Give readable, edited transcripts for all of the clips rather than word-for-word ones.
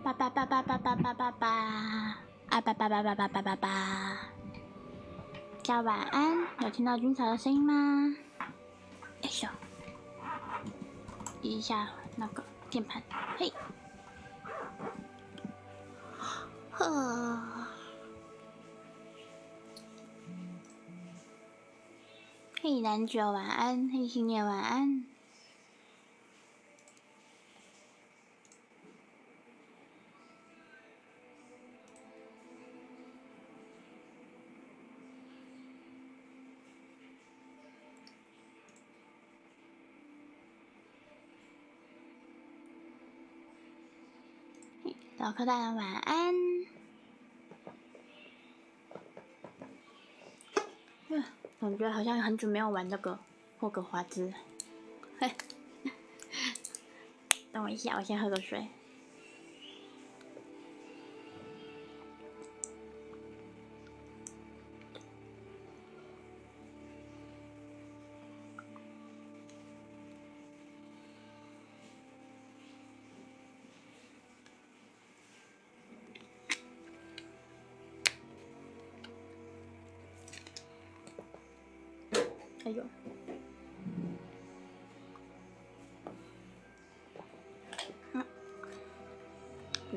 叭叭叭叭叭叭叭叭叭啊叭叭叭叭叭叭叭叭。大家晚安，有听到军曹的声音吗？哎呦，移一下那个键盘，嘿，嘿，男九晚安，嘿，新年晚安。老柯大人晚安。我觉得好像很久没有玩这个霍格华兹。嘿，等我一下，我先喝个水。哎呦，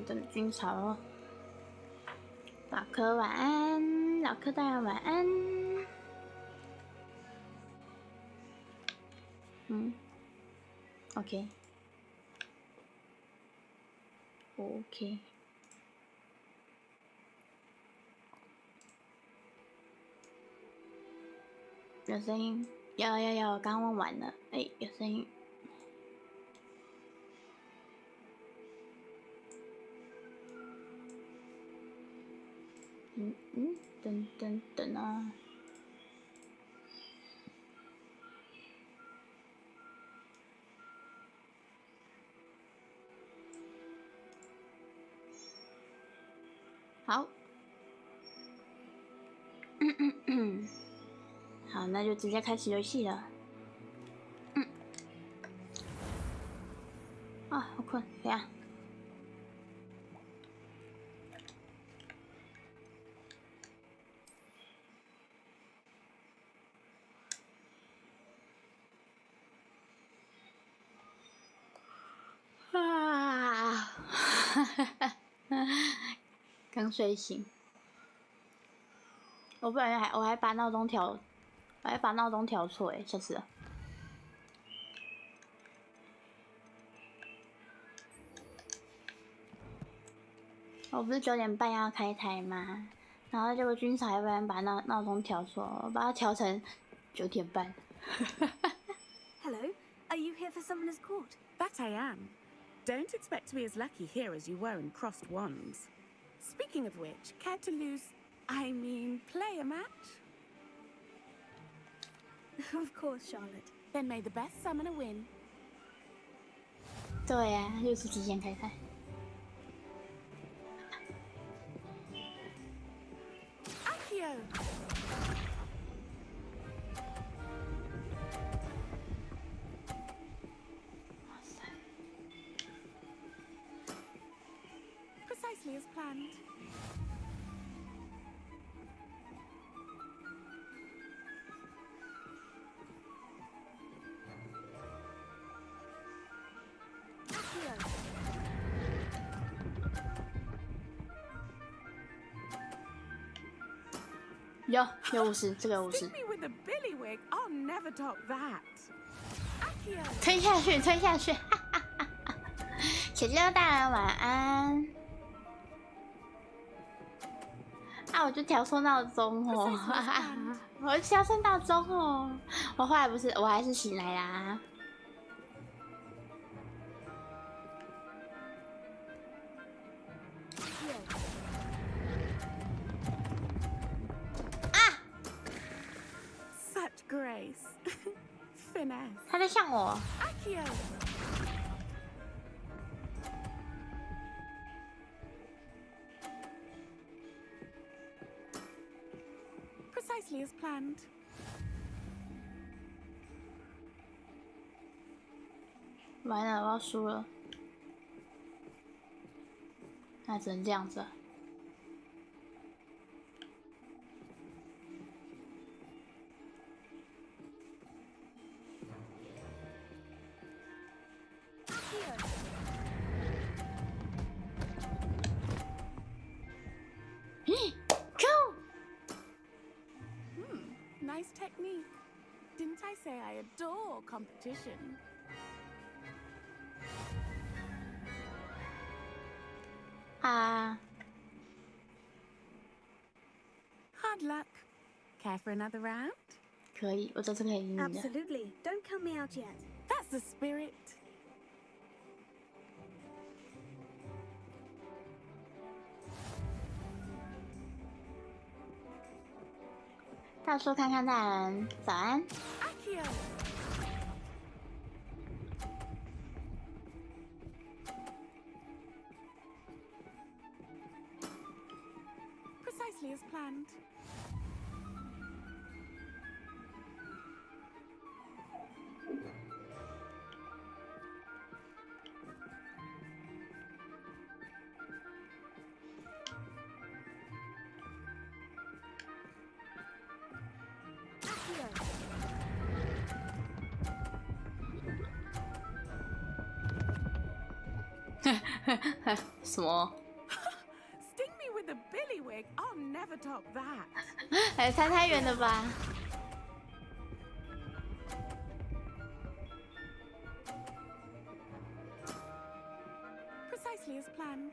真的军曹哦。老柯晚安，老柯大人晚安。OK， 有声音，有，刚问完了，哎，有声音。等啊。好。好，那就直接开始游戏了。啊，好困，等下。刚睡醒，我还把闹钟调错，吓死了。我不是9点半要开台吗？然后结果军曹还不然把闹钟调错，我把它调成9点半。Hello, are you here for someone who's caught? That I am. Don't expect to be as lucky here as you were in Crossed Wands. Speaking of which, care to play a match? Of course, Charlotte. Then may the best summoner win. 对呀，6次提前开台。Accio! Precisely as planned.有50，这个有50。Stick me with a billywig, I'll never top that. Accio! 推下去，小鸡大人晚安。啊，我就调错闹钟哦，我调错闹钟哦，我后来我还是醒来啦。Such grace. Finesse. 他在向我。Accio! Precisely as planned. 完了，我要输了。那只能这样子了。Nice technique. Didn't I say I adore competition? Hard luck. Care for another round? 可以，我这次可以赢你的。 Absolutely. Don't count me out yet. That's the spirit. 到处看看大人，早安。 Accio. Precisely as planned. Accio. 什么？ Sting me with a billywig. I'll never top that. 还猜太远了吧？ Precisely as planned.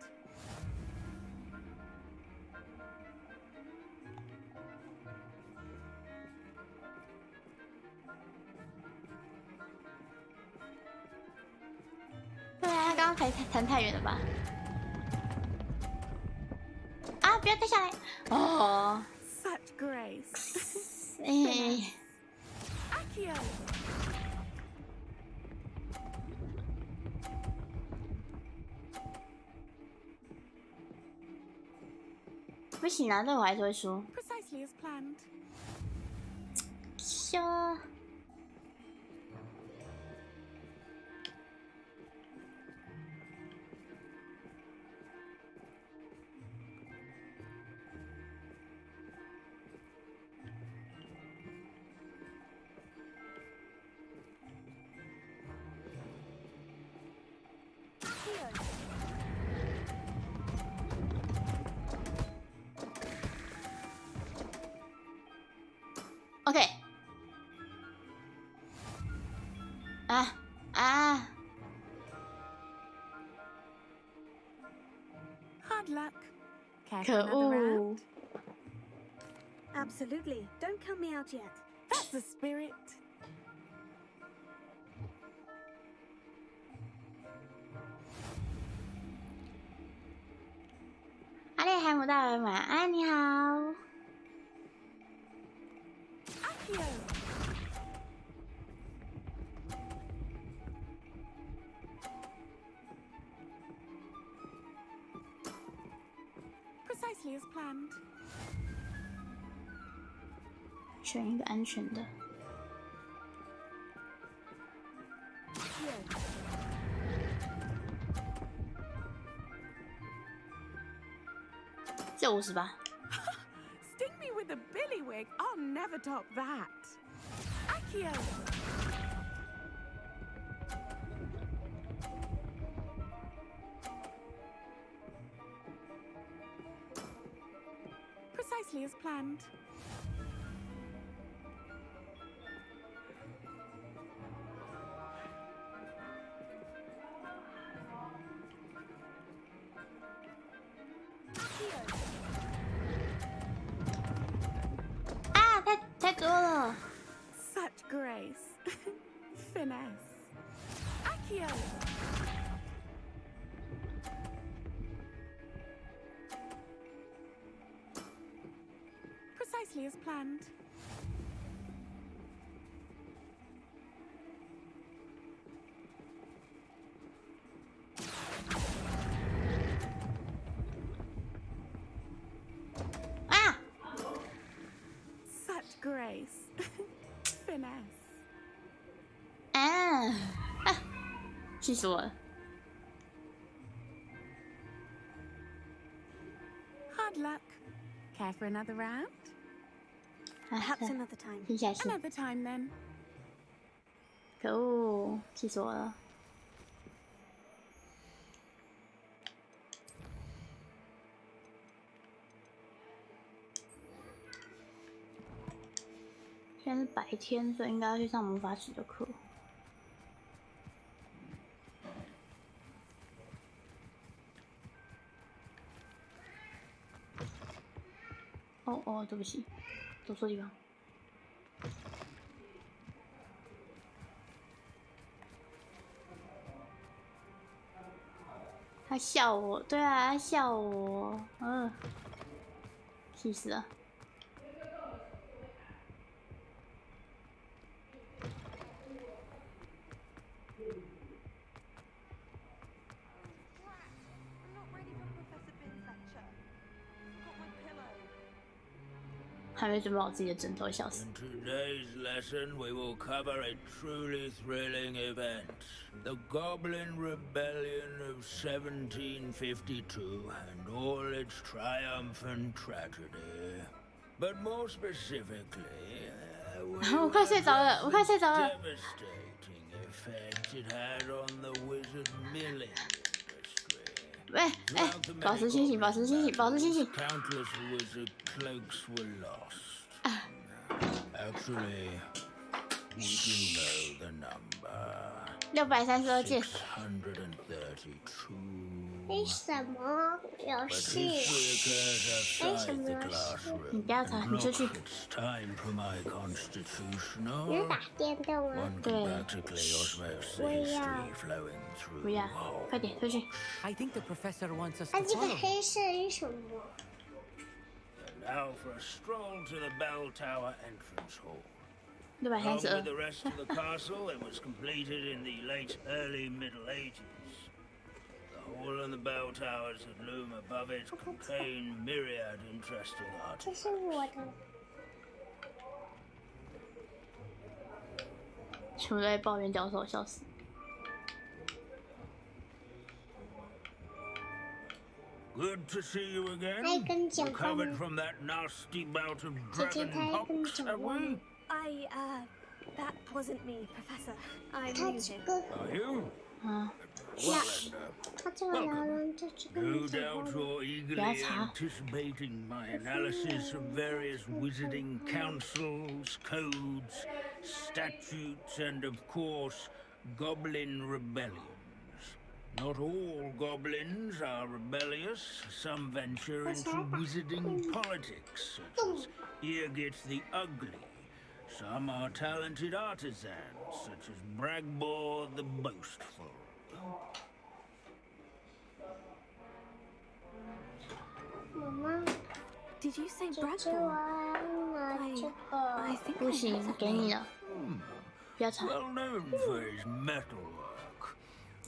对啊，刚刚才弹太远了吧？啊！不要掉下来！哦， Such grace. 哎， Accio. 不行啊，这我还是会输。 Precisely as planned. 修。OK， 啊！ Hard luck. Care for 可 another 恶 round?！ Absolutely. Don't count me out yet. That's the spirit. 阿列海姆大人晚安，你好。 Accio. Precisely as planned. 选一个安全的。 这58。 Sting me with a billywig. I'll never top that. Accio. Precisely as planned. Accio. 啊，太多了。 Such grace. Finesse. Accio. Precisely as planned. Such grace. Finesse. 气死我了！ luck. Care for another round? Perhaps another time. 听下去， Another time then. 可恶，气死我了！现在是白天，所以应该要去上魔法使的课。哦，对不起，走错地方。他笑我，对啊，他笑我，气死了。还没准备好自己的枕头，笑死。 In today's lesson, we will cover a truly thrilling event. The Goblin Rebellion of 1752 and all its triumphant tragedy. But more specifically,我快睡着了，我快睡着了。 devastating effect it had on the wizard milling industry. 喂，保持清醒，保持清醒，保持清醒。 Countless wizard cloaks were lost. Actually, we do know the number. 632件。 632. 为什么游 But 戏？ history occurs outside the classroom. 你不要吵，你出去。 It's time for my constitutional. 能打电动吗？ One can practically osmose the history flowing through 不要 walls.，快点出去。 I think the professor wants us 啊， to 这个 follow. 黑色是什么？ Now for a stroll to the bell tower entrance hall. 632 Along with the rest of the castle, it was completed in the late early Middle Ages. The hall and the bell towers that loom above it contain myriad interesting 这 artifacts. 是我的。全部都在抱怨教授，笑死。 Good to see you again. 还跟你讲话 Recovered 吗？ from that nasty bout of 姐姐 dragon 她还跟你 pox, 讲 have 话 we? 吗？ That wasn't me, Professor. I'm 他 new 这 here. 个， Are you? 啊， Well, then, 他这个老人就只跟 no 你讲 doubt 话。 you're eagerly Yeah. anticipating my analysis of various wizarding councils, codes, statutes, and of course, goblin rebellions. Not all goblins are rebellious. Some venture into wizarding politics, such as Irgit the Ugly. Some are talented artisans, such as Bragbor the Boastful. 妈妈， Did you say 姐姐，我 Bradford? 要拿这 I 个。 think 不 I 行， have 给你了。不要吵。 Well known for his metalwork.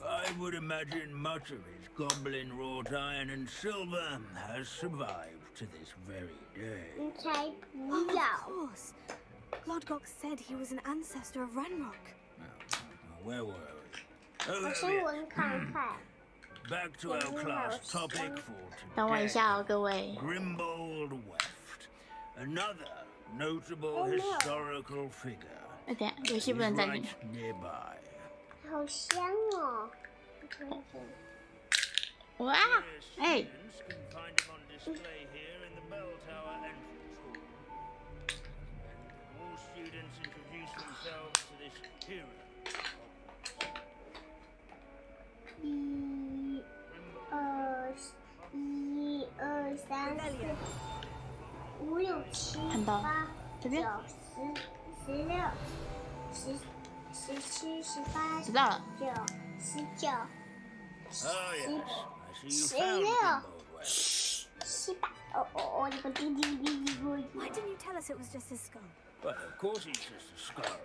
I would imagine much of his goblin wrought iron and silver has survived to this very day. 你才不 Oh, 要 of！course. Glodgok said he was an ancestor of Ranrock. Where were we? 我 Oh, 先 yeah. 闻看看。 Back to our class topic for 等我一 today. 下哦，各位。 Grimbold Weft. Another notable Oh, no. historical figure. 等下，游戏 He's 不能暂 right 停。 nearby. 好香哦！看看哇， Various 哎， students can find him on display here in the bell tower entrance hall. And all students introduce themselves to this hero. 1、2、3、4、5、6、7、看到8、这边9、10、16、17、18、知道了。 19、19、 Oh, yes. I see you Yeah. found Grimbold Weft. 18。哦，这个滴滴滴滴咕。 Why didn't you tell us it was just his skull? Well, of course he's just a skull.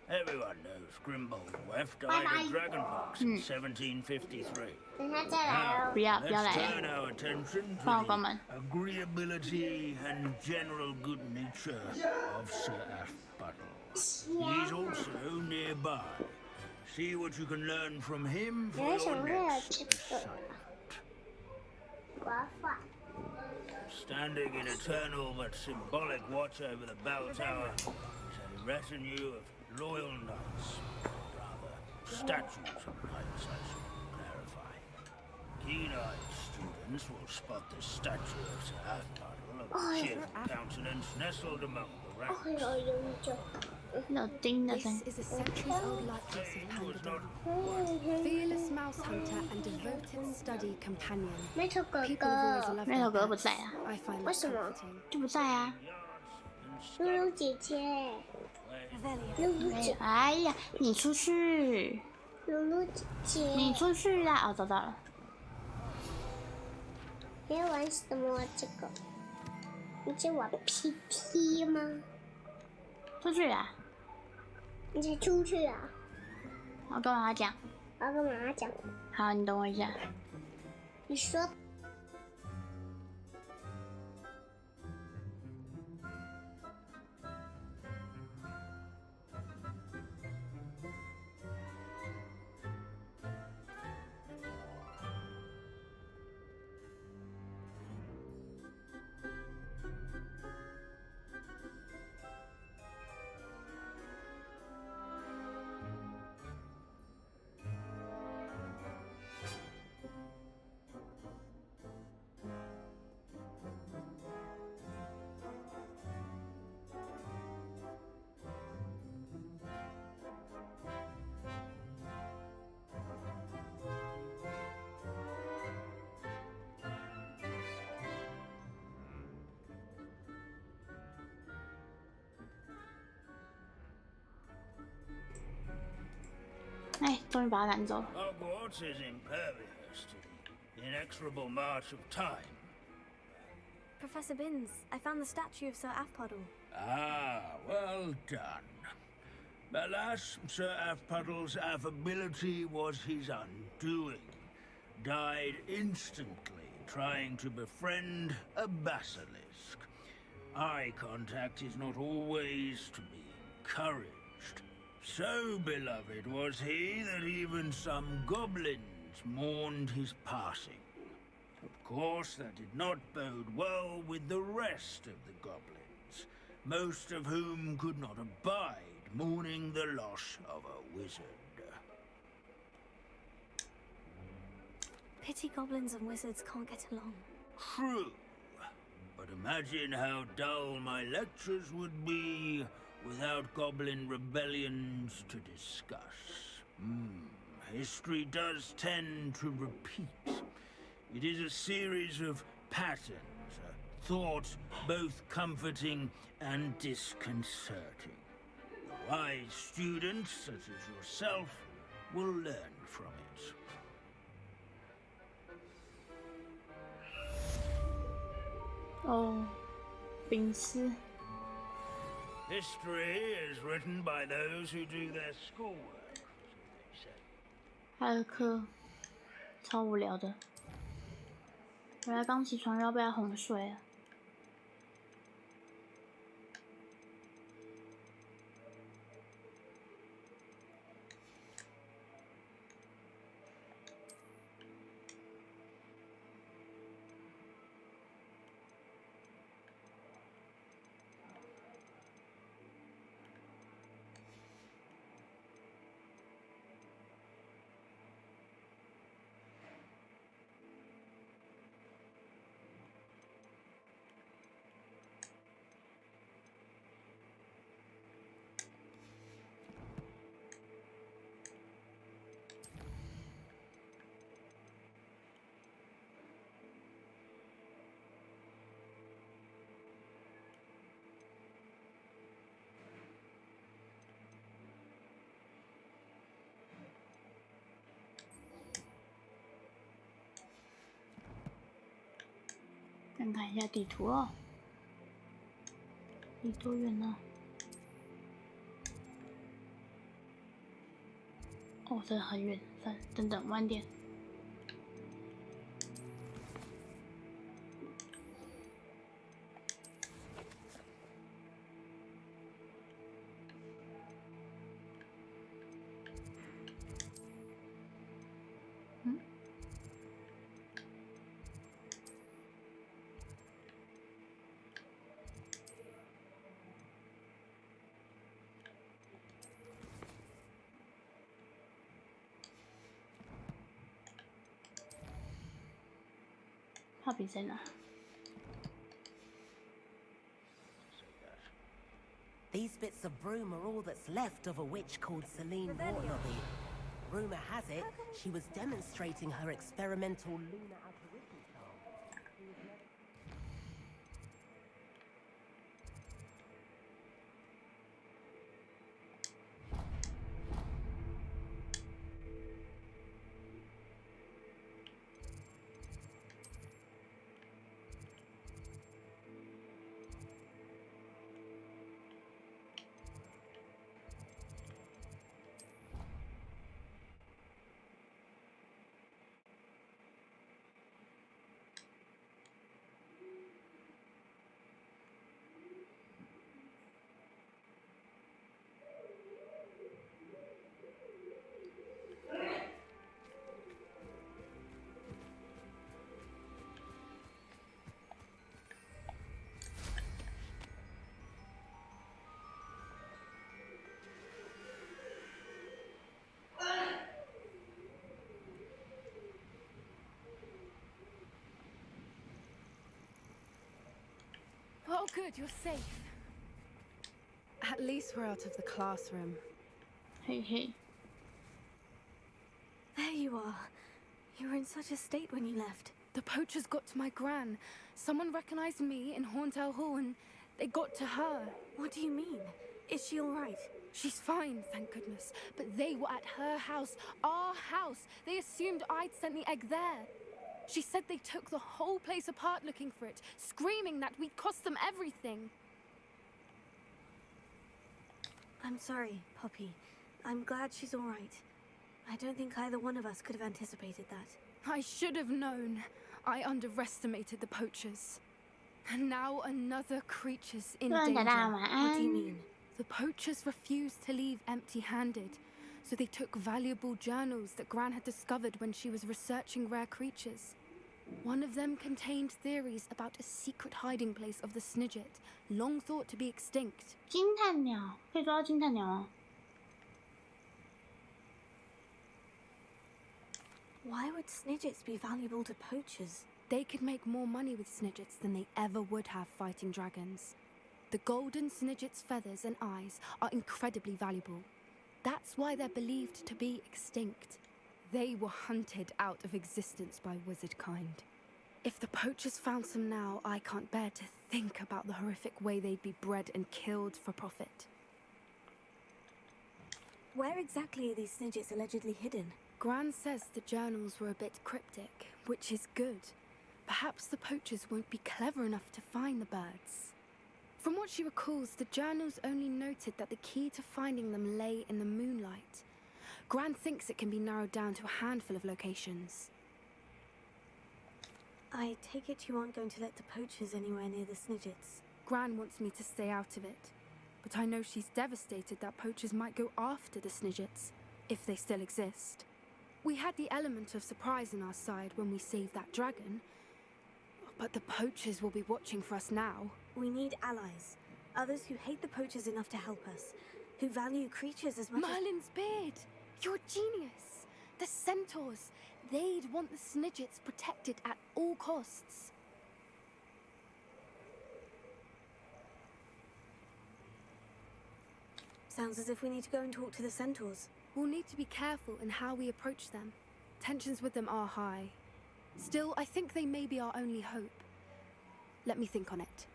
Everyone knows Grimbold Weft Bye-bye. died of dragonpox in 1753. 等下再来 Now, 哦不。要，不要 let's 来 turn 了。 our attention to 帮我关门。 the agreeability and general good nature of Sir Aphbuttle. He's also nearby. See what you can learn from him for 为什 your 么会有 next 这个？ assignment. 我要画。Standing in eternal but symbolic watch over the bell tower is a retinue of loyal knights, rather statues of knights, I should clarify. Keen-eyed students will spot the statue of Sir Halfpuddle of cheerful countenance nestled among the ranks. 有叮的声 This 音。 is a centuries-old likeness of Panda. Fearless mouse hunter and devoted study companion. 没头哥 People have always 哥， loved 那首 their 歌不 pets. 在啊， I find that 为什么？ comforting. 就不在啊。露露姐姐， Velia. 露露姐，哎呀，你出去，露露姐姐，你出去啦！哦，找到了。你要玩什么这个？你在玩 PT 吗？出去啦！你才出去啊？我跟妈妈讲。我要跟妈妈讲。好，你等我一下。你说。哎，终于把他赶走了。 Hogwarts is impervious to the inexorable march of time. Professor Binns, I found the statue of Sir Halfpuddle. Ah, well done. Alas, Sir Halfpuddle's affability was his undoing. Died instantly trying to befriend a basilisk. Eye contact is not always to be encouraged. So beloved was he that even some goblins mourned his passing. Of course, that did not bode well with the rest of the goblins, most of whom could not abide mourning the loss of a wizard. Pity goblins and wizards can't get along. True, but imagine how dull my lectures would be without goblin rebellions to discuss. History does tend to repeat. It is a series of patterns, a thought both comforting and disconcerting. The wise students, such as yourself, will learn from it. 哦，丙斯。 History is written by those who do their schoolwork, as they say. 还有课，超无聊的。原来刚起床要被他哄睡了。看一下地图哦，离多远呢？哦，真的很远。等等，晚点。炮比谁呢？ These bits of broom are all that's left of a witch called Celine Mortnobby. Rumor has it, she was demonstrating her experimental lunar apparition charm. Oh, good, you're safe. At least we're out of the classroom. Hey, hey. There you are. You were in such a state when you left. The poachers got to my gran. Someone recognized me in Horntail Hall and they got to her. What do you mean? Is she all right? She's fine, thank goodness. But they were at her house, our house. They assumed I'd sent the egg there. She said they took the whole place apart looking for it, screaming that we'd cost them everything. I'm sorry, Poppy. I'm glad she's all right. I don't think either one of us could have anticipated that. I should have known. I underestimated the poachers. And now another creature's in 大家 danger. 晚 What do you 安。 mean? The poachers refused to leave empty-handed, so they took valuable journals that Gran had discovered when she was researching rare creatures. One of them contained theories about a secret hiding place of the Snidget, long thought to be extinct. 金探鸟可以抓到金探鸟吗？ Why would Snidgets be valuable to poachers? They could make more money with Snidgets than they ever would have fighting dragons. The golden Snidget's feathers and eyes are incredibly valuable. That's why they're believed to be extinct. They were hunted out of existence by wizard kind. If the poachers found some now, I can't bear to think about the horrific way they'd be bred and killed for profit. Where exactly are these Snidgets allegedly hidden? Gran says the journals were a bit cryptic, which is good. Perhaps the poachers won't be clever enough to find the birds. From what she recalls, the journals only noted that the key to finding them lay in the moonlight. Gran thinks it can be narrowed down to a handful of locations. I take it you aren't going to let the poachers anywhere near the Snidgets. Gran wants me to stay out of it, but I know she's devastated that poachers might go after the Snidgets, if they still exist. We had the element of surprise on our side when we saved that dragon, but the poachers will be watching for us now. We need allies. Others who hate the poachers enough to help us. Who value creatures as much Merlin's beard! You're a genius! The centaurs! They'd want the Snidgets protected at all costs. Sounds as if we need to go and talk to the centaurs. We'll need to be careful in how we approach them. Tensions with them are high. Still, I think they may be our only hope. Let me think on it.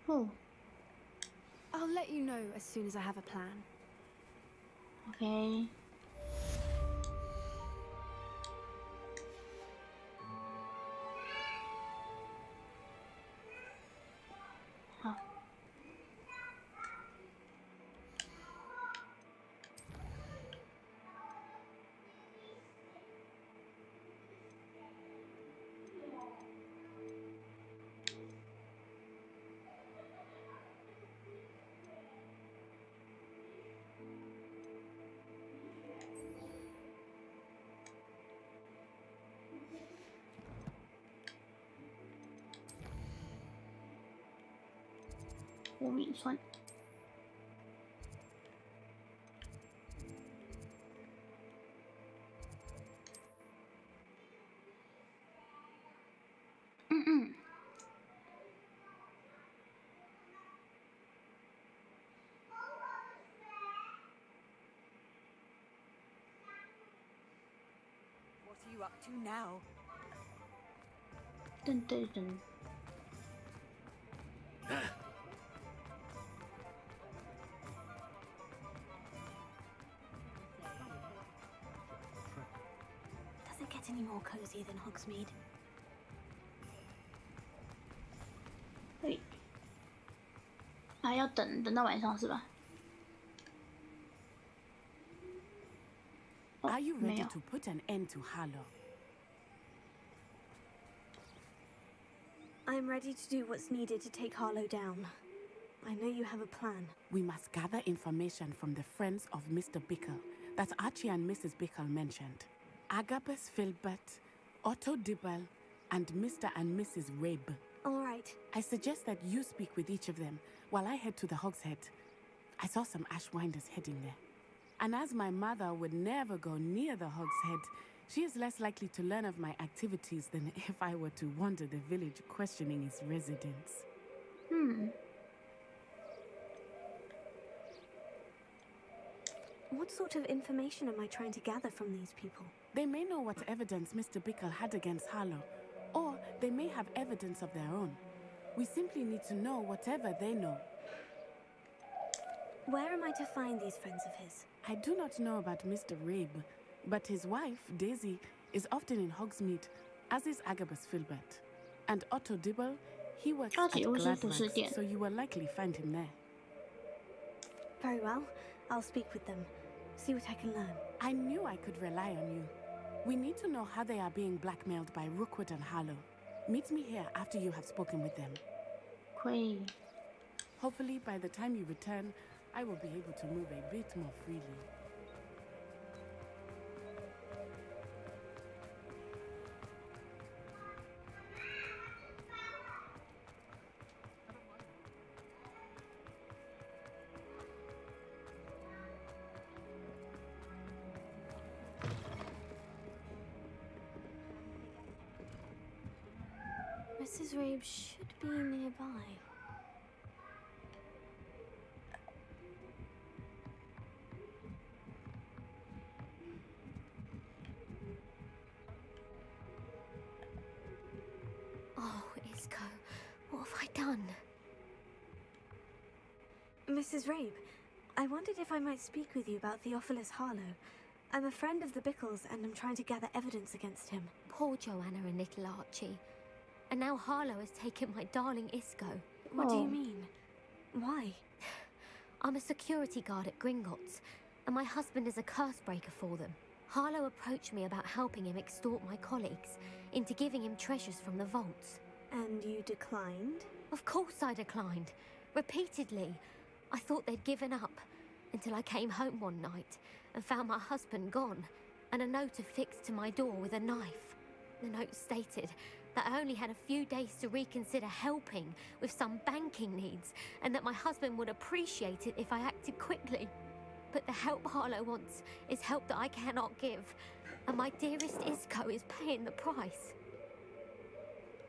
Oh, I'll let you know as soon as I have a plan. OK。好。胡米村。up to now? 噔噔噔。Does it get any more cozy than Hogsmeade? 对。啊，要等到晚上是吧？ Are you 没 ready 有。 to put an end to Harlow? I'm ready to do what's needed to take Harlow down. I know you have a plan. We must gather information from the friends of Mr. Bickle that Archie and Mrs. Bickle mentioned. Agabus Filbert, Otto Dibble, and Mr. and Mrs. Rabe. All right. I suggest that you speak with each of them while I head to the Hogshead. I saw some Ashwinders heading there. And as my mother would never go near the Hogshead, she is less likely to learn of my activities than if I were to wander the village questioning its residents. What sort of information am I trying to gather from these people? They may know what evidence Mr. Bickle had against Harlow, or they may have evidence of their own. We simply need to know whatever they know. Where am I to find these friends of his? I do not know about Mr. Rabe, but his wife, Daisy, is often in Hogsmeade, as is Agabus Filbert. And Otto Dibble, he works at Gladwax, so you will likely find him there. Very well. I'll speak with them. See what I can learn. I knew I could rely on you. We need to know how they are being blackmailed by Rookwood and Harlow. Meet me here after you have spoken with them. 可以。 Hopefully, by the time you return, I will be able to move a bit more freely. Mrs. Rabe should be nearby. Oh, Isco, what have I done? Mrs. Rabe, I wondered if I might speak with you about Theophilus Harlow. I'm a friend of the Bickles and I'm trying to gather evidence against him. Poor Joanna and little Archie. And now Harlow has taken my darling Isco. What do you mean? Why? I'm a security guard at Gringotts, and my husband is a curse breaker for them. Harlow approached me about helping him extort my colleagues into giving him treasures from the vaults. And you declined? Of course I declined. Repeatedly. I thought they'd given up, until I came home one night and found my husband gone, and a note affixed to my door with a knife. The note stated that I only had a few days to reconsider helping with some banking needs, and that my husband would appreciate it if I acted quickly. But the help Harlow wants is help that I cannot give, and my dearest Isco is paying the price.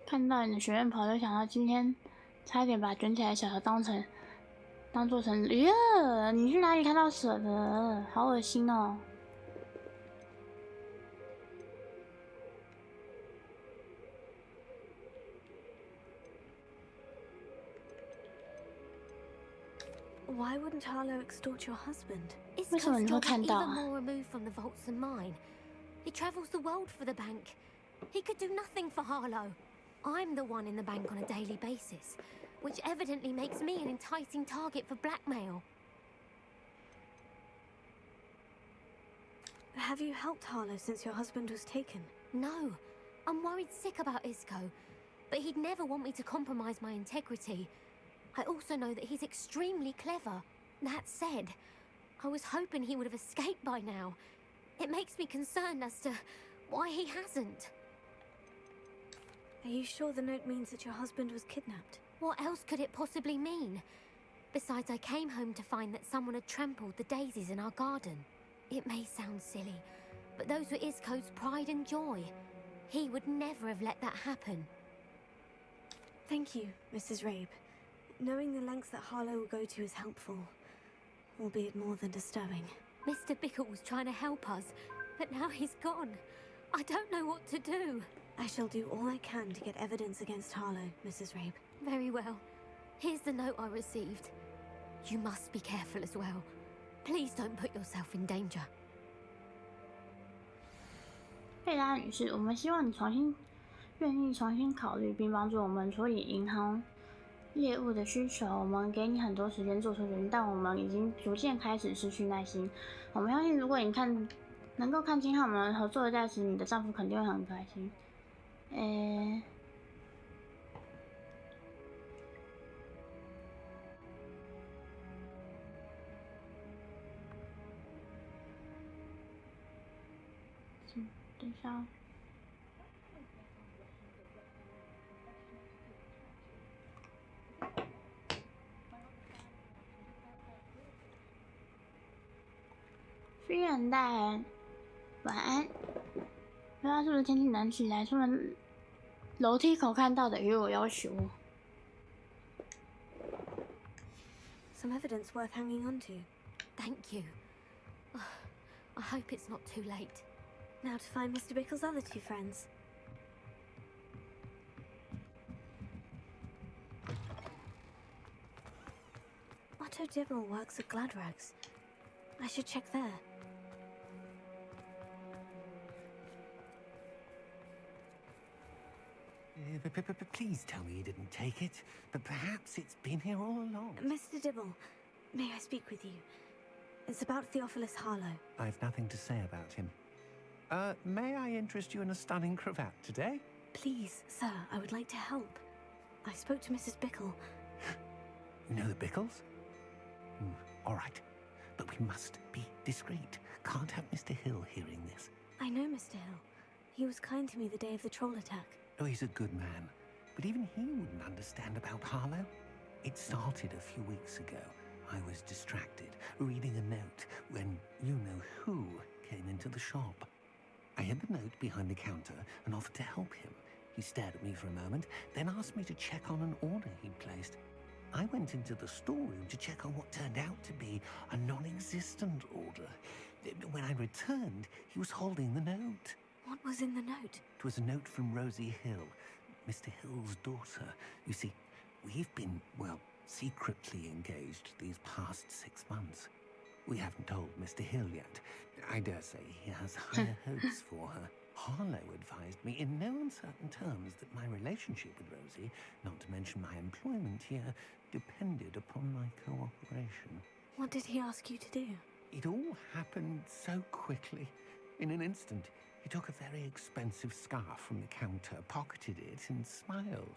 看到你的学院袍，就想到今天差点把卷起来的小蛇当做成，你去哪里看到蛇的？好恶心哦！ Why wouldn't Harlow extort your husband? Isco's job is even more removed from the vaults than mine. He travels the world for the bank. He could do nothing for Harlow. I'm the one in the bank on a daily basis, which evidently makes me an enticing target for blackmail. Have you helped Harlow since your husband was taken? No. I'm worried sick about Isco, but he'd never want me to compromise my integrity. I also know that he's extremely clever. That said, I was hoping he would have escaped by now. It makes me concerned as to why he hasn't. Are you sure the note means that your husband was kidnapped? What else could it possibly mean? Besides, I came home to find that someone had trampled the daisies in our garden. It may sound silly, but those were Isco's pride and joy. He would never have let that happen. Thank you, Mrs. Rabe. Knowing the lengths that Harlow will go to is helpful, albeit more than disturbing. Mr. Bickle was trying to help us, but now he's gone. I don't know what to do. I shall do all I can to get evidence against Harlow, Mrs. Rabe. Very well. Here's the note I received. You must be careful as well. Please don't put yourself in danger. 贝拉女士，我们希望你愿意重新考虑，并帮助我们处理银行业务的需求。我们给你很多时间做出决定，但我们已经逐渐开始失去耐心。我们相信，如果你能够看清和我们合作的价值，你的丈夫肯定会很开心。等一下。飞人大人，晚安。不知道是不是天气冷起来，出门楼梯口看到的与我要求。Some evidence worth hanging on to. Thank you. I hope it's not too late. Now to find Mr. Bickle's other two friends. Otto Dibble works at Gladrags. I should check there. Please tell me you didn't take it, but perhaps it's been here all along. Mr. Dibble, may I speak with you? It's about Theophilus Harlow. I've nothing to say about him. May I interest you in a stunning cravat today? Please, sir, I would like to help. I spoke to Mrs. Bickle. You know the Bickles? All right, but we must be discreet. Can't have Mr. Hill hearing this. I know Mr. Hill. He was kind to me the day of the troll attack. Oh, he's a good man, but even he wouldn't understand about Harlow. It started a few weeks ago. I was distracted, reading a note, when you-know-who came into the shop. I hid the note behind the counter and offered to help him. He stared at me for a moment, then asked me to check on an order he'd placed. I went into the storeroom to check on what turned out to be a non-existent order. When I returned, he was holding the note. What was in the note? It was a note from Rosie Hill, Mr. Hill's daughter. You see, we've been, well, secretly engaged these past 6 months. We haven't told Mr. Hill yet. I dare say he has higher hopes for her. Harlow advised me in no uncertain terms that my relationship with Rosie, not to mention my employment here, depended upon my cooperation. What did he ask you to do? It all happened so quickly. In an instant, he took a very expensive scarf from the counter, pocketed it, and smiled.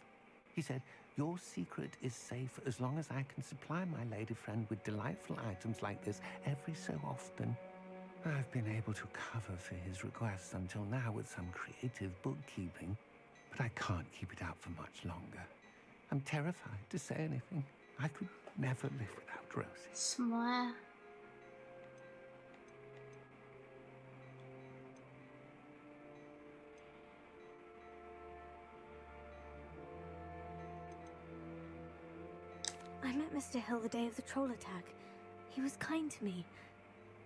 He said, "Your secret is safe as long as I can supply my lady friend with delightful items like this every so often." I've been able to cover for his requests until now with some creative bookkeeping, but I can't keep it out for much longer. I'm terrified to say anything. I could never live without Rosie. 什么啊？ I met Mr. Hill the day of the troll attack. He was kind to me.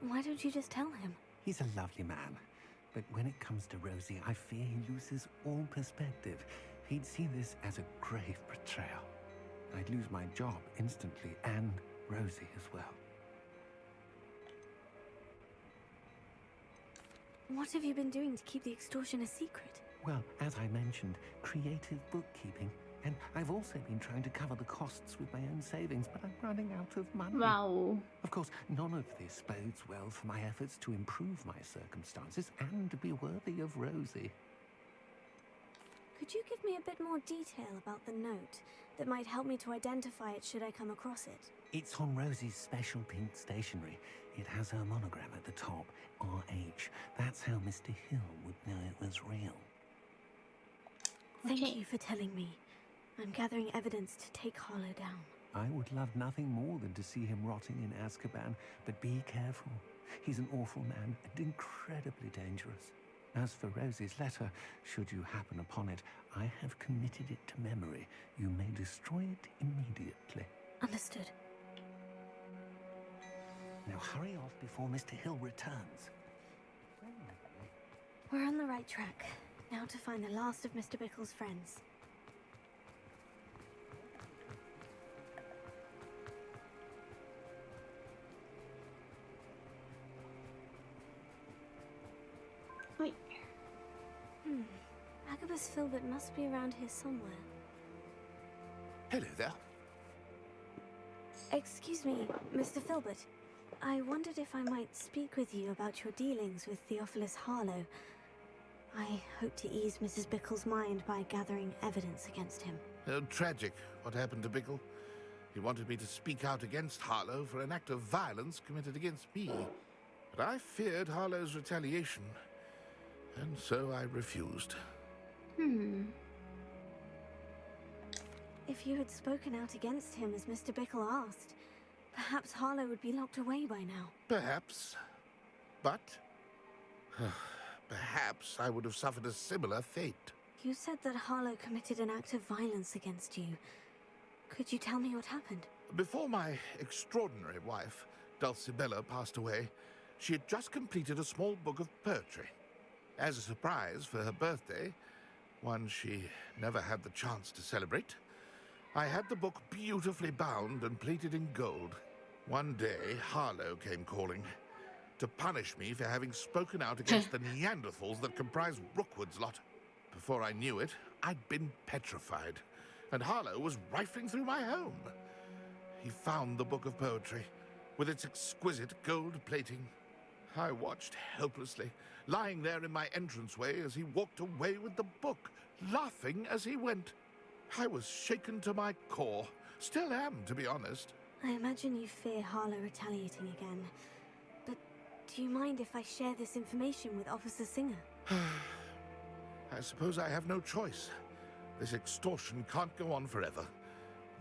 Why don't you just tell him? He's a lovely man, but when it comes to Rosie, I fear he loses all perspective. He'd see this as a grave betrayal. I'd lose my job instantly, and Rosie as well. What have you been doing to keep the extortion a secret? Well, as I mentioned, creative bookkeeping. And I've also been trying to cover the costs with my own savings, but I'm running out of money. Wow. Of course, none of this bodes well for my efforts to improve my circumstances and to be worthy of Rosie. Could you give me a bit more detail about the note that might help me to identify it should I come across it? It's on Rosie's special pink stationery. It has her monogram at the top, RH. That's how Mr. Hill would know it was real. Thank you for telling me. I'm gathering evidence to take Harlow down. I would love nothing more than to see him rotting in Azkaban, but be careful. He's an awful man and incredibly dangerous. As for Rosie's letter, should you happen upon it, I have committed it to memory. You may destroy it immediately. Understood. Now hurry off before Mr. Hill returns. We're on the right track. Now to find the last of Mr. Bickle's friends. Wait. Agabus Filbert must be around here somewhere. Hello there. Excuse me, Mr. Filbert. I wondered if I might speak with you about your dealings with Theophilus Harlow. I hope to ease Mrs. Bickle's mind by gathering evidence against him. Tragic, what happened to Bickle. He wanted me to speak out against Harlow for an act of violence committed against me. But I feared Harlow's retaliation, and so I refused. If you had spoken out against him as Mr. Bickle asked, perhaps Harlow would be locked away by now. Perhaps. But perhaps I would have suffered a similar fate. You said that Harlow committed an act of violence against you. Could you tell me what happened? Before my extraordinary wife, Dulcibella, passed away, she had just completed a small book of poetry. As a surprise for her birthday, one she never had the chance to celebrate, I had the book beautifully bound and plated in gold. One day, Harlow came calling to punish me for having spoken out against the Neanderthals that comprise Rookwood's lot. Before I knew it, I'd been petrified, and Harlow was rifling through my home. He found the book of poetry, with its exquisite gold plating. I watched helplessly, lying there in my entranceway as he walked away with the book, laughing as he went. I was shaken to my core. Still am, to be honest. I imagine you fear Harlow retaliating again. But do you mind if I share this information with Officer Singer? I suppose I have no choice. This extortion can't go on forever.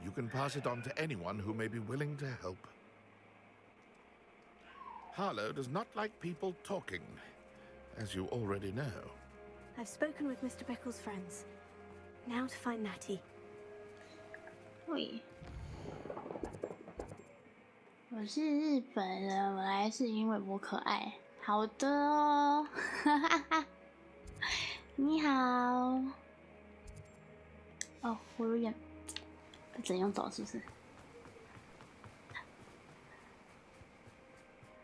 You can pass it on to anyone who may be willing to help. Harlow does not like people talking, as you already know. I've spoken with Mr. Bickle's friends. Now to find Natty. 喂，我是日本人，我来是因为我可爱。好的哦，哈哈哈。你好。哦，我有点不怎样走，是不是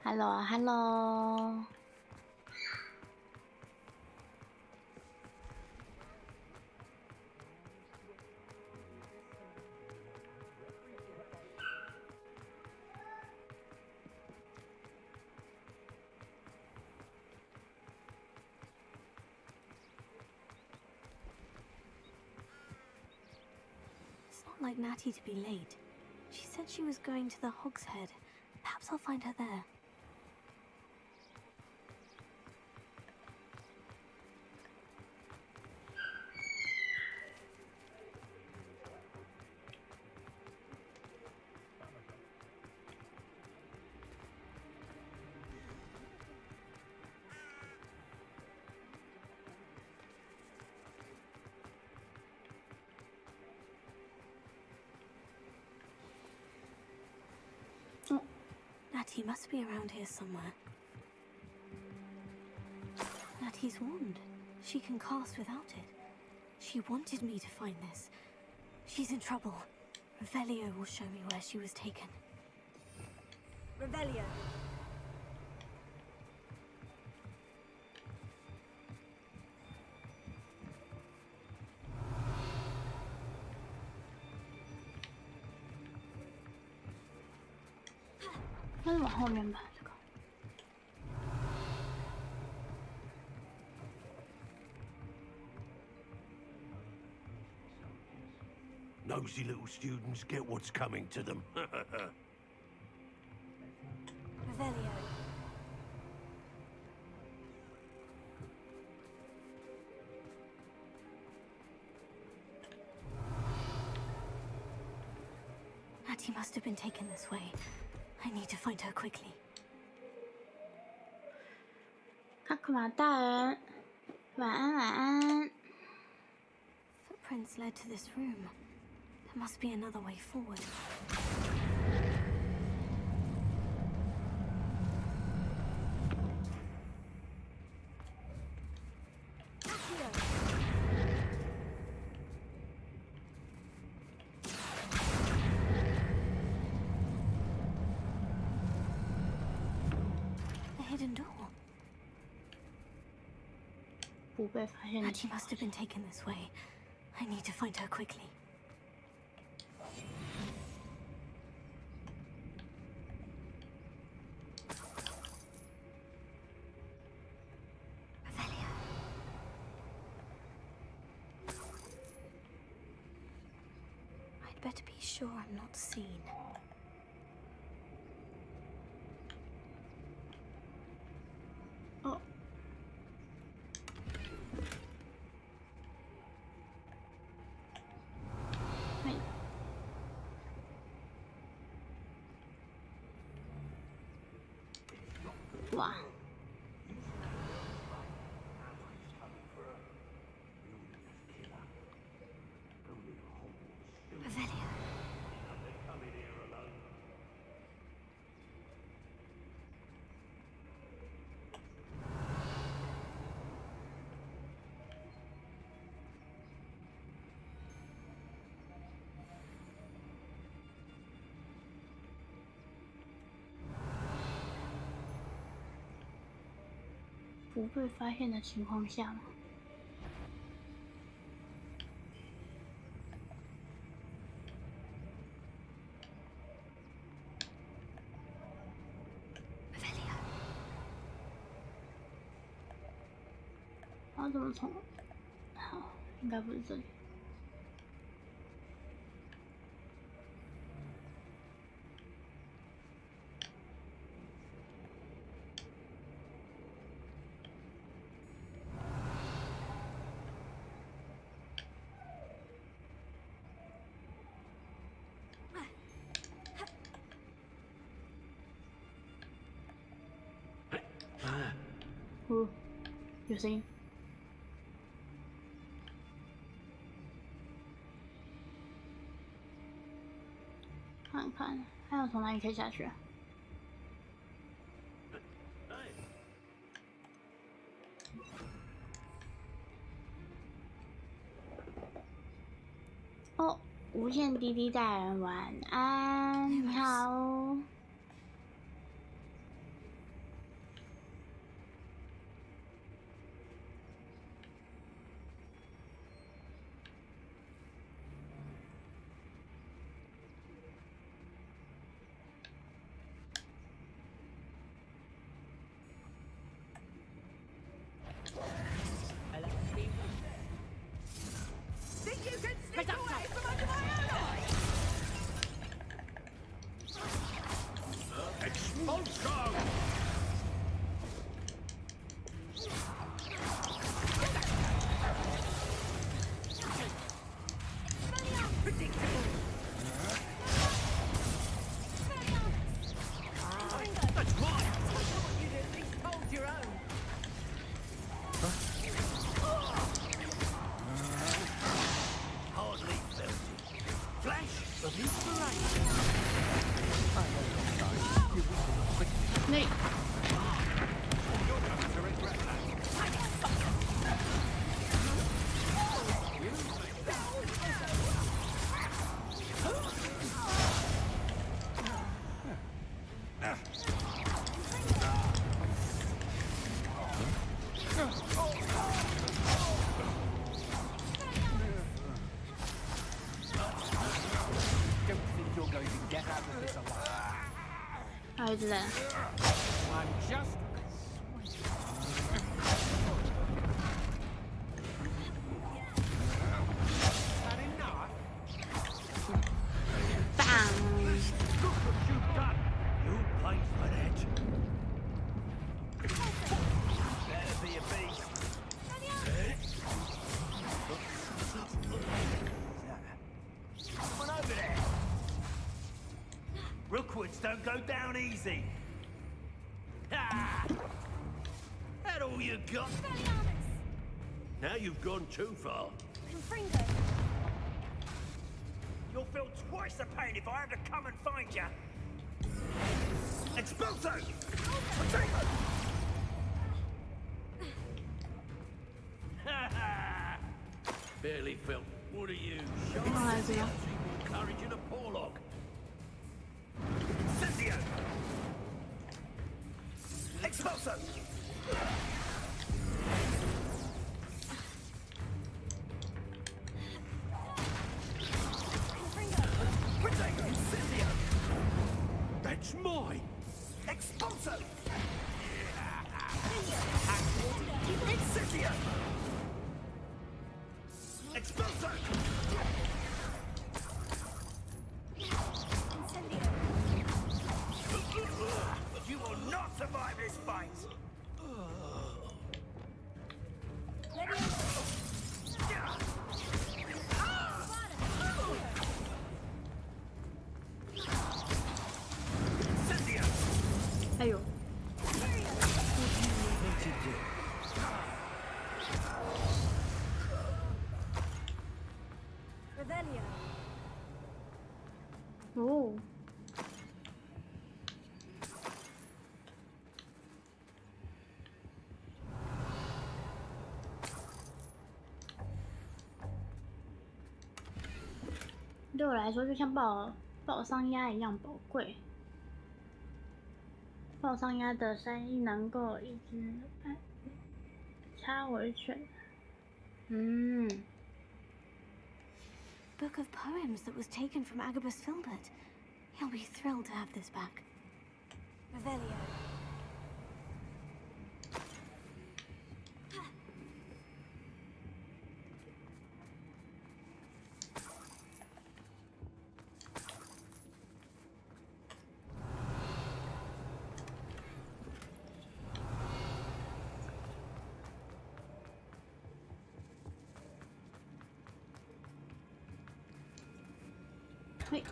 ？Hello 啊 ，Hello。Like Natty to be late. She said she was going to the Hogshead. Perhaps I'll find her there. Natty must be around here somewhere. Natty's wand. She can cast without it. She wanted me to find this. She's in trouble. Revelio will show me where she was taken. Revelio. 那就往后面吧，这个。Nosy little students get what's coming to them. Revelio. Natty must have been taken this way. I need to find her quickly. 卡库玛大人，晚安晚安。 Footprints led to this room. There must be another way forward. 不被发现的 Auntie 情况 must have been taken this way. I need to find her quickly. Revelio. I'd better be sure I'm not seen. Oh. 哇！ Revelio. 不被发现的情况下吗？ 然后怎么从？好，应该不是这里。有声音。看看，还有从哪里可以下去啊？哦，无限滴滴大人晚安，你好。 还有一只人。Rookwoods don't go down easy. Ah! That all you got? Now you've gone too far. You'll feel twice the pain if I have to come and find you. Expulso! Potato! Barely felt. What are you? Encouraging a Porlock. Cindio! Expulso! Expulso! Incendio! Expulso! You will not survive this fight! Incendio! 哎呦！ 哦。对我来说，就像爆伤鸭一样宝贵。爆伤鸭的声音能够一直插回去。Book of poems that was taken from Agabus Filbert. He'll be thrilled to have this back. Revelio. Wait.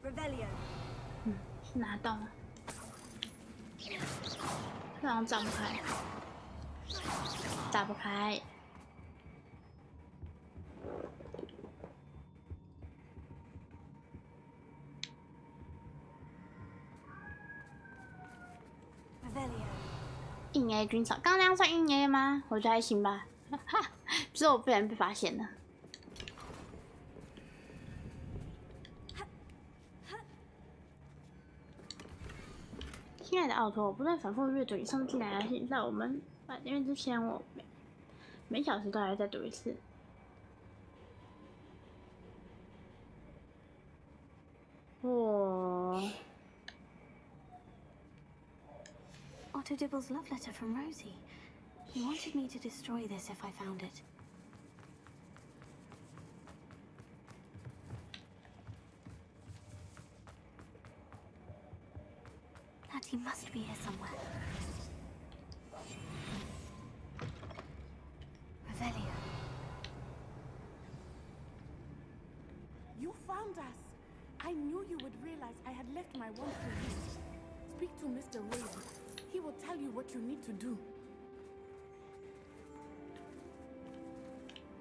Revelio. 是拿到了，这样打不开，打不开。 硬 A 军草，刚刚那样算硬 A 吗？我觉得还行吧，只有我不然被发现了。亲爱的奥托，我不断反复阅读你上进来的信，在我们因为之前我每小时都还会再读一次。哦。 Otto Dibble's love letter from Rosie. He wanted me to destroy this if I found it. That he must be here somewhere. Revelio. You found us! I knew you would realize I had left my wand for you. Speak to Mr. Wade. He will tell you what you need to do.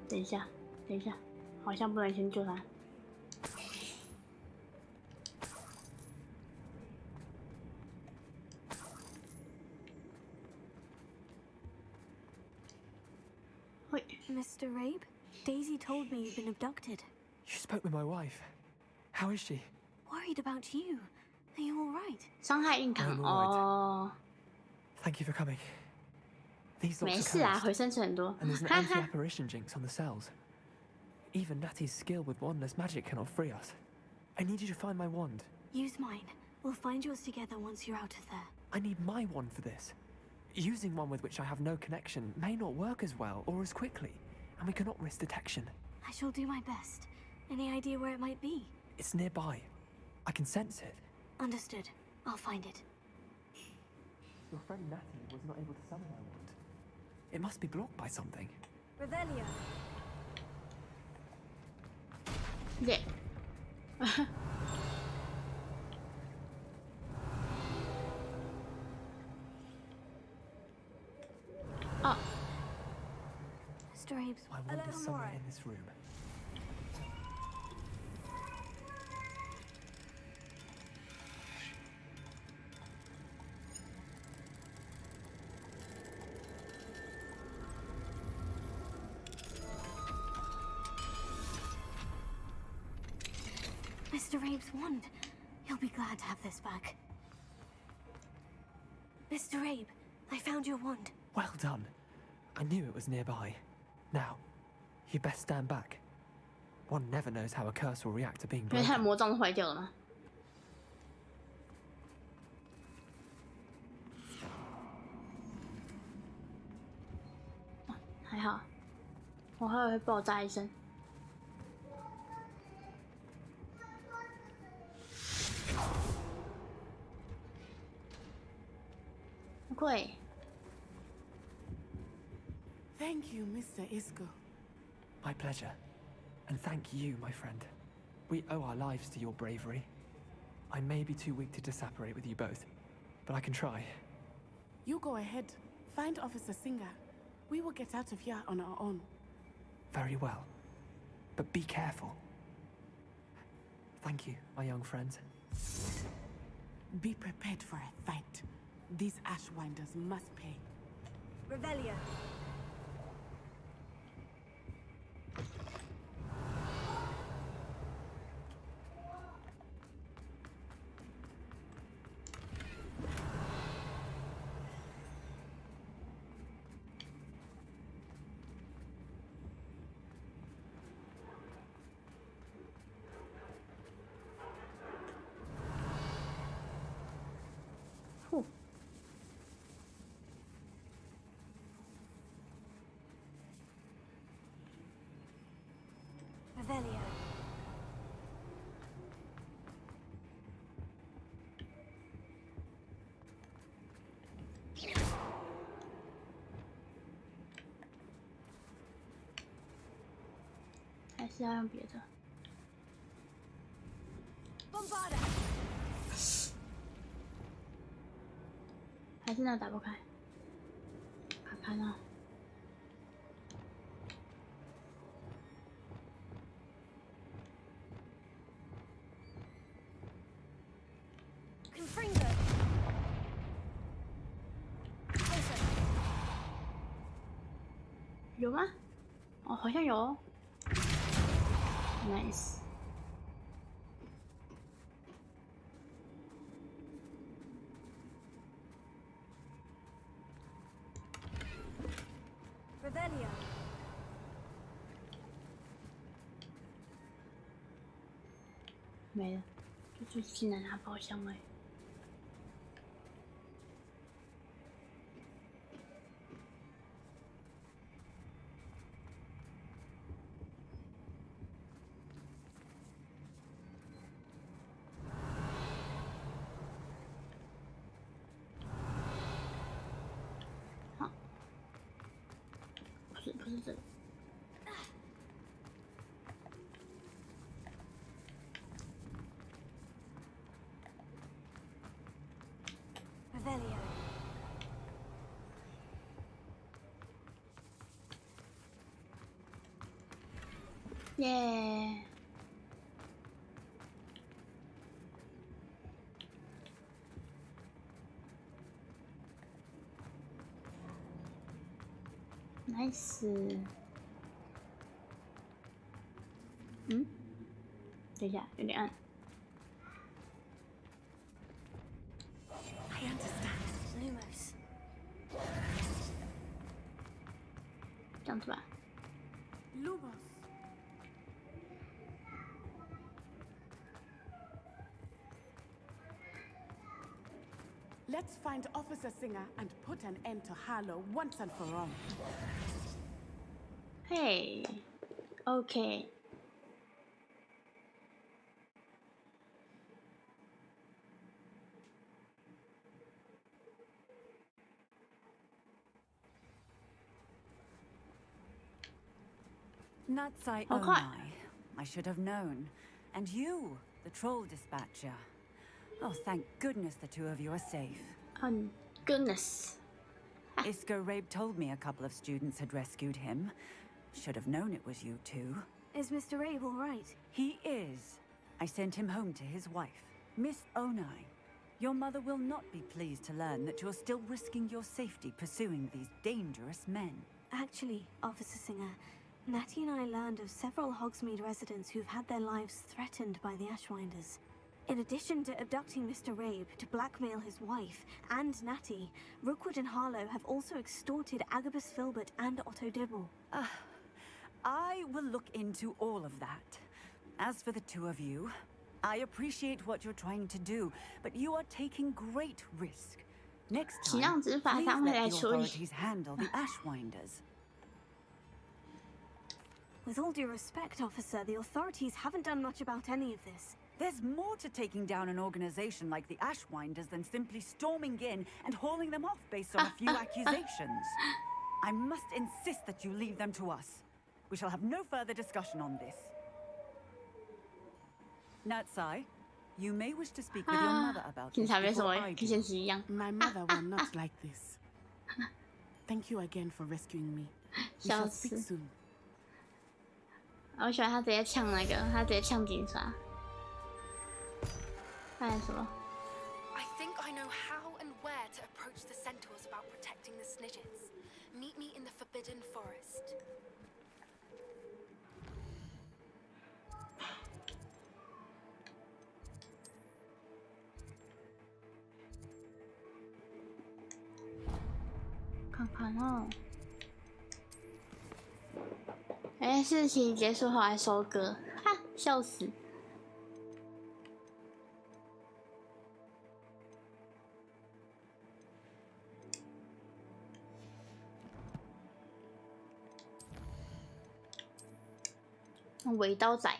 等一下，好像不能先救他。Wait. Mr. Rabe, Daisy told me you've been abducted. You spoke with my wife. How is she? Worried about you. Are you all right? 伤害硬扛哦。 Thank you for coming. These 没 locks 事 are 啊， closed, 回生吃很多。 and there's an 哈哈。 anti-apparition jinx on the cells. Even Natty's skill with wandless magic cannot free us. I need you to find my wand. Use mine. We'll find yours together once you're out of there. I need my wand for this. Using one with which I have no connection may not work as well or as quickly, and we cannot risk detection. I shall do my best. Any idea where it might be? It's nearby. I can sense it. Understood. I'll find it. Your friend Natty was not able to summon my wand. It must be blocked by something. Revelio. Yeah. Oh. Mr. Abe's. My wand is somewhere in this room. Mr. Mr. Abe's wand. He'll be glad to have this back. Mr. Abe, I found your wand. Well done. I knew it was nearby. Now, you best stand back. One never knows how a curse will react to being 因为他的 broken. 魔杖坏掉了吗？还好，我还以为会爆炸一声。会。Thank you, Mr. Isco. My pleasure. And thank you, my friend. We owe our lives to your bravery. I may be too weak to disapparate with you both, but I can try. You go ahead. Find Officer Singer. We will get out of here on our own. Very well. But be careful. Thank you, my young friend. Be prepared for a fight. These Ashwinders must pay. Revelio. Revelio. 还是要用别的。还是那打不开，卡开了。有吗？哦，好像有哦。Nice。Revelio. 没了，就进来拿包厢而已。不是这个。Revelio. 耶！nice。嗯，等一下，有点暗。I understand. Lumos. 这样子吧。Lumos. Let's find Officer Singer and put an end to Harlow once and for all. Hey, okay. Natsai Oh, Onai. hi. I should have known. And you, the troll dispatcher. Oh, thank goodness the two of you are safe. Goodness. Isco Rabe told me a couple of students had rescued him. Should have known it was you two. Is Mr. Abe all right? He is. I sent him home to his wife, Miss Onai. Your mother will not be pleased to learn that you're still risking your safety pursuing these dangerous men. Actually, Officer Singer, Natty and I learned of several Hogsmeade residents who've had their lives threatened by the Ashwinders. In addition to abducting Mr. Rabe to blackmail his wife and Natty, Rookwood and Harlow have also extorted Agabus Filbert and Otto Dibble. I will look into all of that. As for the two of you, I appreciate what you're ttrying to do, but you are taking great risk. Next time, please let the authorities handle the Ashwinders. With all due respect, officer, the authorities haven't done much about any of this. There's more to taking down an organization like the Ashwinders than simply storming in and hauling them off based on a few accusations. I must insist that you leave them to us. We shall have no further discussion on this. Natsai, you may wish to speak with your mother about this before I do. My mother will not like this. Thank you again for rescuing me. We shall speak soon. 我喜欢他直接呛那个，他直接呛警察。干什么 I think I know how and where to approach the centaurs about protecting the Snidgets. Meet me in the Forbidden Forest. 看看哦。哎，事情结束后还收割，哈，笑死！尾刀仔。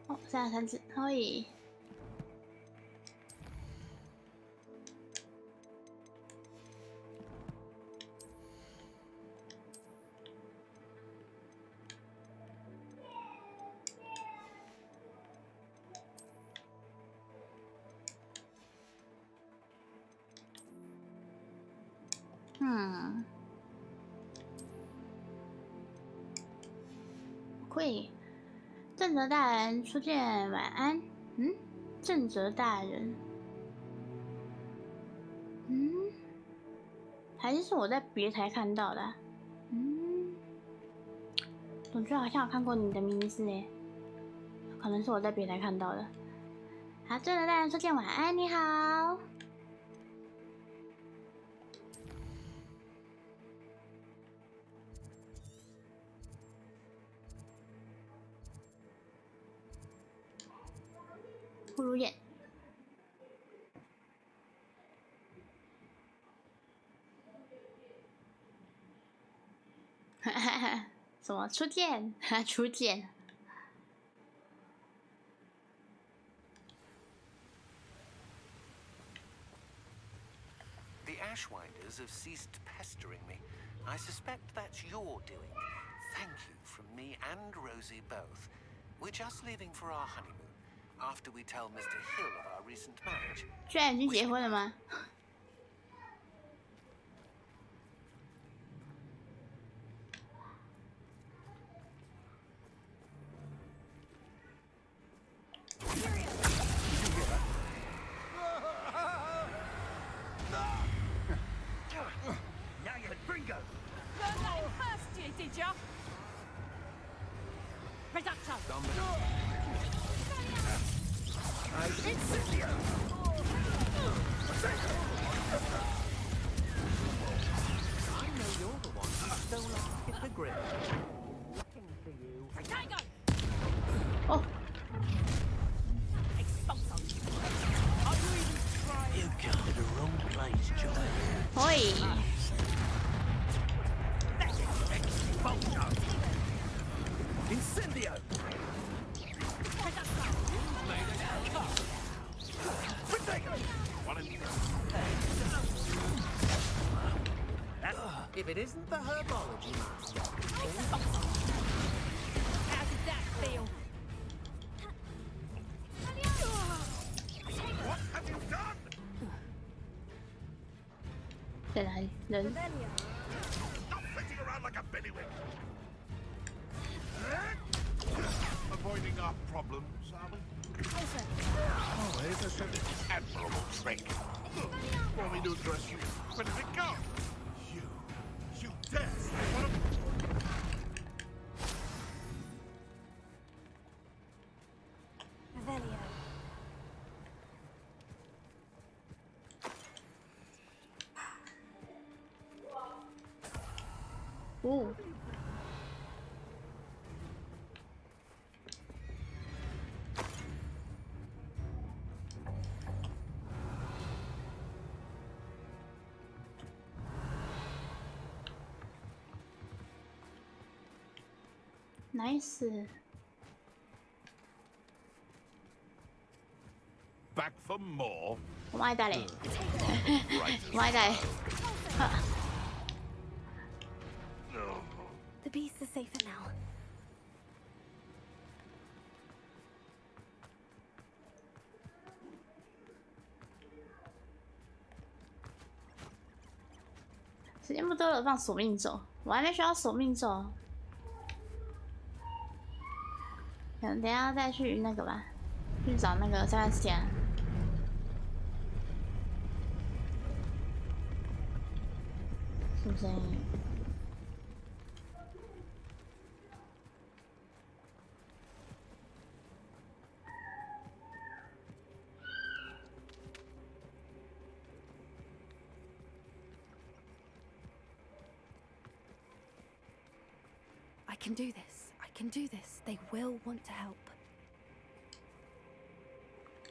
哦，3只，可以。会。正则大人初见，晚安。正则大人。还是我在别台看到的、啊。总觉得好像有看过你的名字诶，可能是我在别台看到的。好，正则大人初见，晚安，你好。不如眼，哈哈哈，什么初见？初见。The Ashwinders have ceased pestering me. I suspect that's your doing. Thank you from me and Rosie both. We're just leaving for our honeymoon. After we tell Mr. Hill of our recent marriage. 居然已经结婚了吗？哦。喂。If it isn't the herbology master. How did that feel? What have you done? 在哪里？人。 Stop flitting around like a bellywig. Avoiding our without problems, are we? Oh, here's a admirable trick. Want me to address you? Where did it go? You dare say one of... Revelio. Ooh. Nice. Back for more? 我们爱带嘞，我们爱带。The beast is safer now. 时间不多了，放索命咒。我还没学到索命咒，可能等一下再去那个吧，去找那个Sebastian。什么声音？ I can do this. I can do this. They will want to help.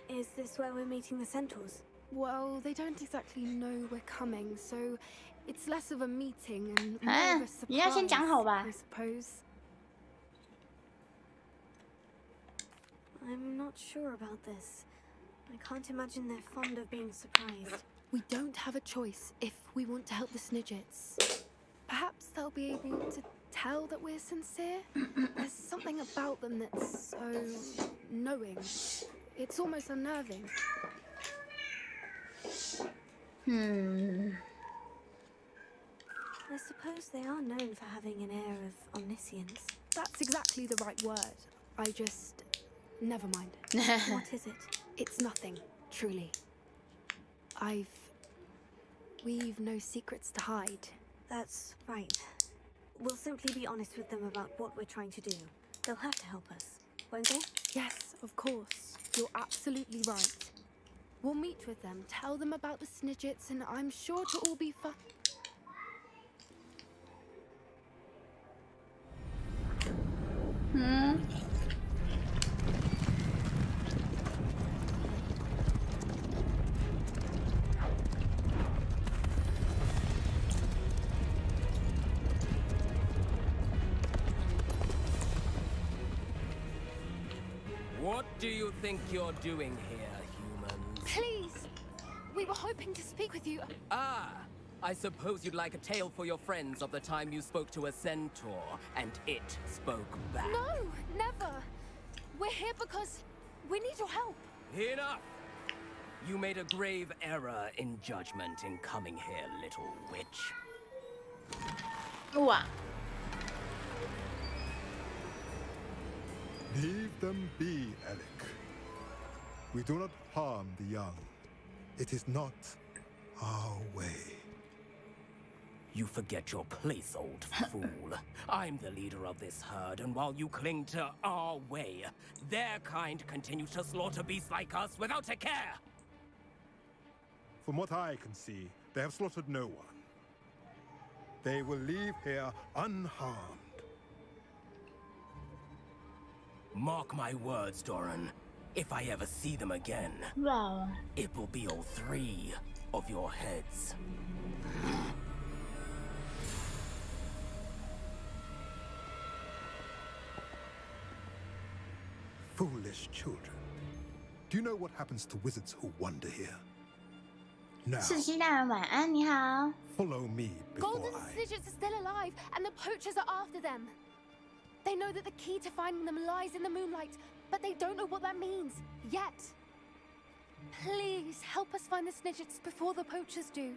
Is this where we're meeting the centaurs? Well, they don't exactly know we're coming, so it's less of a meeting and more of a surprise, 你要先讲好吧 I suppose. I'm not sure about this. I can't imagine they're fond of being surprised. We don't have a choice if we want to help the Snidgets. Perhaps they'll be able to tell that we're sincere. There's something about them that's so knowing. It's almost unnerving. I suppose they are known for having an air of omniscience. That's exactly the right word. I just... never mind. What is it? It's nothing, truly. We've no secrets to hide. That's right. We'll simply be honest with them about what we're trying to do. They'll have to help us, won't they? Yes, of course. You're absolutely right. We'll meet with them, tell them about the Snidgets, and I'm sure to all be fun. What do you think you're doing here, humans? Please! We were hoping to speak with you. Ah! I suppose you'd like a tale for your friends of the time you spoke to a centaur, and it spoke back. No, never! We're here because we need your help. Enough! You made a grave error in judgment in coming here, little witch. Wow. Leave them be, Alec. We do not harm the young. It is not our way. You forget your place, old fool. I'm the leader of this herd, and while you cling to our way, their kind continue to slaughter beasts like us without a care. From what I can see, they have slaughtered no one. They will leave here unharmed. Mark my words, Doran. If I ever see them again, Wow. it will be all 3 of your heads. Foolish children. Do you know what happens to wizards who wander here? Now, 世袭大人晚安，你好。 follow me before Golden I... Snidgets are still alive, and the poachers are after them. They know that the key to finding them lies in the moonlight, but they don't know what that means, yet. Please, help us find the Snidgets before the poachers do.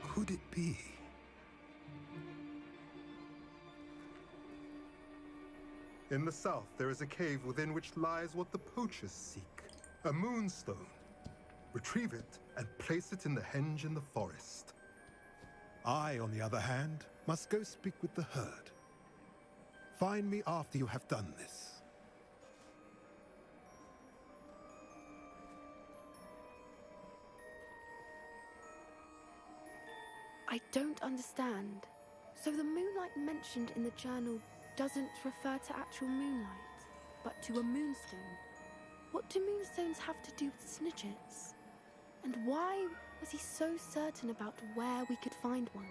Could it be? In the south, there is a cave within which lies what the poachers seek. A moonstone. Retrieve it and place it in the henge in the forest. I, on the other hand, must go speak with the herd. Find me after you have done this. I don't understand. So the moonlight mentioned in the journal doesn't refer to actual moonlight, but to a moonstone. What do moonstones have to do with snidgets? And why was he so certain about where we could find one?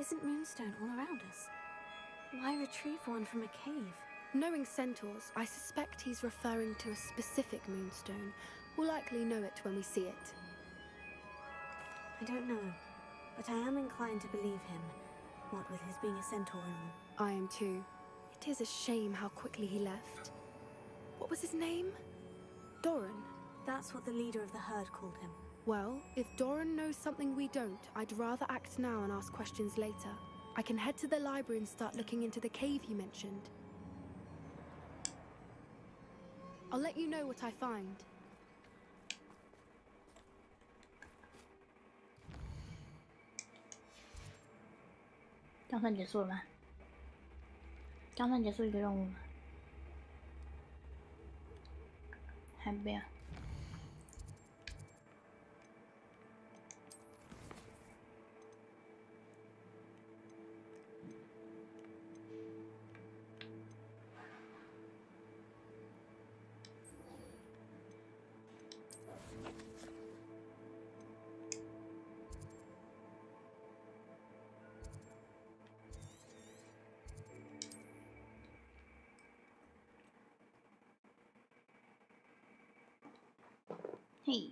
Isn't moonstone all around us? Why retrieve one from a cave? Knowing centaurs, I suspect he's referring to a specific moonstone. We'll likely know it when we see it. I don't know, but I am inclined to believe him, what with his being a centaur and all. I am too. It is a shame how quickly he left. What was his name? Doran? That's what the leader of the herd called him. Well, if Doran knows something we don't, I'd rather act now and ask questions later. I can head to the library and start looking into the cave you mentioned. I'll let you know what I find.刚算结束了吗？刚算结束一个任务吗？还不要。嘿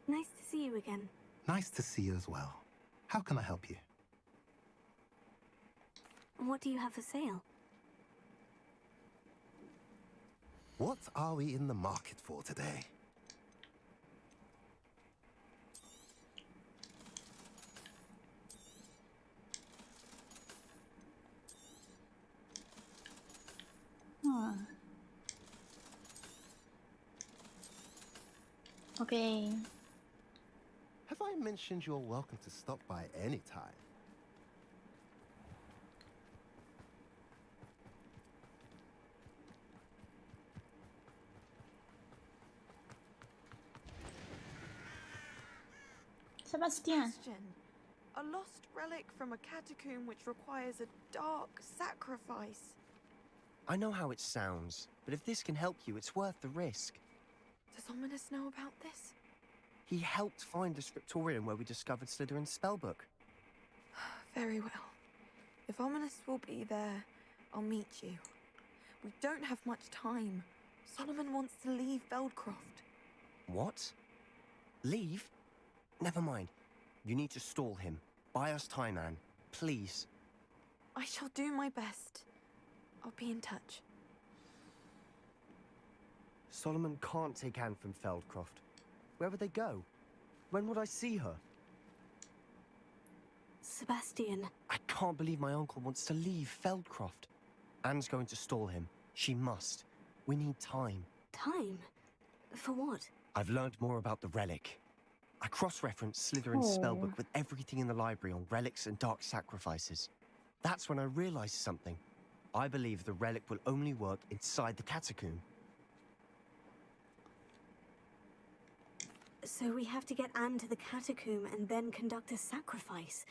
，Nice to see you again. Nice to see you as well. How can I help you? What do you have for sale? What are we in the market for today? Okay. Have I mentioned you're welcome to stop by any time? Sebastian. Question. A lost relic from a catacomb which requires a dark sacrifice. I know how it sounds, but if this can help you, it's worth the risk. Does Ominous know about this? He helped find the scriptorium where we discovered Slytherin's spellbook. Very well. If Ominous will be there, I'll meet you. We don't have much time. Solomon wants to leave Feldcroft. What? Leave? Never mind. You need to stall him. Buy us time, Anne. Please. I shall do my best. I'll be in touch. Solomon can't take Anne from Feldcroft. Where would they go? When would I see her? Sebastian. I can't believe my uncle wants to leave Feldcroft. Anne's going to stall him. She must. We need time. Time? For what? I've learned more about the relic. I cross-referenced Slytherin's spellbook with everything in the library on relics and dark sacrifices. That's when I realized something. I believe the relic will only work inside the catacomb. So we have to get Anne to the catacomb and then conduct a sacrifice.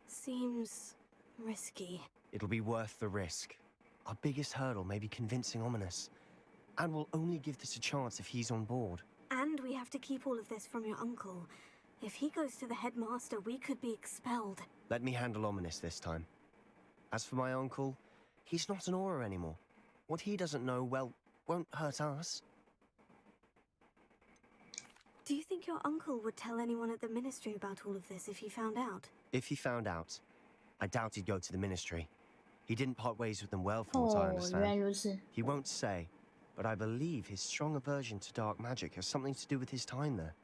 Seems risky. It'll be worth the risk. Our biggest hurdle may be convincing Ominous. And we'll only give this a chance if he's on board. And we have to keep all of this from your uncle. If he goes to the headmaster, we could be expelled. Let me handle Ominous this time. As for my uncle, he's not an Auror anymore. What he doesn't know, well, won't hurt us. Do you think your uncle would tell anyone at the ministry about all of this if he found out? If he found out, I doubt he'd go to the ministry. He didn't part ways with them well, from what I understand. He won't say, but I believe his strong aversion to dark magic has something to do with his time there.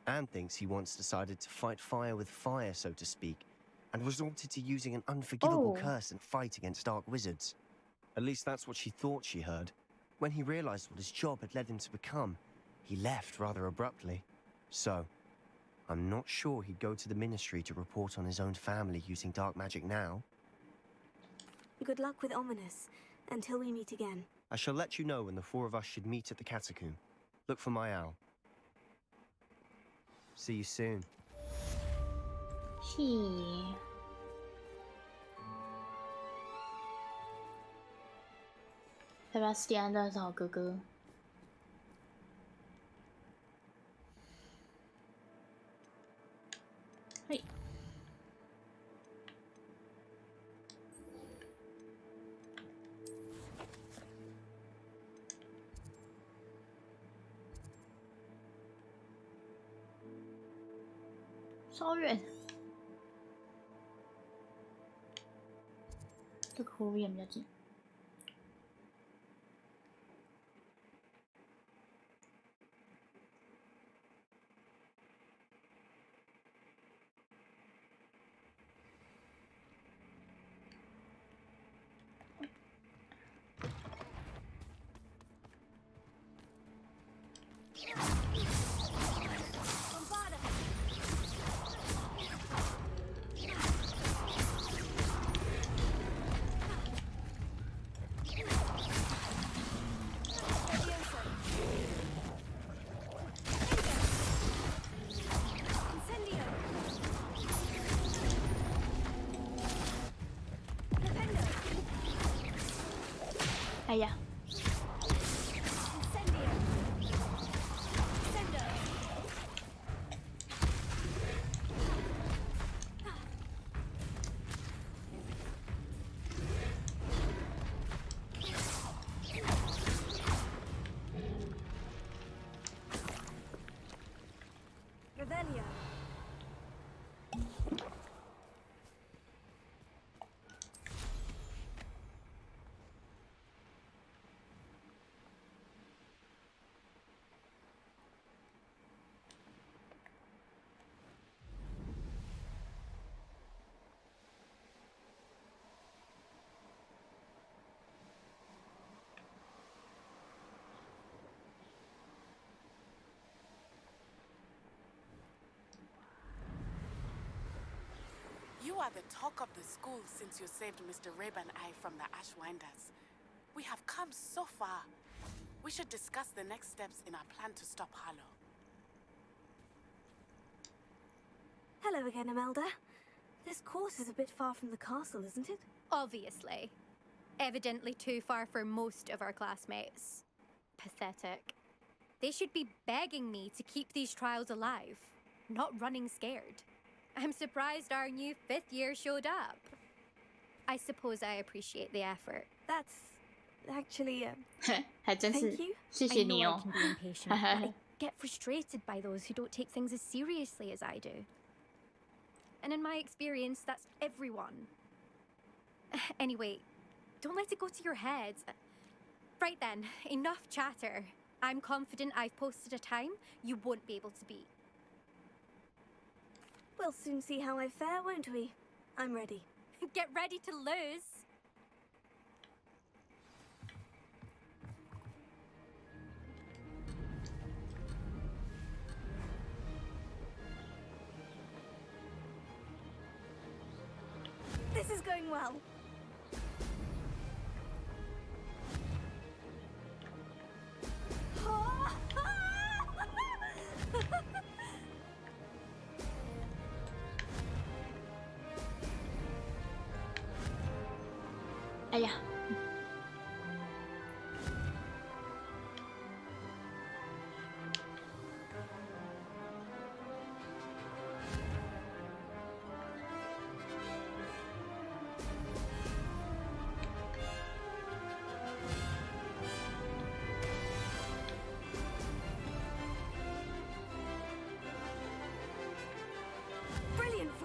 Anne thinks he once decided to fight fire with fire, so to speak, and resorted to using an unforgivable curse and fight against dark wizards. At least that's what she thought she heard. When he realized what his job had led him to become, he left rather abruptly. So, I'm not sure he'd go to the ministry to report on his own family using dark magic now. Good luck with Ominous, until we meet again. I shall let you know when the four of us should meet at the catacomb. Look for my owl. See you soon. Sebastian 的好哥哥。嘿。超远，这个葫芦眼比较近。哎呀！You are the talk of the school since you saved Mr. Rabe and I from the Ashwinders. We have come so far. We should discuss the next steps in our plan to stop Harlow. Hello again, Imelda. This course is a bit far from the castle, isn't it? Obviously. Evidently too far for most of our classmates. Pathetic. They should be begging me to keep these trials alive, not running scared. I'm surprised our new 5th year showed up. I suppose I appreciate the effort. That's actually, thank you. 谢谢你哦。 I know I can be impatient, and I get frustrated by those who don't take things as seriously as I do. And in my experience, that's everyone. Anyway, don't let it go to your head. Right then, enough chatter. I'm confident I've posted a time you won't be able to beat. We'll soon see how I fare, won't we? I'm ready. Get ready to lose. This is going well.哎呀！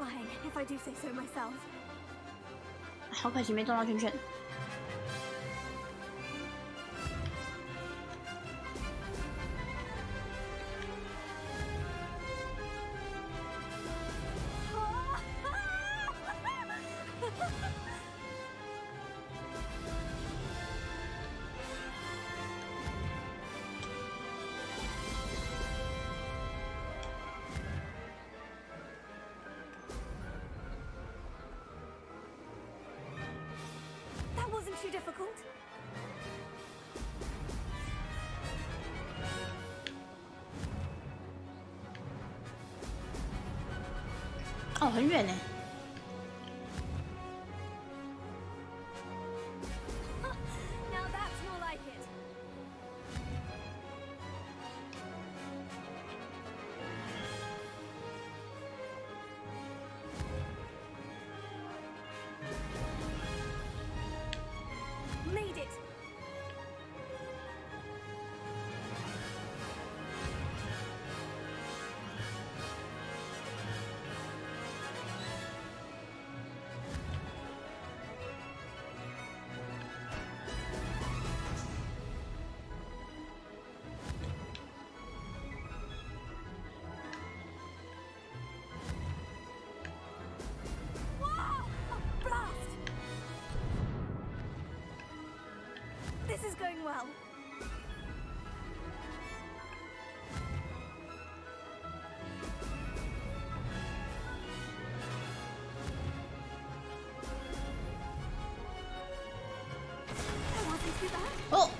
terrifying, if I do say so myself. 好可惜没中到圈圈。That wasn't too difficult. 哦，很远呢。Now that's more like it. Made it. Wow! A blast! This is going well. That wasn't too bad. 哦，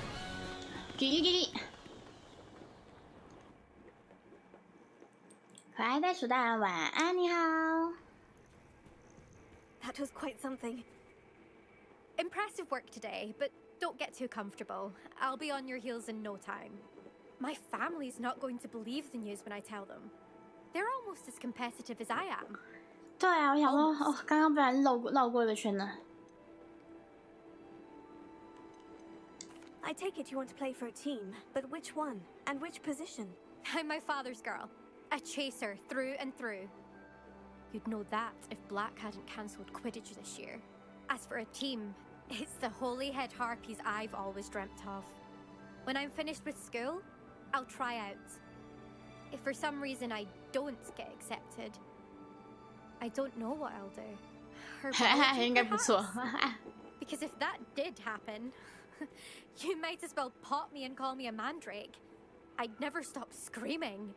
ギリギリ。可爱袋鼠大人晚安，你好。 That was quite something. Impressive work today, but don't get too comfortable. I'll be on your heels in no time. My family's not going to believe the news when I tell them. They're almost as competitive as I am. 对啊，我想说，哦，刚刚不然绕过一个圈呢。 I take it you want to play for a team, but which one? And which position? I'm my father's girl. A chaser through and through. You'd know that if Black hadn't cancelled Quidditch this year. As for a team, it's the holy-head harpies I've always dreamt of. When I'm finished with school, I'll try out. If for some reason I don't get accepted, I don't know what I'll do. Herbology, 应该不错。 Because if that did happen, you might as well pop me and call me a mandrake. I'd never stop screaming.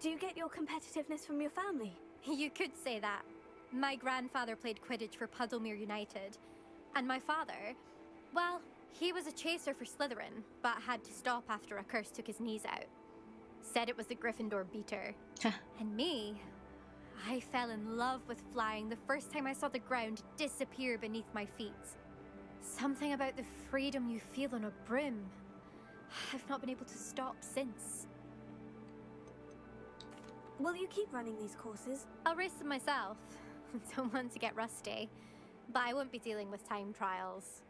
Do you get your competitiveness from your family? You could say that. My grandfather played Quidditch for Puddlemere United. And my father, well, he was a chaser for Slytherin, but had to stop after a curse took his knees out. Said it was the Gryffindor beater. And me, I fell in love with flying the first time I saw the ground disappear beneath my feet. Something about the freedom you feel on a broom. I've not been able to stop since. Will you keep running these courses? I'll race them myself. Don't want to get rusty. But I won't be dealing with time trials.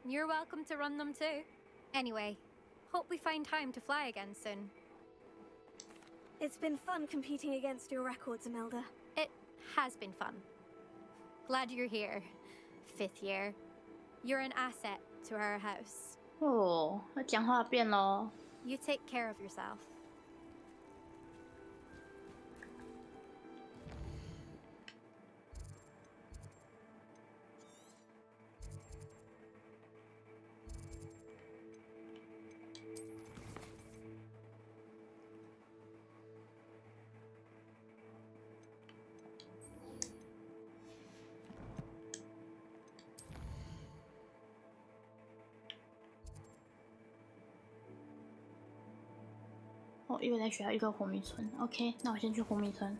You're welcome to run them too. Anyway, hope we find time to fly again soon. It's been fun competing against your records, Imelda. It has been fun. Glad you're here. 5th year. You're an asset to our house. 哦，他讲话变咯。 You take care of yourself. 哦，一个在学校，一个火迷村。OK， 那我先去火迷村。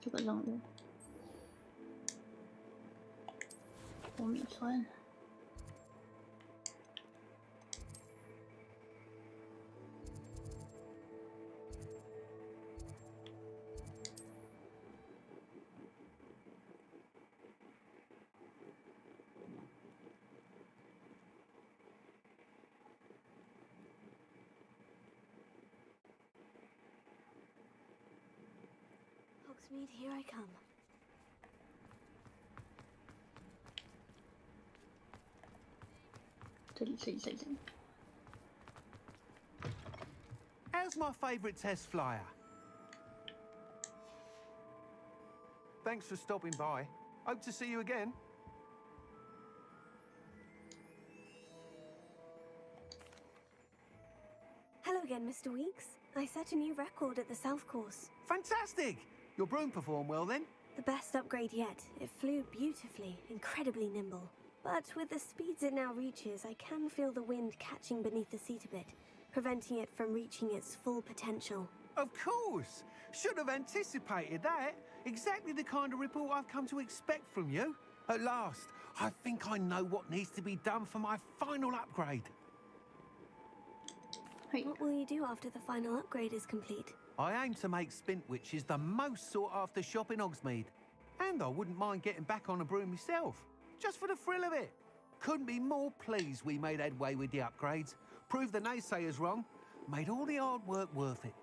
这个任务，火迷村。Hogsmeade, here I come. How's my favourite test flyer? Thanks for stopping by. Hope to see you again. Hello again, Mr. Weeks. I set a new record at the South Course. Fantastic! Your broom performed well then? The best upgrade yet. It flew beautifully, incredibly nimble. But with the speeds it now reaches, I can feel the wind catching beneath the seat a bit, preventing it from reaching its full potential. Of course! Should have anticipated that. Exactly the kind of report I've come to expect from you. At last, I think I know what needs to be done for my final upgrade. What will you do after the final upgrade is complete? I aim to make Spintwitches the most sought-after shop in Hogsmeade. And I wouldn't mind getting back on a broom myself, just for the thrill of it. Couldn't be more pleased we made headway with the upgrades. Proved the naysayers wrong. Made all the hard work worth it.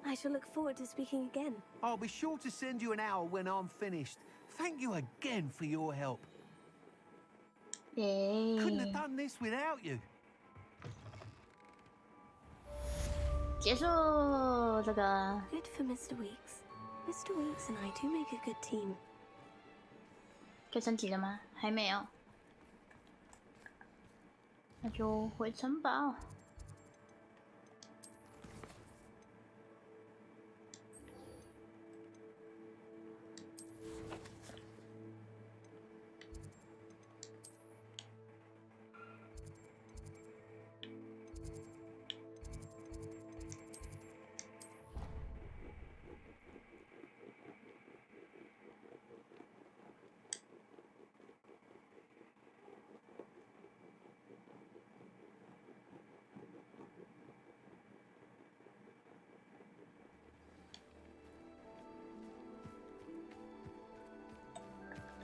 I shall look forward to speaking again. I'll be sure to send you an hour when I'm finished. Thank you again for your help. Couldn't have done this without you. 结束这个。 Good for Mr. Weeks. Mr. Weeks and I do make a good team. 可以升级了吗？还没有。那就回城堡。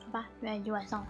好吧，原来已经晚上了。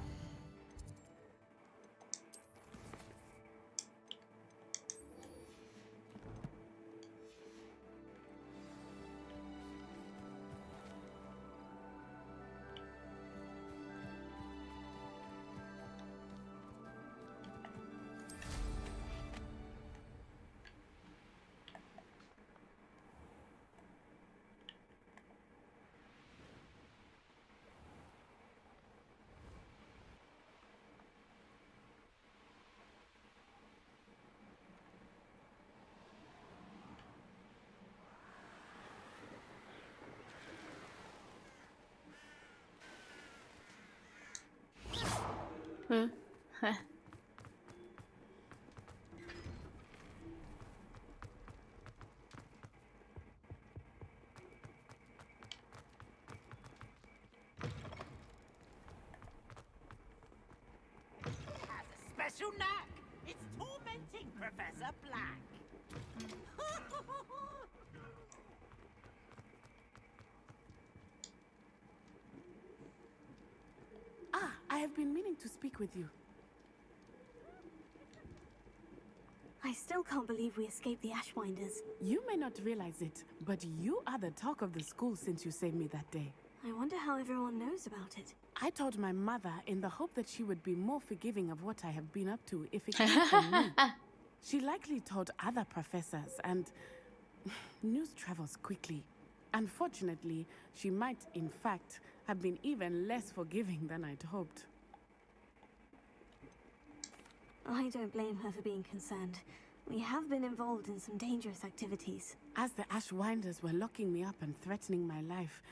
Special knack! It's tormenting Professor Black. I have been meaning to speak with you. I still can't believe we escaped the Ashwinders. You may not realize it, but you are the talk of the school since you saved me that day. I wonder how everyone knows about it. I told my mother in the hope that she would be more forgiving of what I have been up to if it came from me. She likely told other professors, and news travels quickly. Unfortunately, she might, in fact, have been even less forgiving than I'd hoped. I don't blame her for being concerned. We have been involved in some dangerous activities. As the Ashwinders were locking me up and threatening my life,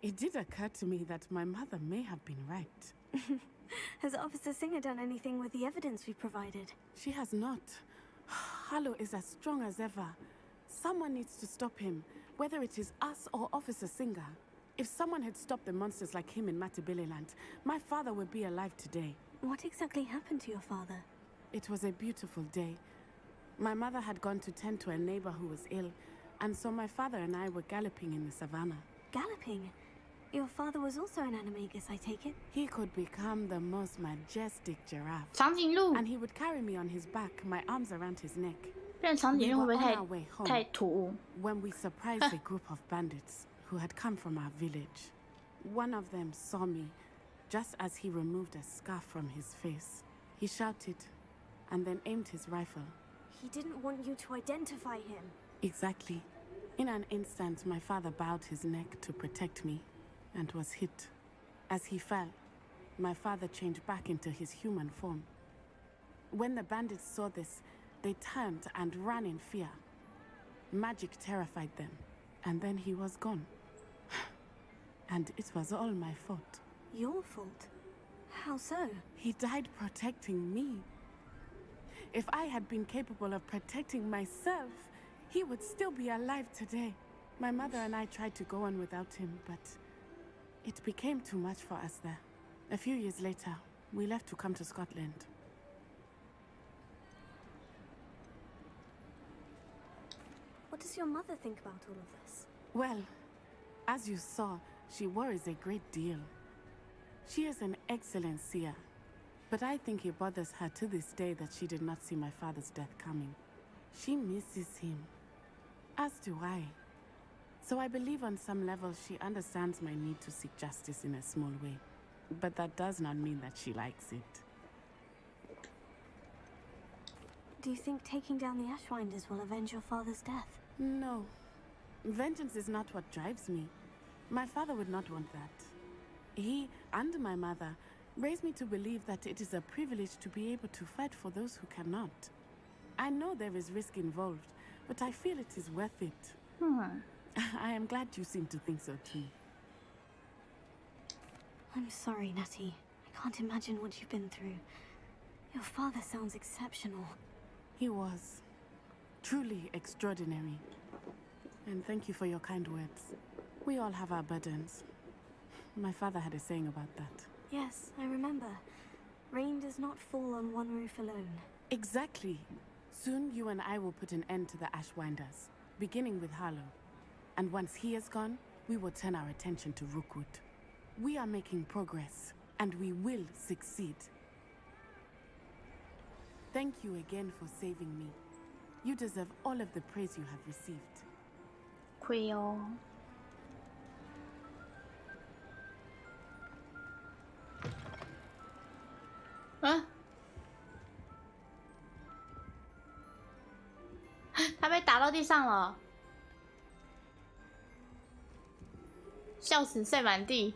it did occur to me that my mother may have been right. Has Officer Singer done anything with the evidence we provided? She has not. Harlow is as strong as ever. Someone needs to stop him, whether it is us or Officer Singer. If someone had stopped the monsters like him in Matabeleland, my father would be alive today. What exactly happened to your father? It was a beautiful day. My mother had gone to tend to a neighbor who was ill, and so my father and I were galloping in the savannah. Galloping? Your father was also an animagus, I take it? He could become the most majestic giraffe. 长颈鹿 And he would carry me on his back, my arms around his neck. 变成长颈鹿会不会 We were on our way home 太突兀？ when we surprised a group of bandits who had come from our village. One of them saw me just as he removed a scarf from his face. He shouted and then aimed his rifle. He didn't want you to identify him. Exactly. In an instant, my father bowed his neck to protect me and was hit. As he fell, my father changed back into his human form. When the bandits saw this, they turned and ran in fear. Magic terrified them, and then he was gone. And it was all my fault. Your fault? How so? He died protecting me. If I had been capable of protecting myself, he would still be alive today. My mother and I tried to go on without him, but it became too much for us there. A few years later, we left to come to Scotland. What does your mother think about all of this? Well, as you saw, she worries a great deal. She is an excellent seer, but I think it bothers her to this day that she did not see my father's death coming. She misses him, as do I. So I believe on some level she understands my need to seek justice in a small way. But that does not mean that she likes it. Do you think taking down the Ashwinders will avenge your father's death? No. Vengeance is not what drives me. My father would not want that. He and my mother raised me to believe that it is a privilege to be able to fight for those who cannot. I know there is risk involved, but I feel it is worth it. I am glad you seem to think so too. I'm sorry, Natty. I can't imagine what you've been through. Your father sounds exceptional. He was. Truly extraordinary. And thank you for your kind words. We all have our burdens. My father had a saying about that. Yes, I remember. Rain does not fall on one roof alone. Exactly. Soon you and I will put an end to the Ashwinders, beginning with Harlow. And once he is gone, we will turn our attention to Rookwood. We are making progress, and we will succeed. Thank you again for saving me. You deserve all of the praise you have received. Quail. 他被打到地上了，笑死，碎满地。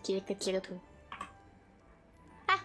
截个图。啊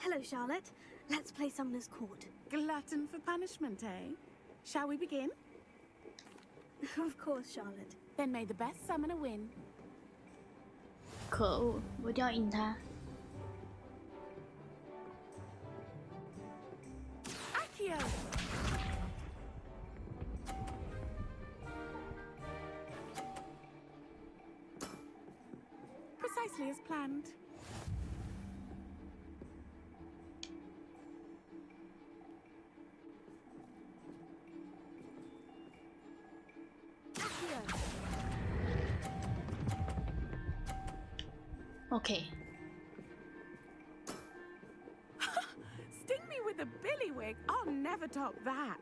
！Hello, Charlotte. Let's play Summoner's Court. Glutton for punishment, eh? Shall we begin? Of course, Charlotte. Then may the best summoner win. 可恶，我一定要赢他。Accio! Precisely as planned. Okay. Sting me with a billywig? I'll never top that.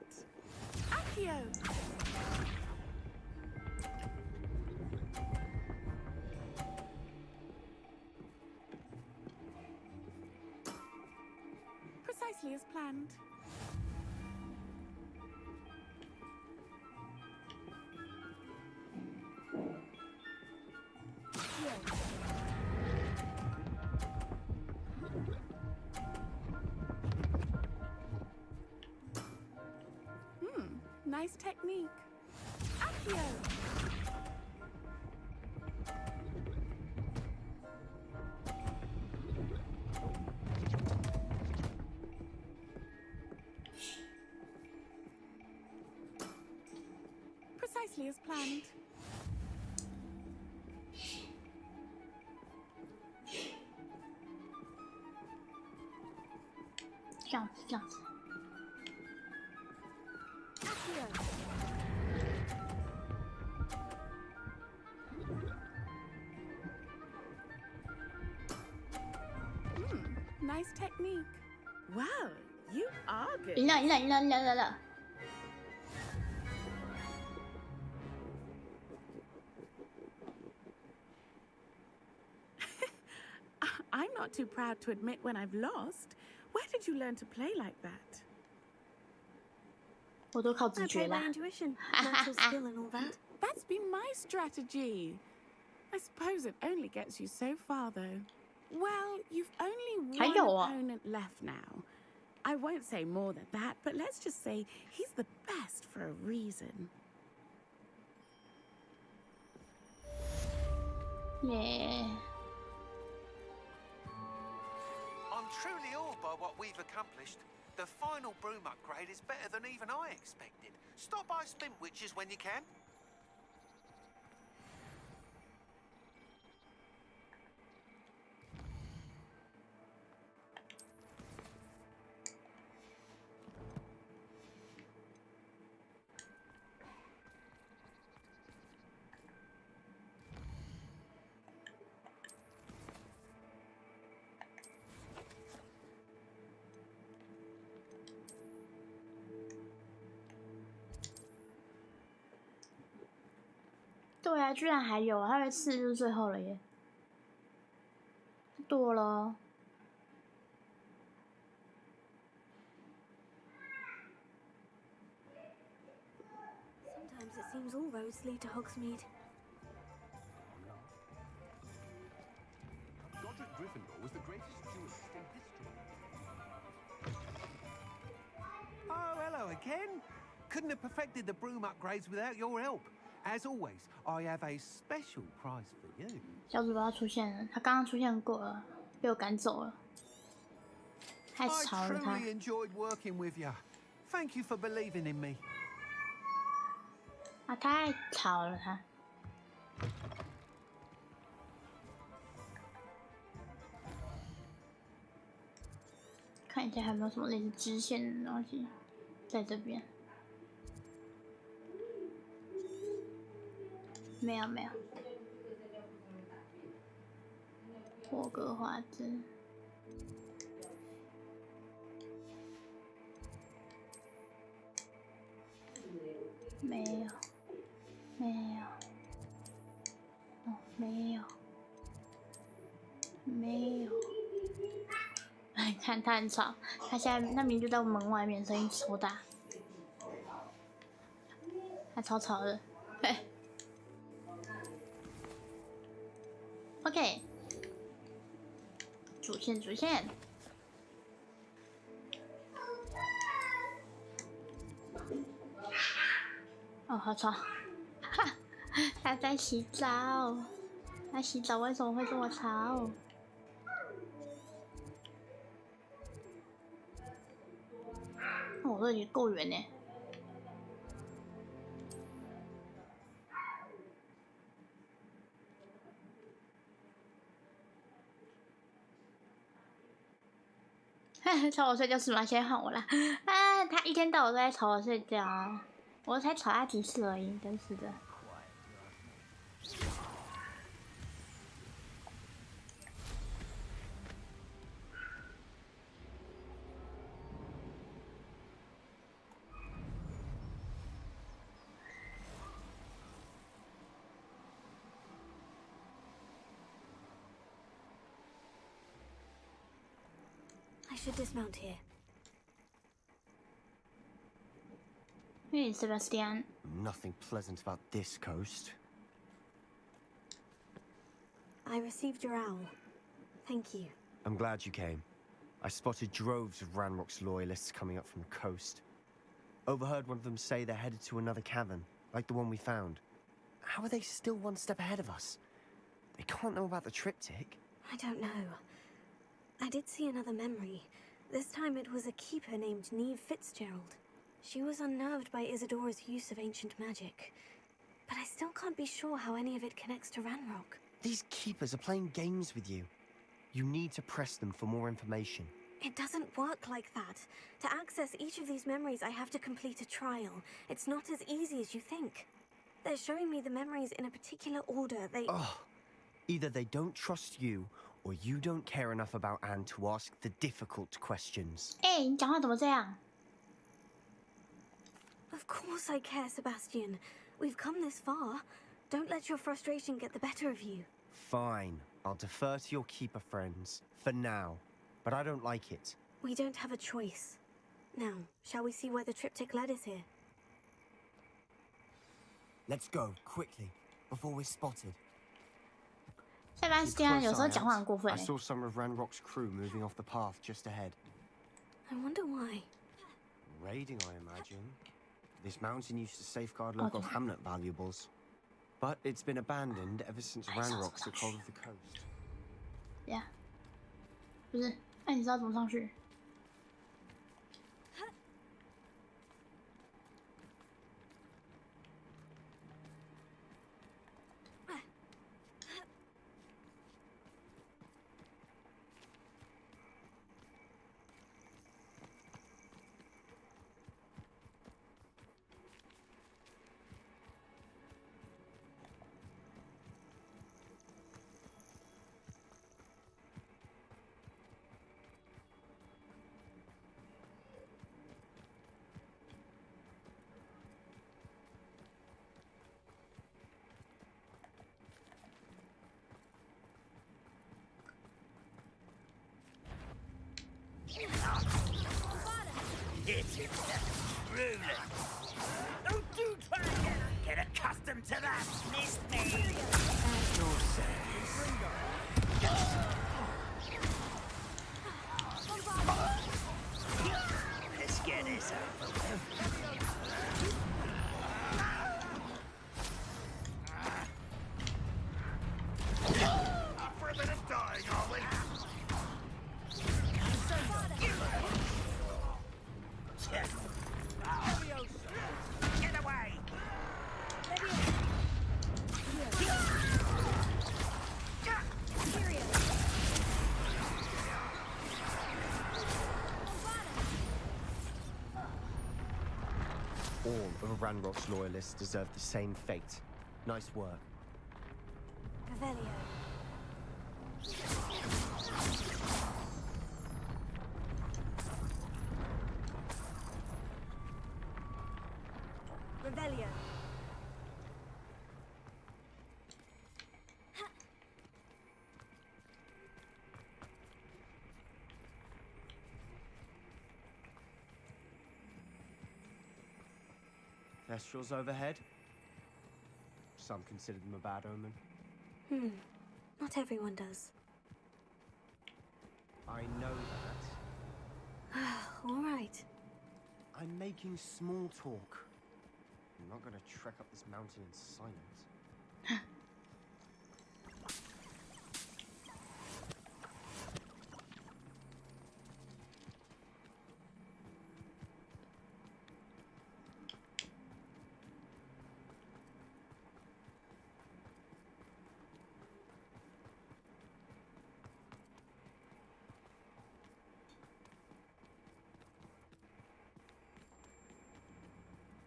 Accio! Precisely as planned. Nice technique. Accio! Precisely as planned. 这样子，这样子。Nice technique. Wow, you are good. 赢了，赢了，赢了，赢了，赢了。I'm not too proud to admit when I've lost. Where did you learn to play like that? 我都靠直觉啦。Intuition, natural skill and all that. That's been my strategy. I suppose it only gets you so far, though. Well, you've only one opponent left now. I won't say more than that, but let's just say he's the best for a reason. Yeah. I'm truly awed by what we've accomplished. The final broom upgrade is better than even I expected. Stop by Spin Witches when you can.对啊，居然还有，还有4就是最后了耶，多了。Sometimes it seems all roads lead to Hogsmeade. Godric Gryffindor was the greatest duelist in history. Oh, hello again. Couldn't have perfected the broom upgrades without your help. As always, I have a special prize for you. 小主播出现了，他刚刚出现过了，被我赶走了。太吵了他。I truly enjoyed working with you. Thank you for believing in me. 啊，太吵了他。看一下还有没有什么类似支线的东西，在这边。没有没有，霍格华兹没有没有哦没有没有，哎，看他很吵，他现在那名就在门外面，声音超大，他超吵的，嘿。OK， 主线主线，哦，好吵，哈，他在洗澡，他洗澡为什么会这么吵？哦，这里够远呢。吵我睡觉是吗？现在换我啦！啊，他一天到晚都在吵我睡觉啊，我才吵他几次而已，真是的。I should dismount here. Hey, Sebastian. Nothing pleasant about this coast. I received your owl. Thank you. I'm glad you came. I spotted droves of Ranrock's loyalists coming up from the coast. Overheard one of them say they're headed to another cavern, like the one we found. How are they still one step ahead of us? They can't know about the triptych. I don't know. I did see another memory. This time it was a keeper named Neve Fitzgerald. She was unnerved by Isadora's use of ancient magic. But I still can't be sure how any of it connects to Ranrock. These keepers are playing games with you. You need to press them for more information. It doesn't work like that. To access each of these memories, I have to complete a trial. It's not as easy as you think. They're showing me the memories in a particular order. Either they don't trust you, or you don't care enough about Anne to ask the difficult questions. 你讲话怎么这样？ Of course I care, Sebastian. We've come this far. Don't let your frustration get the better of you. Fine. I'll defer to your keeper friends, for now. But I don't like it. We don't have a choice. Now, shall we see where the triptych led us here? Let's go, quickly, before we're spotted. Sebastian 有时候讲话很过分。 I saw some of Ranrock's crew moving off the path just ahead. I wonder why. Raiding, I imagine. This mountain used to safeguard local hamlet valuables. But it's been abandoned ever since Ranrock took hold of the coast. Yeah. 不是，那你知道怎么上去？ Hit him, ruler. Oh, do try again. Get accustomed to that, miss me. As your service. Let's get this over with. Up for a bit of dying, are we? Get away! All of Ranrock's loyalists deserve the same fate. Nice work. Revelio. Revelio. Thestrals overhead? Some consider them a bad omen. Not everyone does. I know that. All right. I'm making small talk. I'm not going to trek up this mountain in silence.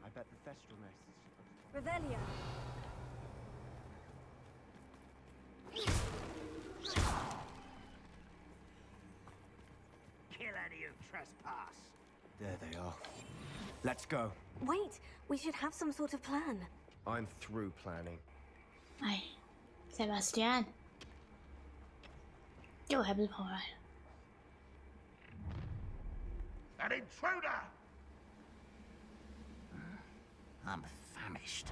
I bet the Thestral nest is... Revelio. Kill any who trespass. There they are. Let's go. Wait, we should have some sort of plan. I'm through planning. 哎 ，Sebastian， 结果还不是跑回来了。 An intruder! I'm famished.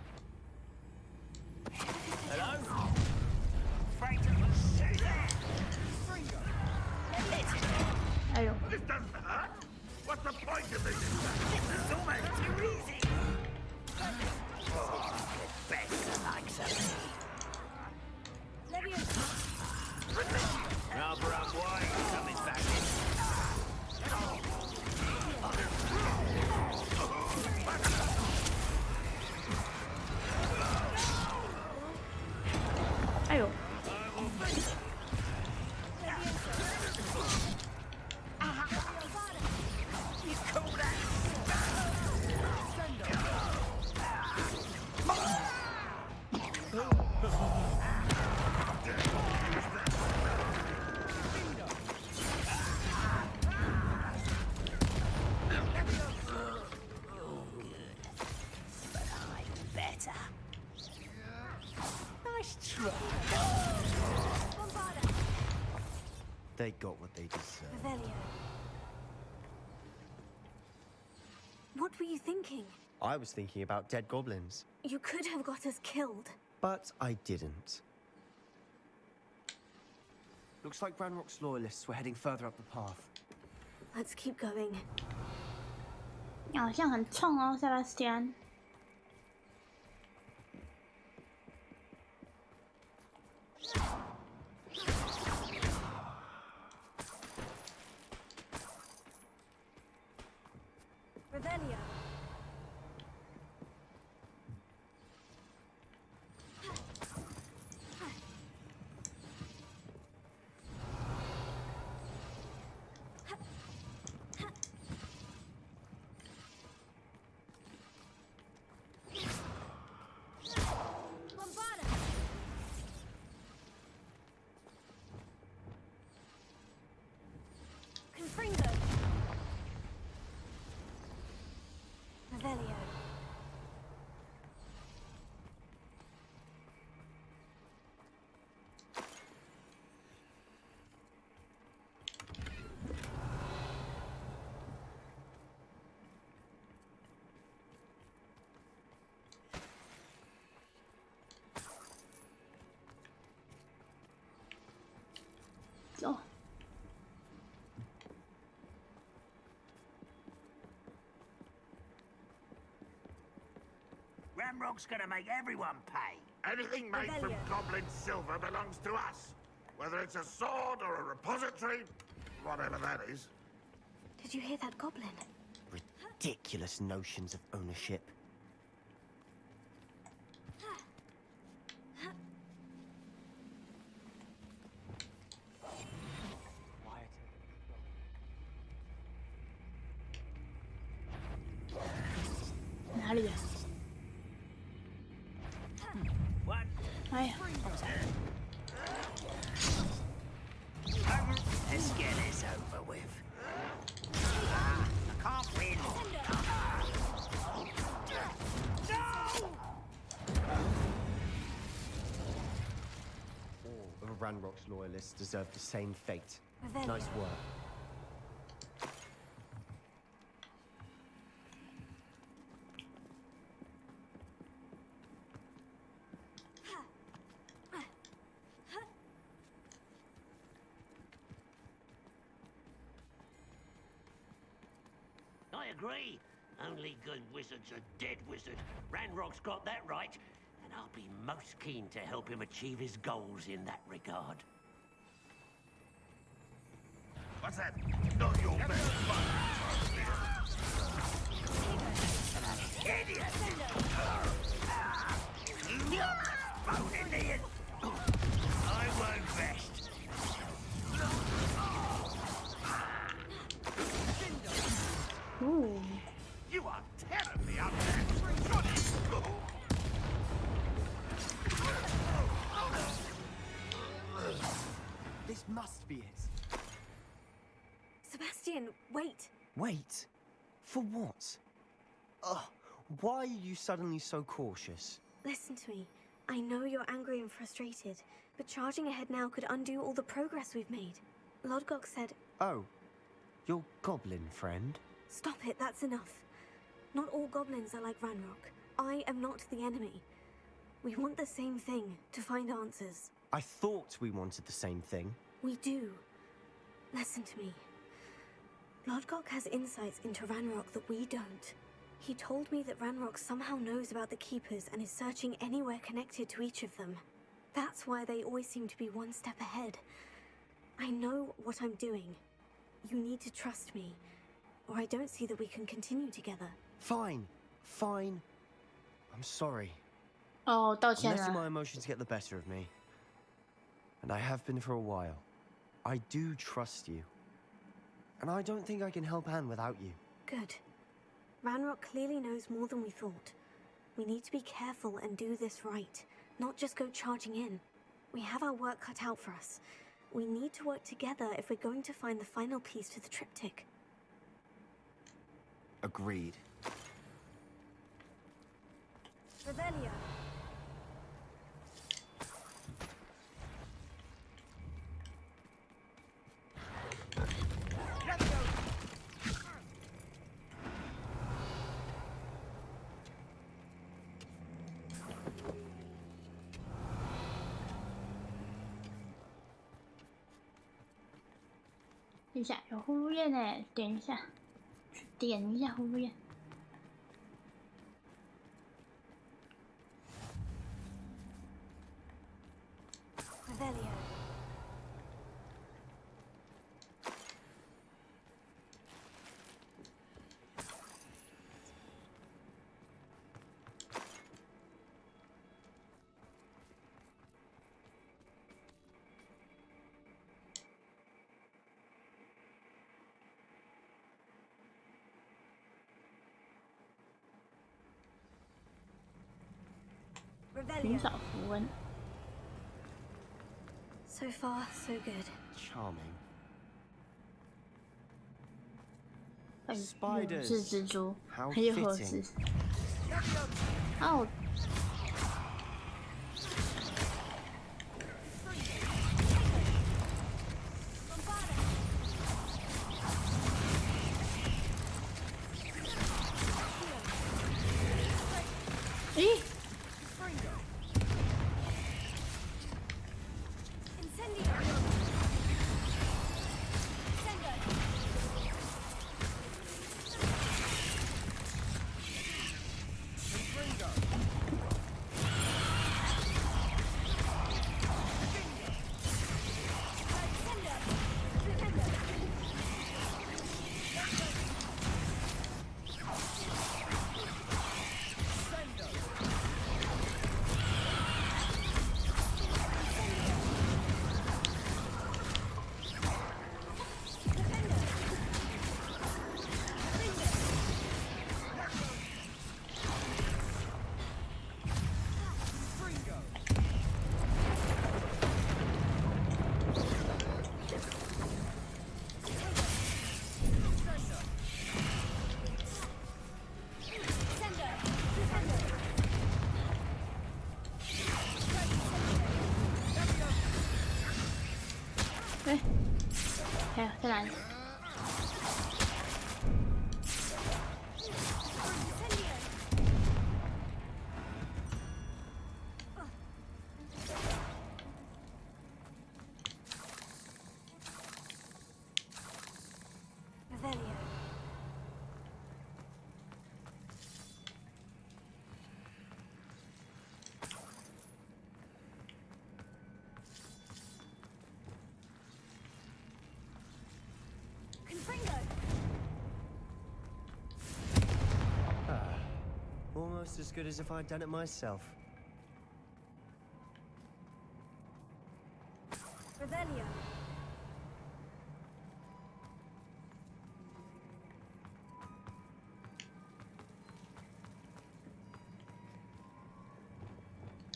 Hello? Afraid to shoot.哎呦！ This doesn't hurt. What's the point of this? It's almost too easy. Better like something. Rather unwise, coming back in. Ayo. They got what they deserve. What were you thinking? I was thinking about dead goblins. You could have got us killed. But I didn't. Looks like Ranrock's loyalists were heading further up the path. Let's keep going. 你好像很冲哦，Sebastian。Revelio. Confringo. Revelio.走。Ramrock's gonna make everyone pay. Anything made from goblin silver belongs to us. Whether it's a sword or a repository, whatever that is. Did you hear that goblin? Ridiculous notions of ownership. One. Let's get this over with. I can't win. No! All of Ranrock's loyalists deserve the same fate. Revelio. Nice work. I agree. Only good wizards are dead wizard. Ranrock's got that right, and I'll be most keen to help him achieve his goals in that regard. What's that? Not your best fun. Idiot! I won't rest. Ooh. You are terribly unfair. This must be it. Sebastian, wait. Wait? For what? Ugh, why are you suddenly so cautious? Listen to me. I know you're angry and frustrated, but charging ahead now could undo all the progress we've made. Lodgok said... Oh, your goblin friend? Stop it, that's enough. Not all goblins are like Ranrock. I am not the enemy. We want the same thing, to find answers. I thought we wanted the same thing. We do. Listen to me. Lodgok has insights into Ranrock that we don't. He told me that Ranrock somehow knows about the Keepers and is searching anywhere connected to each of them. That's why they always seem to be one step ahead. I know what I'm doing. You need to trust me, or I don't see that we can continue together. Fine. Fine. I'm sorry. Oh, I'm letting my emotions get the better of me. And I have been for a while. I do trust you. And I don't think I can help Anne without you. Good. Ranrock clearly knows more than we thought. We need to be careful and do this right, not just go charging in. We have our work cut out for us. We need to work together if we're going to find the final piece to the triptych. Agreed. Revelio. 等一下，有呼噜页呢，点一下，点一下呼噜页。Revelio. So far, so good. Charming. Spiders. 是蜘蛛， How 很有合适。哦。咦？ 还有在哪里？Almost as good as if I'd done it myself. Revelio.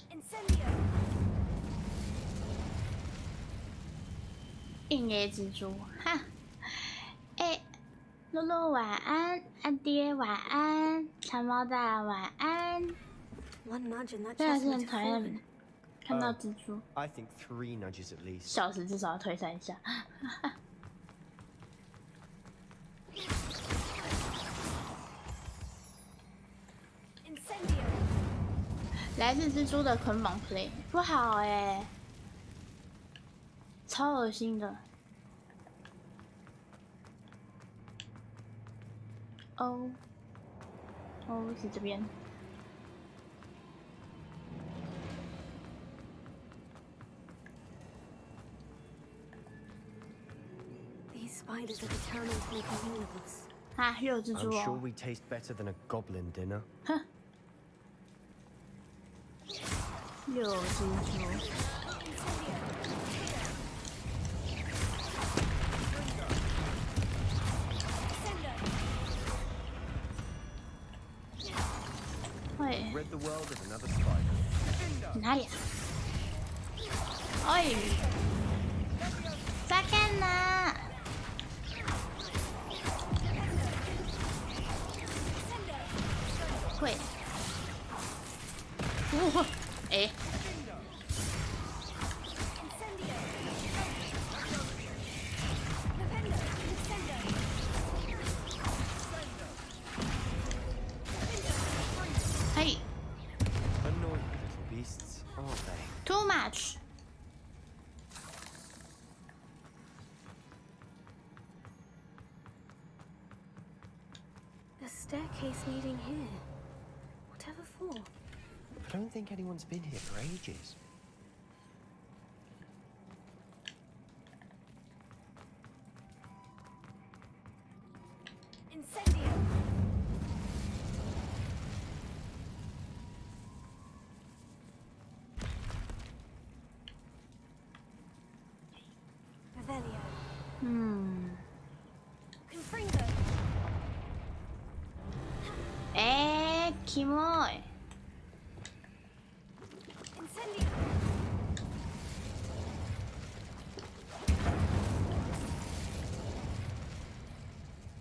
Incendio. 硬耶蜘蛛，哈！哎，露露晚安，安爹晚安，长毛大晚安。真的是很讨厌看到蜘蛛。I think 3 nudges at least. 小时至少要推3下。来自蜘蛛的捆绑 play 不好哎，超恶心的。哦，是这边。These spiders are determined to make a meal of us. 啊，又有蜘蛛 I'm sure 哦。 we taste better than a goblin dinner. 哼，又有蜘蛛。会 Rid the world of another spider. 哪里啊？哎，再看呐！会，哎。嘿 Annoying little beasts, aren't they?，too much。 A staircase leading here. Whatever for? I don't think anyone's been here for ages. Incendio! Revelio. Confringo。哎，キモい。Incendio!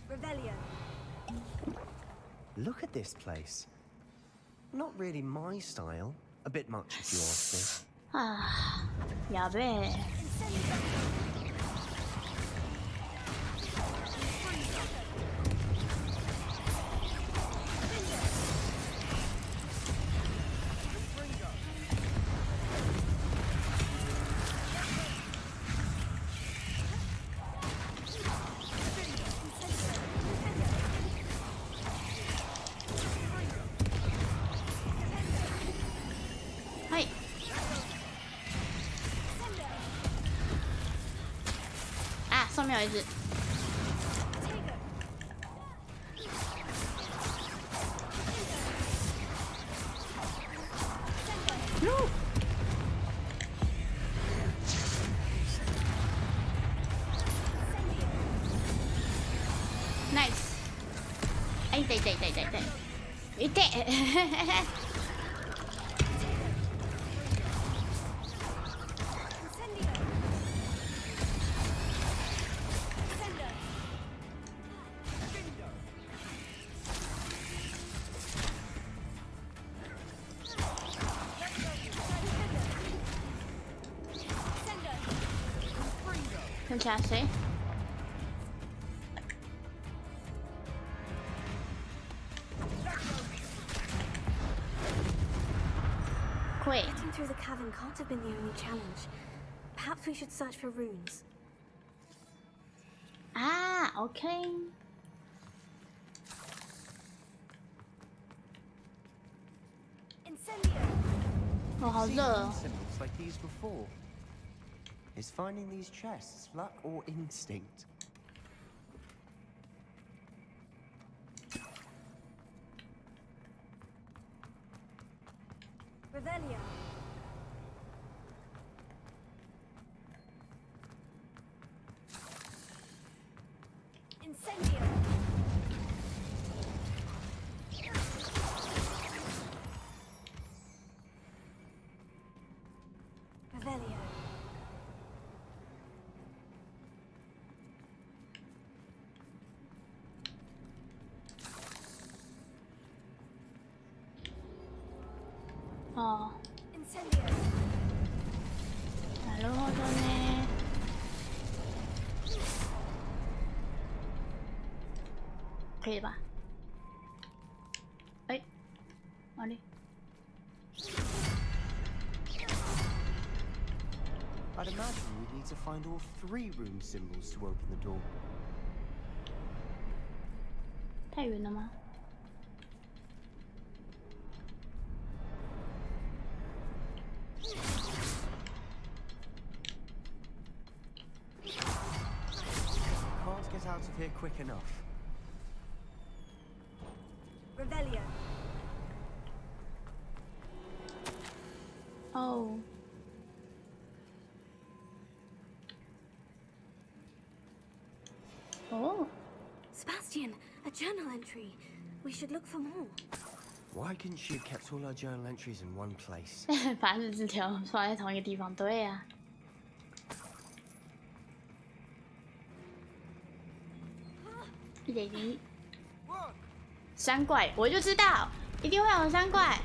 Revelio. Look at this place. Not really my style. A bit much if you ask me. 啊，やべえ。 はい。啊，上面有一只。Nice。哎，对。痛い。看起来谁？会。 Getting through the cavern can't have been the only challenge. Perhaps we should search for runes. 啊 ，OK。 哦，好热哦。 Symbols like these before. Is finding these chests luck or instinct? Revelio. Incendio. Revelio. Oh. なるほどね。可以吧？哎，あれ？ I'd imagine we need to find all 3 rune symbols to open the door. 太远了吗？Can't get out of here quick enough. Revelio. 哦。哦。 Sebastian, a journal entry. We should look for more. Why couldn't she have kept all her journal entries in one place? 把日字条放在同一个地方，对呀、101山怪，我就知道，一定会有山怪。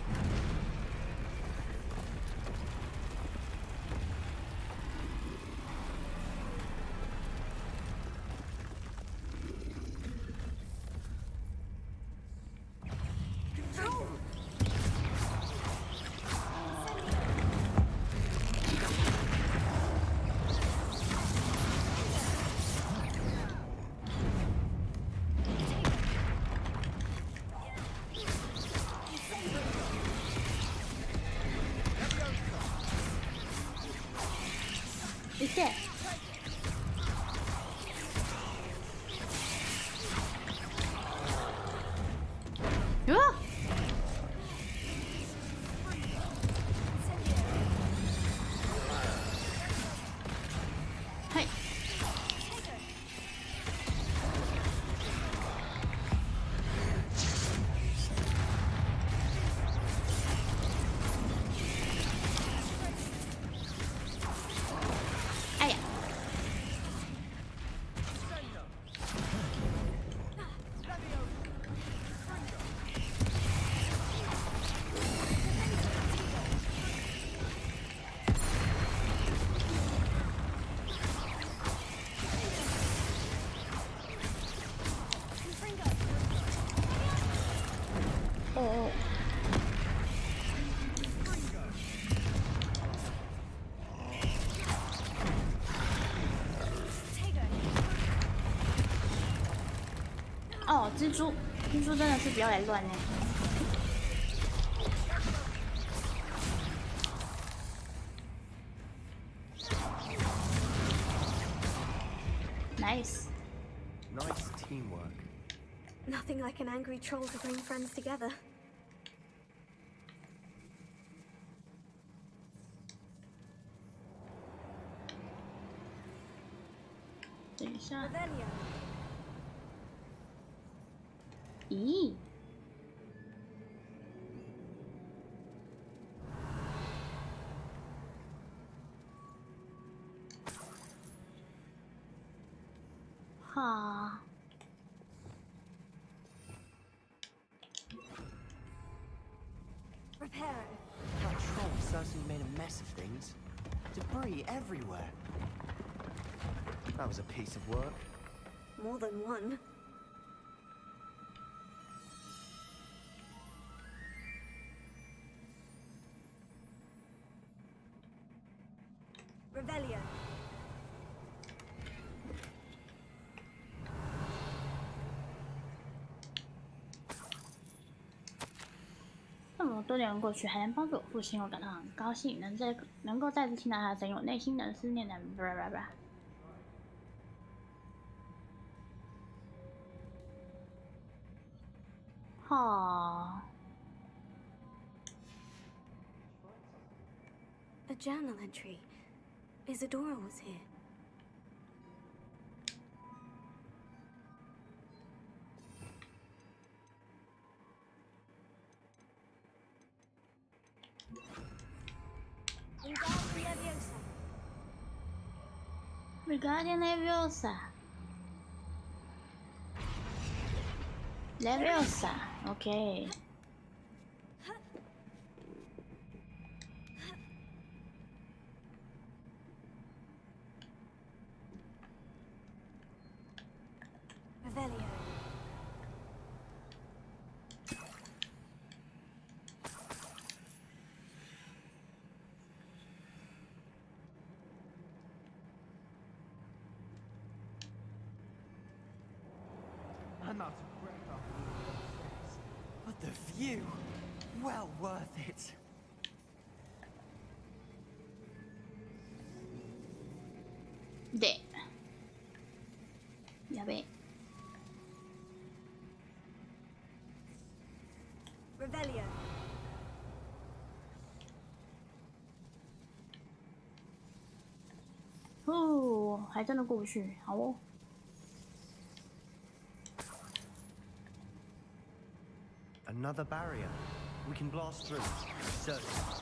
一切。哟。はい。哎呀！哦。哦，蜘蛛真的是不要来乱呢。Nice. Nice teamwork. Nothing like an angry troll to bring friends together. 等一下。 Revelio. 咦？哈。Repair. That troll certainly made a mess of things. Debris everywhere. That was a piece of work. More than one. Revelio. 那么多年过去，还能帮助我父亲，我感到很高兴。能够再次听到他的声音，我内心的思念的哈。 A journal entry. Isadora was here. Regarding Leviosa. Leviosa. Okay. Revelio. I'm out of breath after all of those steps. But the view, well worth it. で、やべえ。Revelio. 哦，还真的过不去，好哦。Another barrier. We can blast through. Certainly.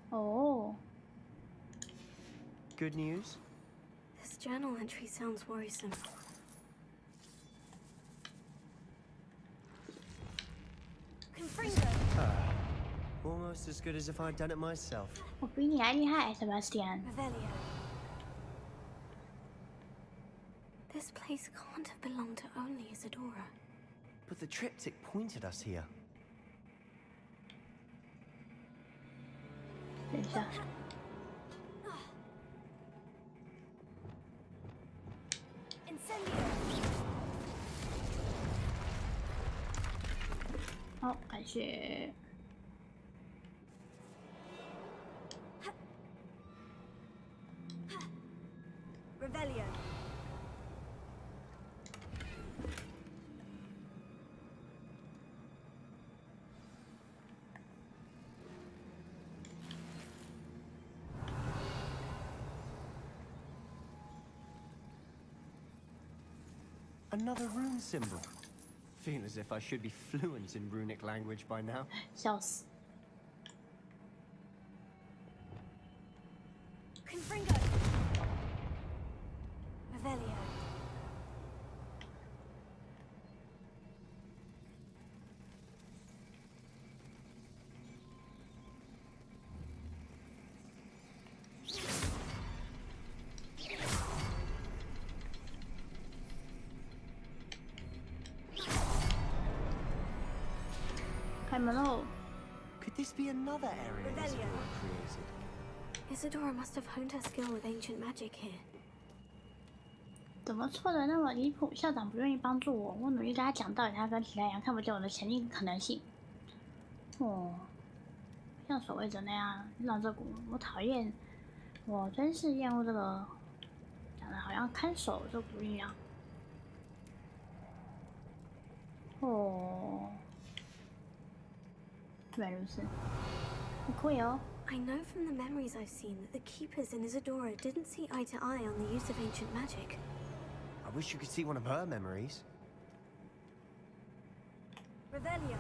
哦。Good news? This journal entry sounds worrisome. Almost as good as if I'd done it myself. 我比你还厉害 ，Sebastian。Revelio. This place can't have belonged to only Isadora. But the triptych pointed us here. 等一下。好，感谢。Revelio. Another rune symbol. Feel as if I should be fluent in runic language by now. 笑死。Confringo. Revelio. Could this be another area Isadora created? Isadora must have honed her skill with ancient magic here. 怎么错的那么离谱？校长不愿意帮助我，我努力跟他讲道理，他跟其他人看不见我的潜力可能性。哦，像守卫者那样让这股我讨厌，我真是厌恶这个，讲的好像看守这股一样。哦。 原来如此，很酷哟。 I know from the memories I've seen that the keepers in Isadora didn't see eye to eye on the use of ancient magic. I wish you could see one of her memories. Revelio.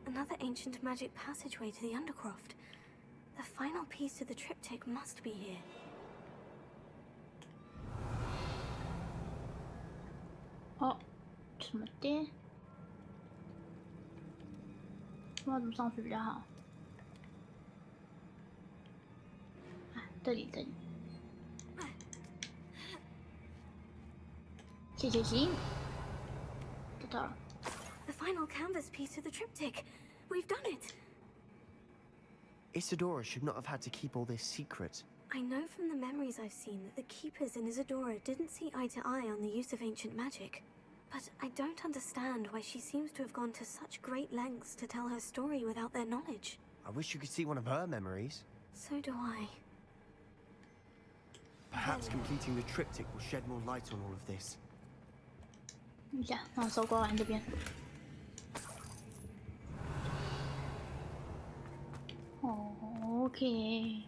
Another ancient magic passageway to the Undercroft. The final piece of the triptych must be here. 哦，什么的？ 不知道怎么上去比较好。啊，这里。谢谢行，找到了。The final canvas piece of the triptych. We've done it. Isadora should not have had to keep all this secret. I know from the memories I've seen that the keepers in Isadora didn't see eye to eye on the use of ancient magic. But I don't understand why she seems to have gone to such great lengths to tell her story without their knowledge. I wish you could see one of her memories. So do I. Perhaps completing the triptych will shed more light on all of this. 等一下，让我搜刮完这边。哦 ，OK。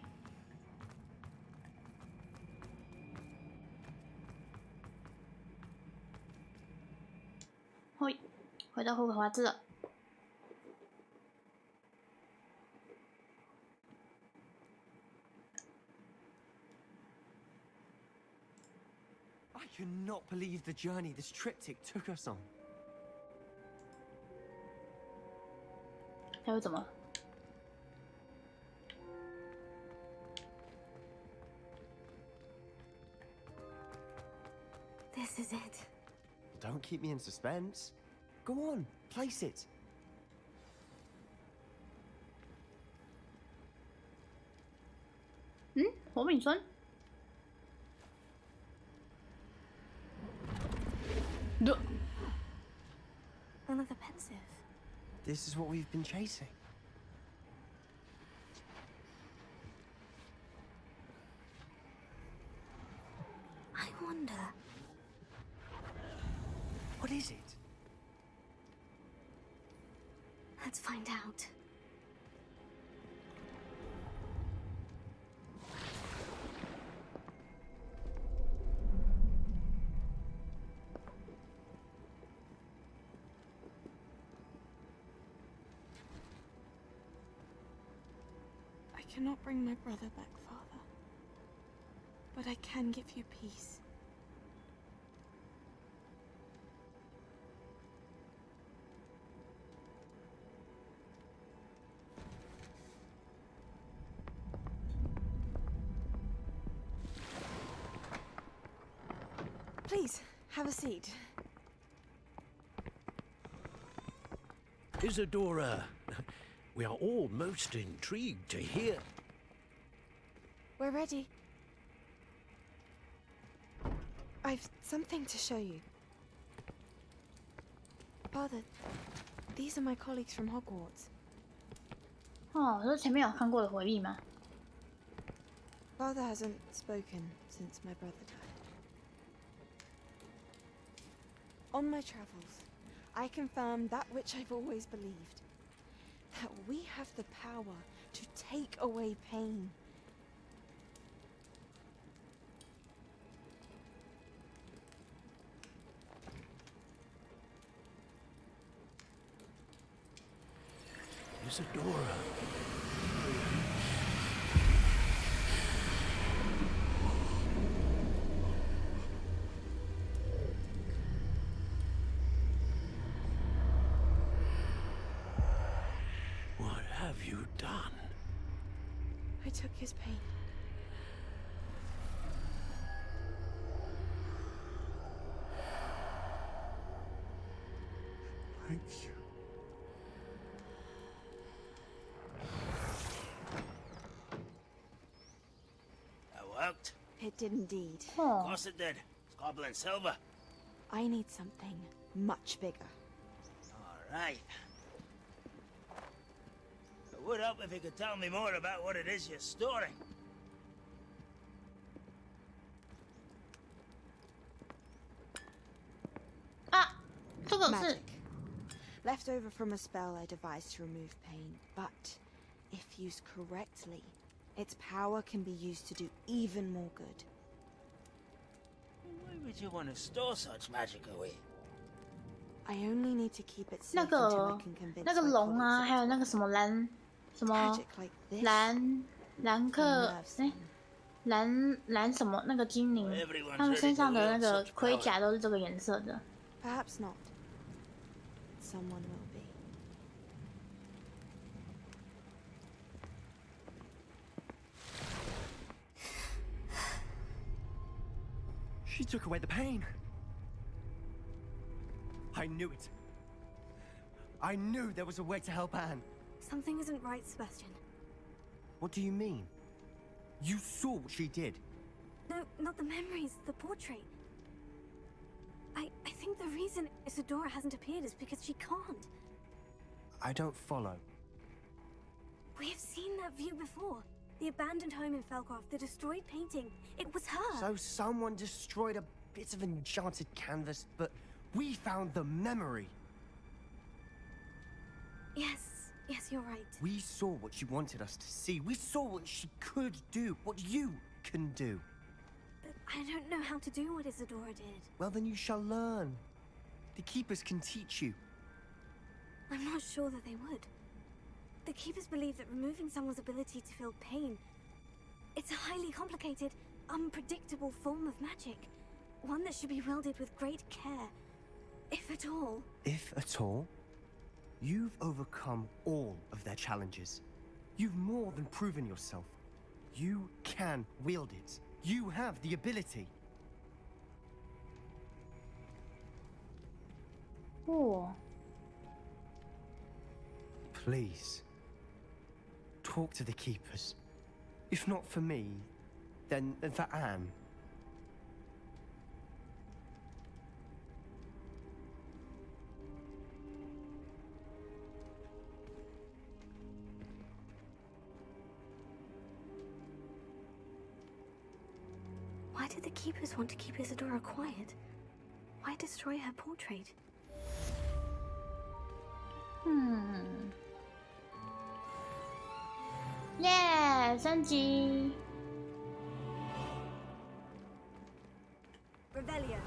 回到霍格华兹了。I cannot believe the journey this triptych took us on. 他又怎么？ This is it. Don't keep me in suspense. Go on, place it. 活命孙。Another pensive. This is what we've been chasing. I wonder. What is it? Let's find out. I cannot bring my brother back, Father. But I can give you peace. Please, have a seat. Isadora, we are all most intrigued to hear. We're ready. I've something to show you. Father, these are my colleagues from Hogwarts. 哦，这前面有看过的回忆吗？ Father hasn't spoken since my brother died. On my travels, I confirm that which I've always believed. That we have the power to take away pain. Isadora. What have you done? I took his pain. Thank you. That worked. It did indeed. Of course it did. It's goblin silver. I need something much bigger. All right. It would help if you could tell me more about what it is you're storing. Magic. Left over from a spell I devised to remove pain, but if used correctly, its power can be used to do even more good. Why would you want to store such magic away? I only need to keep it safe 那 until I 个 can convince 那个 my 龙 colleagues 啊， it's 还有那个什么Magic like this 兰克蓝什么那个精灵，他们身上的那个盔甲都是这个颜色的。 Perhaps not. Someone will be. She took away the pain. I knew it. I knew there was a way to help Anne. Something isn't right, Sebastian. What do you mean? You saw what she did. No, not the memories, the portrait. I think the reason Isadora hasn't appeared is because she can't. I don't follow. We have seen that view before. The abandoned home in Felcroft, the destroyed painting. It was her. So someone destroyed a bit of enchanted canvas, but we found the memory. Yes, you're right. We saw what she wanted us to see. We saw what she could do, what you can do. But I don't know how to do what Isadora did. Well, then you shall learn. The Keepers can teach you. I'm not sure that they would. The Keepers believe that removing someone's ability to feel pain, it's a highly complicated, unpredictable form of magic. One that should be wielded with great care, if at all. If at all? You've overcome all of their challenges. You've more than proven yourself. You can wield it. You have the ability. Oh. Please. Talk to the Keepers. If not for me, Then for Anne. Why did the keepers want to keep Isadora quiet? Why destroy her portrait? Yeah, 升级。Revelio.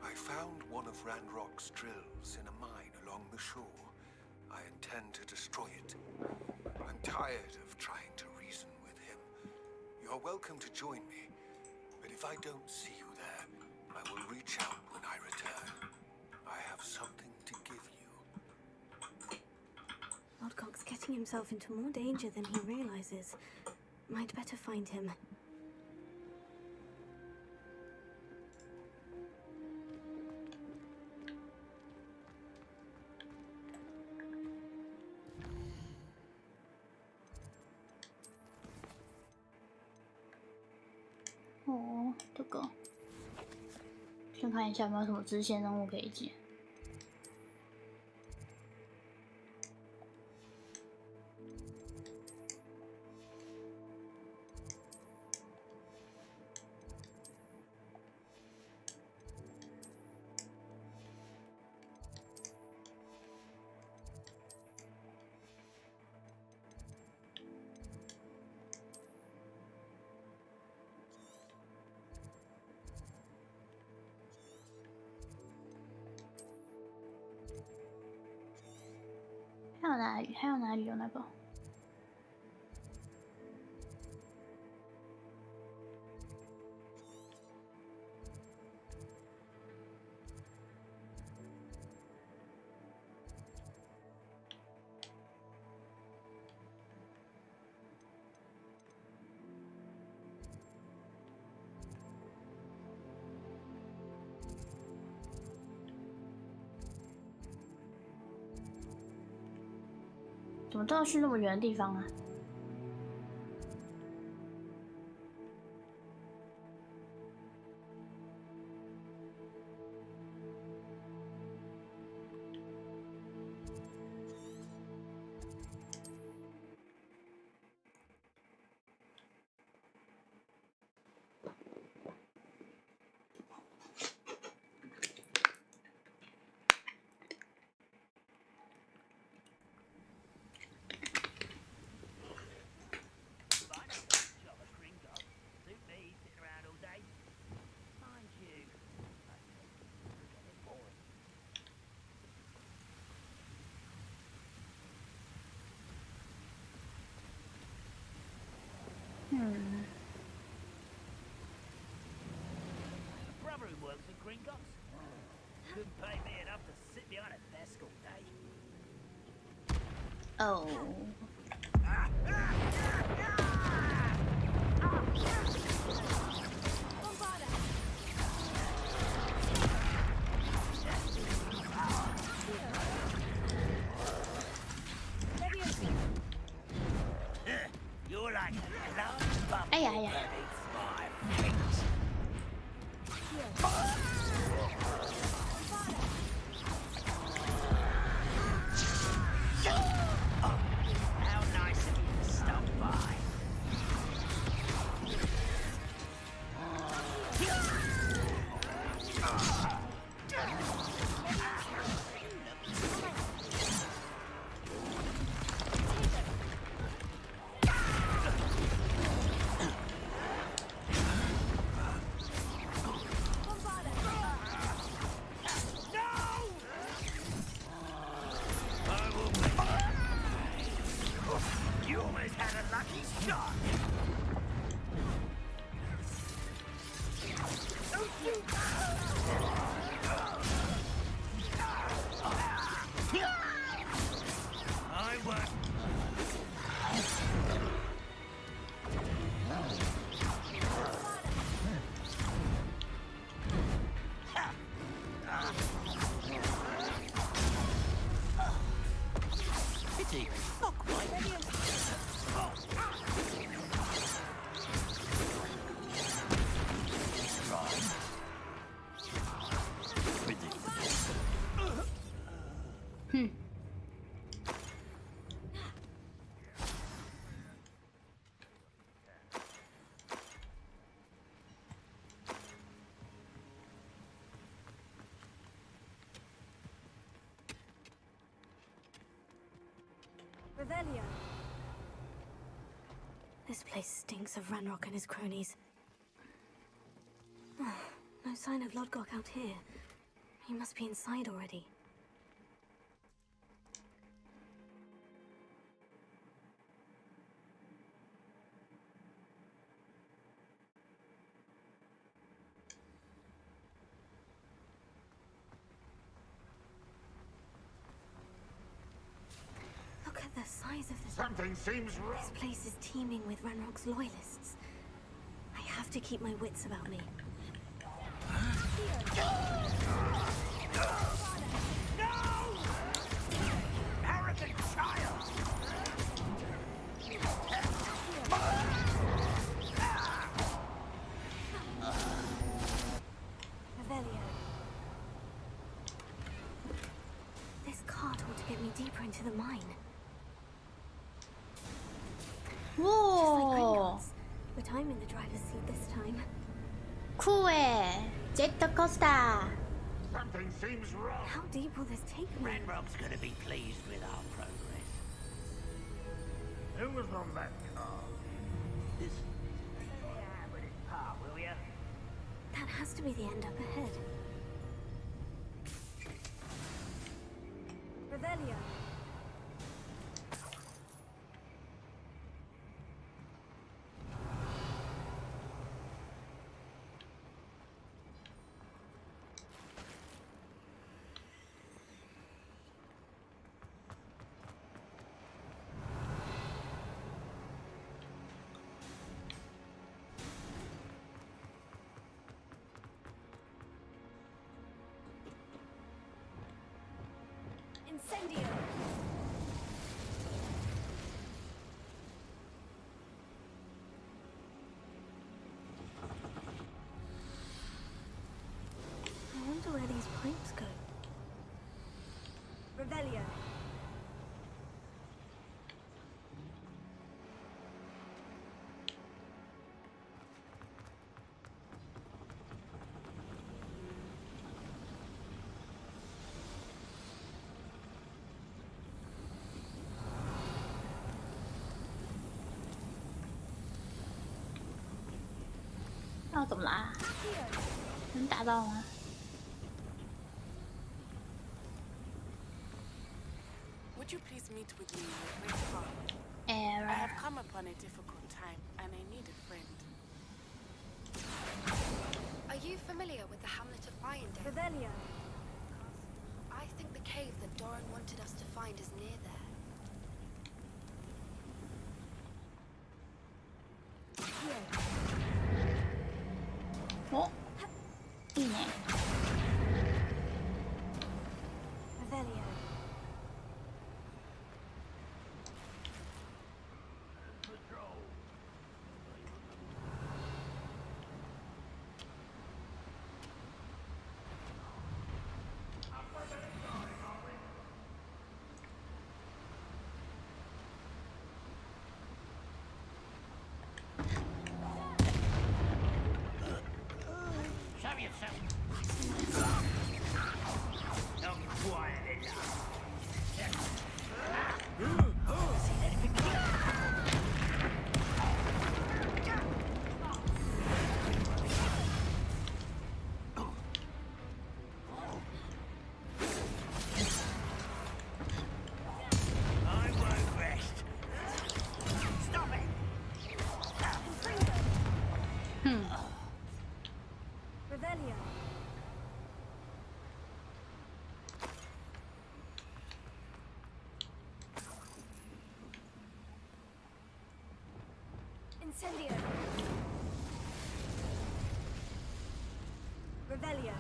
I found one of Ranrock's drills in a mine along the shore. I intend to destroy it. I'm tired of trying to reason with him. You're welcome to join me, but if I don't see you there, I will reach out when I return. I have something to give you. Lodcock's getting himself into more danger than he realizes. Might better find him.哦，这个，先看一下有没有什么支线任务可以解。还有哪里有那个？怎么都要去那么远的地方啊？Brother who works at Gringotts. Couldn't pay me enough to sit behind a desk all day. Oh. You're like a love bubble. 哎呀哎呀！ How nice of you to stop by. You almost had a lucky shot. Don't you? I won't. Revelio. This place stinks of Ranrock and his cronies. Oh, no sign of Lodgok out here. He must be inside already. Look at the size of this. Something seems wrong. This place is teeming with Ranrock's loyalists. I have to keep my wits about me. Arrogant child! Revelio. This cart ought to get me deeper into the mine. Whoa! But I'm in the driver's seat this time. 쿨해. 제트 코스타. Something seems wrong. How deep will this take me? Ranrock's gonna be pleased with our progress. Who was on that car? This... with his pa, will ya? That has to be the end up ahead. Revelio. Incendio. I wonder where these pipes go. Revelio.那怎么啦？能打到吗？ Would you please meet with me in Great Park? Error. I have come upon a difficult time, and I need a friend. Are you familiar with the hamlet of Irondale? Revelio. I think the cave that Doran wanted us to find is near there. 어? 있네. Revelio. Show yourself. Not quiet enough. I won't rest. Stop it. Revelio. Incendio. Revelio.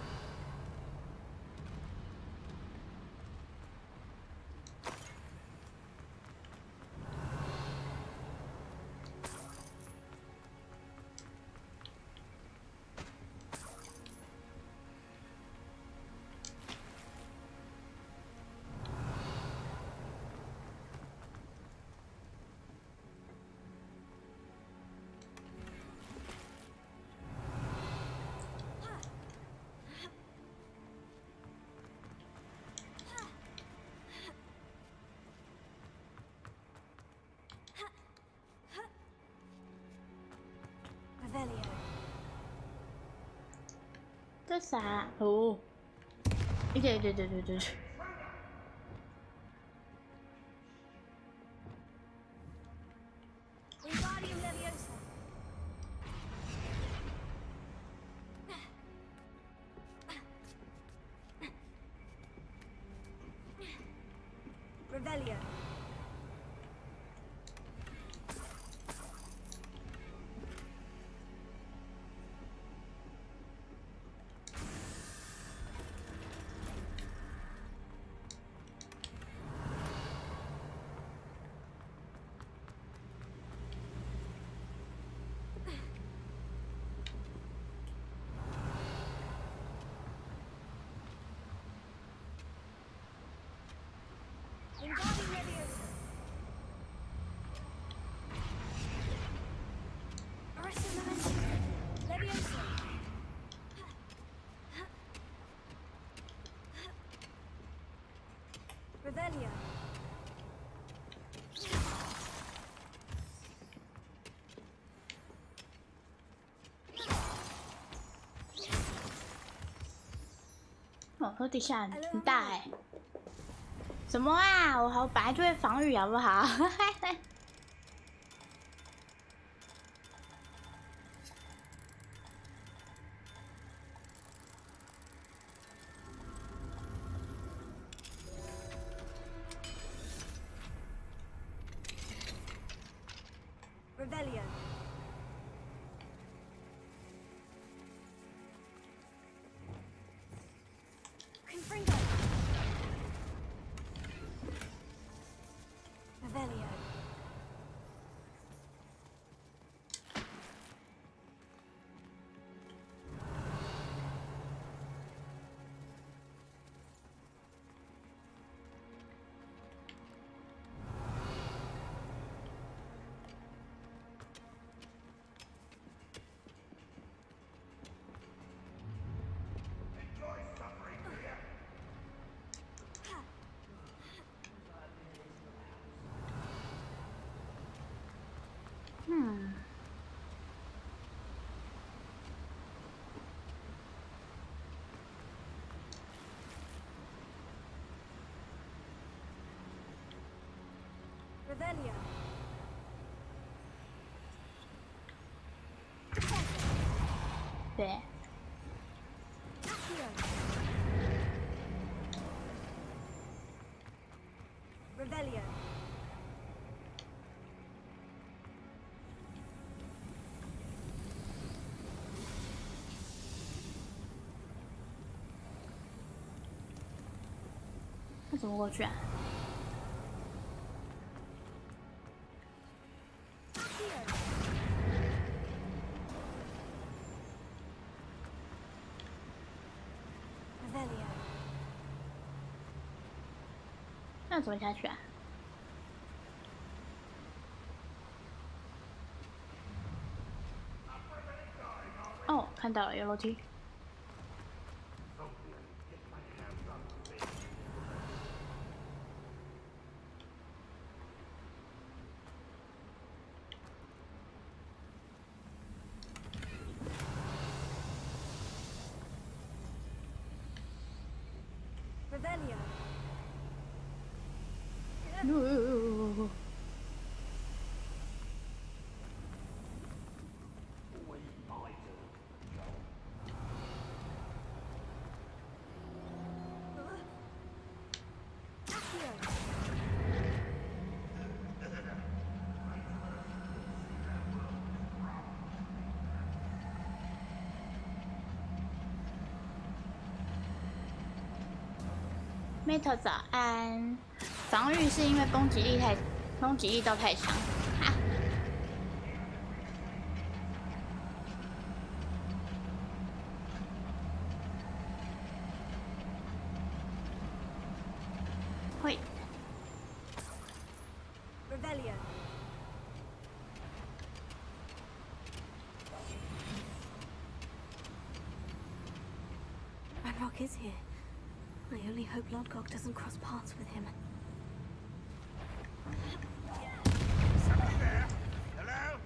这啥？哦，对。Revelio. Revelio. 哦，这底下很大哎！什么啊？我本来就会防御，好不好？Revelio. Confringo. Revelio. Revelio. There. Revelio.那怎么过去啊？那怎么下去啊？哦，看到了，有楼梯。Revelio. No. Meta 早安，防御是因为攻击力道太强。哈。会。Revelio. Ranrock is here. I only hope Lodgok doesn't cross paths with him. Somebody there? Hello?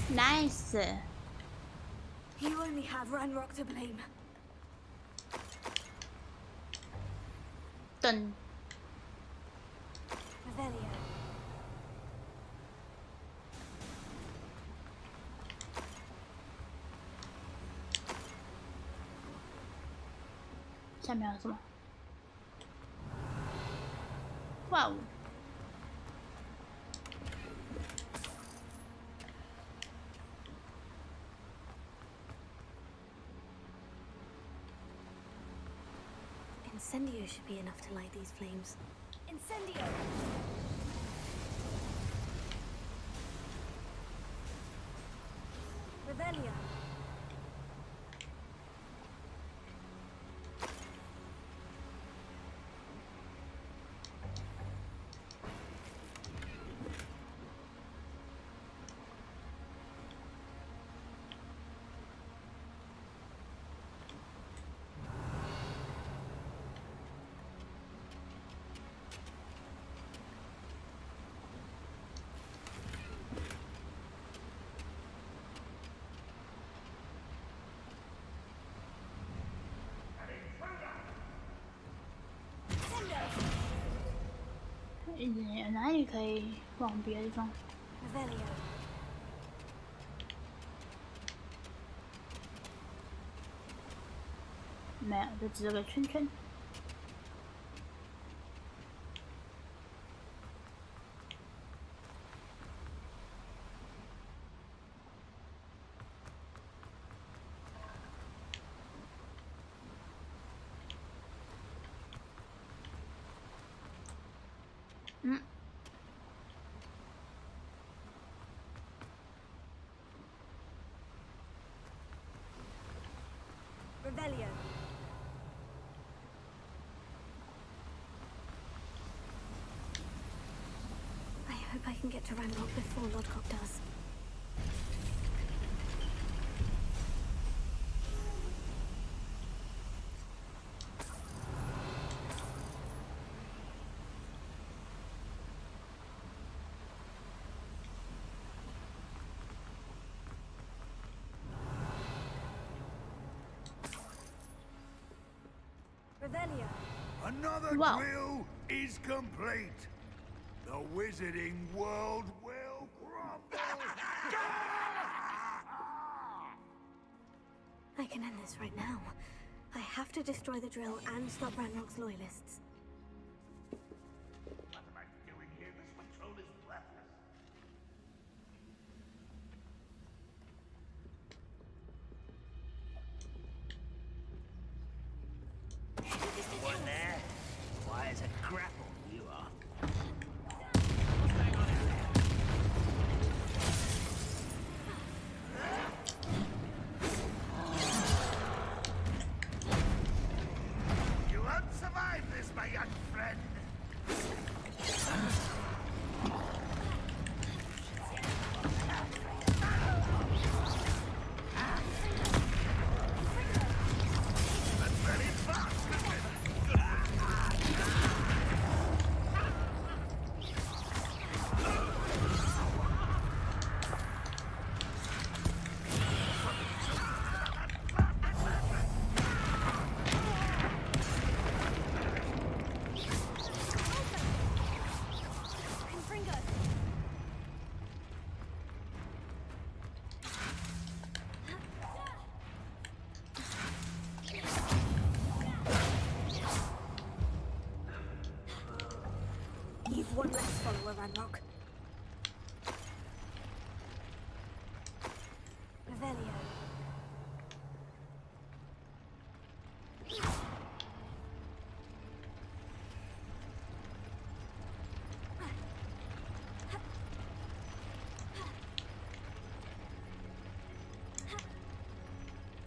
Nice. You only have Ranrock to blame. 等。Revelio. 下面有什么？哇哦！ Incendio should be enough to light these flames. Incendio! Revelio.哪里可以往别的地方？ Revelio. 没有，就只有个圈圈。嗯。 Revelio. I hope I can get to Ranrock before Lodcock does. Revelio. Another drill is complete. The wizarding world will crumble. I can end this right now. I have to destroy the drill and stop Ranrock's loyalists. What am I doing here? This patrol is worthless. One there? Why, it's a grapple, you are. You won't survive this, my young friend. That's very fast, isn't it? You've one less follower, Ranrock. Revelio.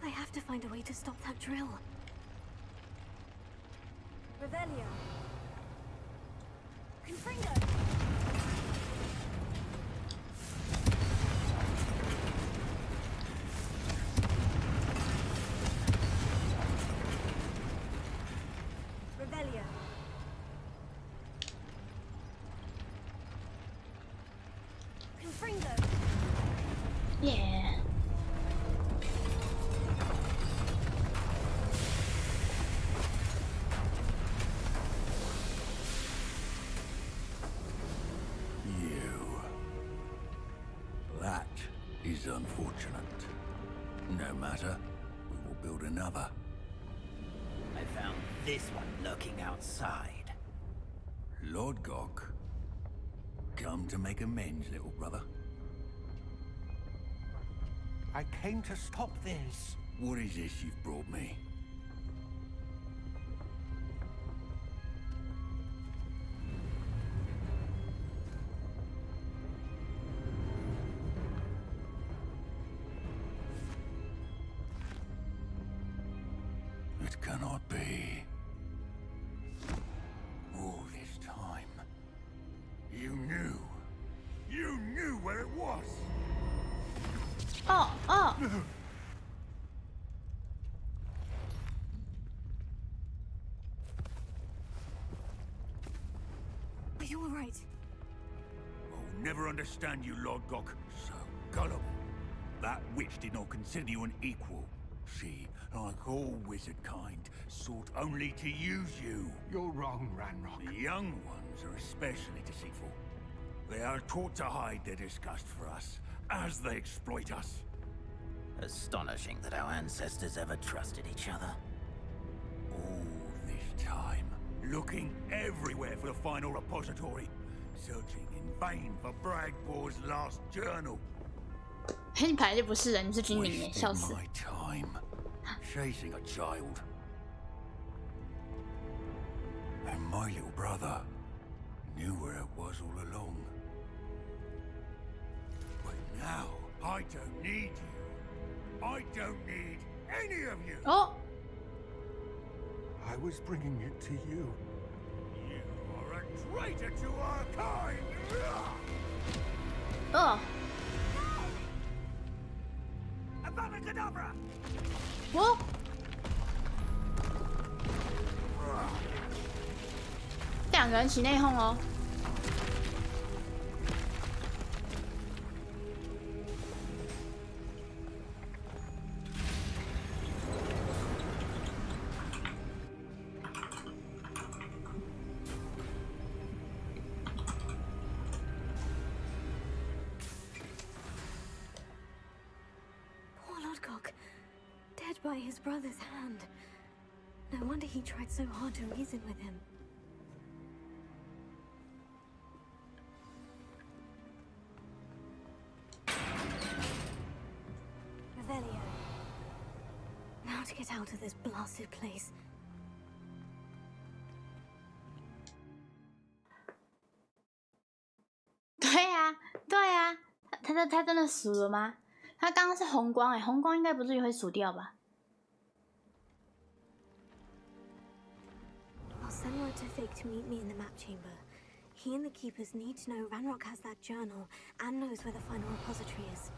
I have to find a way to stop that drill. Revelio. Confringo. Revelio. Confringo. Yeah. is unfortunate. No matter, we will build another. I found this one lurking outside. Lord Gok, come to make amends, little brother. I came to stop this. What is this you've brought me? It cannot be. All this time, you knew where it was. Oh. Are you all right? I'll never understand you, Lord Gok. So gullible. That witch did not consider you an equal. She, like all wizard kind, sought only to use you. You're wrong, Ranrock. The young ones are especially deceitful. They are taught to hide their disgust for us, as they exploit us. Astonishing that our ancestors ever trusted each other. All this time, looking everywhere for the final repository, searching in vain for Bragbor's last journal. 你本来就不是人，你是精灵耶，笑死。 My time chasing a child, and my little brother knew where it was all along. But now I don't need you. I don't need any of you. Oh. I was bringing it to you. You are a traitor to our kind. Oh. Abracadabra! 我两个人起内讧哦。Dead by his brother's hand. No wonder he tried so hard to reason with him. Revelio. Now to get out of this blasted place. 对啊，他真的死了吗？他刚刚是红光红光应该不至于会死掉吧？ I'll send word to Fig to meet me in the map chamber. He and the keepers need to know Ranrock has that journal and knows where the final repository is.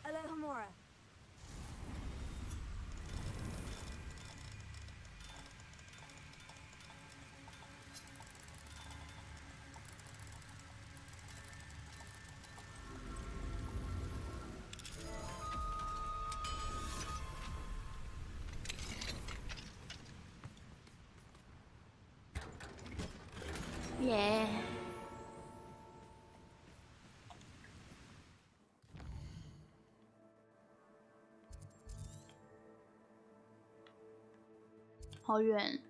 Alohomora. Yeah. 好远。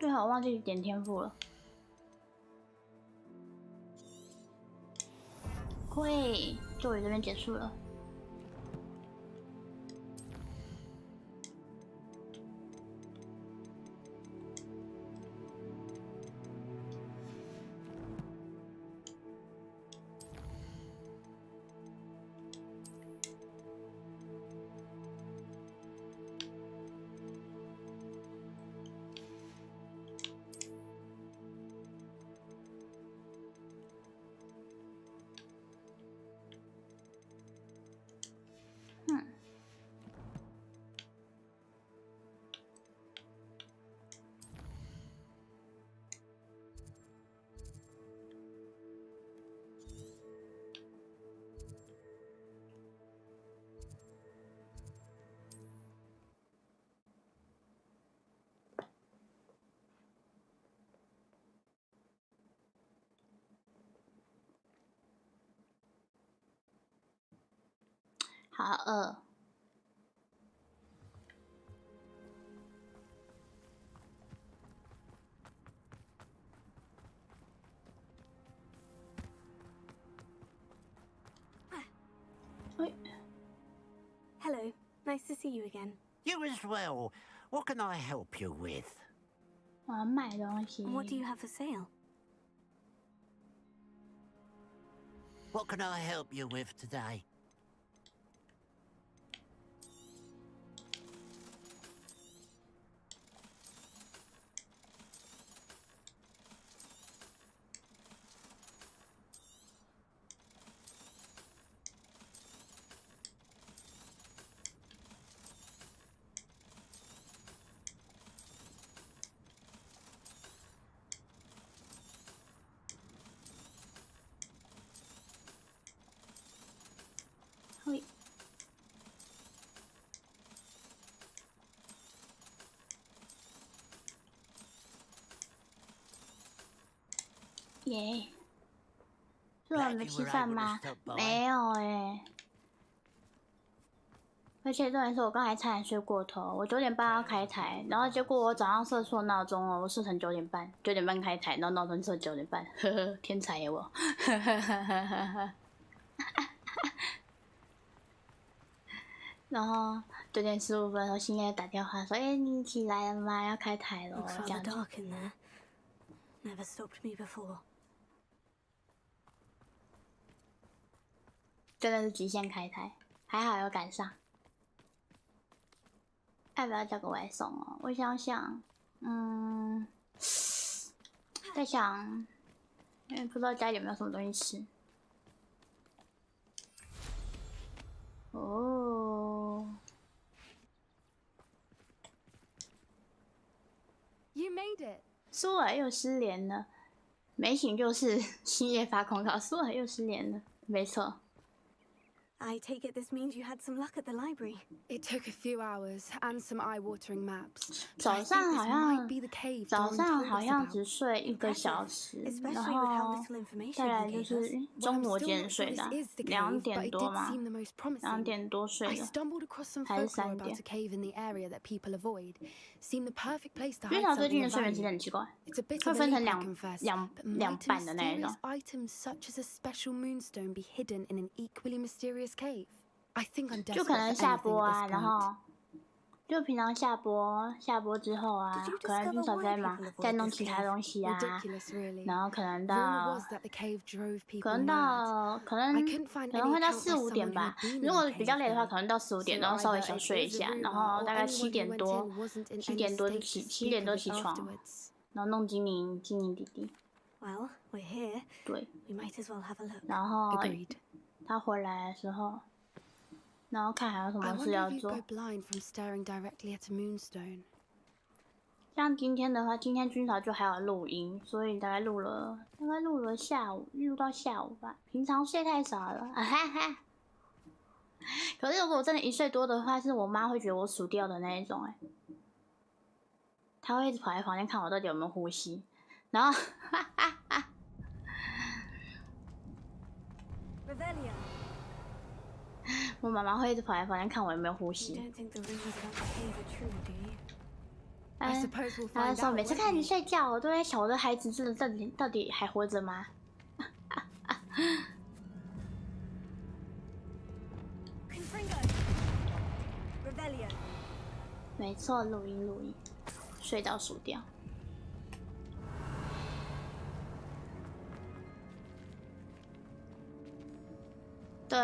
对了，我忘记点天赋了。会，就我这边结束了。好饿。Hello, nice to see you again. You as well. What can I help you with? 我要买东西。What do you have for sale? What can I help you with today?耶，是我没吃饭吗？没有哎。而且重点是我刚才差点睡过头，我9点半要开台，然后结果我早上设错闹钟了，我设成9点半，9点半开台，然后闹钟设9点半，呵呵，天才耶我，哈哈哈哈哈哈。然后9点15分的时候，星爷打电话说：“哎，你起来了吗？要开台了。”这样子。Never stopped me before. 真的是极限开台，还好有赶上。要不要叫个外送哦？我想想，在想，因为不知道家里有没有什么东西吃。哦。You made it. 苏尔又失联了，没醒就是星夜发空稿，苏尔又失联了，没错。I take it this means you had some luck at the library. It took a few hours and some eye-watering maps. 早上好像只睡1个小时，然后再来就是中午我几点睡的？2点多吗？2点多睡的，还是3点？军嫂最近的睡眠时间很奇怪，会分成两半的那一种。就可能下播啊，然后就平常下播之后啊，可能军嫂在弄其他东西啊，然后可能会到4、5点吧。如果比较累的话，可能到4、5点，然后稍微小睡一下，然后大概7点多起床，然后弄精灵弟弟。Well, we're here. 对。We might as well have a look. 然后他回来的时候。然后看还有什么事要做。像今天的话，今天军嫂就还有录音，所以大概录了下午，录到下午吧。平常睡太少了，啊哈哈。可是如果我真的1岁多的话，是我妈会觉得我数掉的那一种她会一直跑来房间看我到底有没有呼吸，然后哈哈哈。我妈妈会一直跑来房间看我有没有呼吸。I suppose we'll 他 find 说 out. 每次看你睡觉，我都在想我的孩子真的到底还活着吗？没错，录音，睡到数掉。对，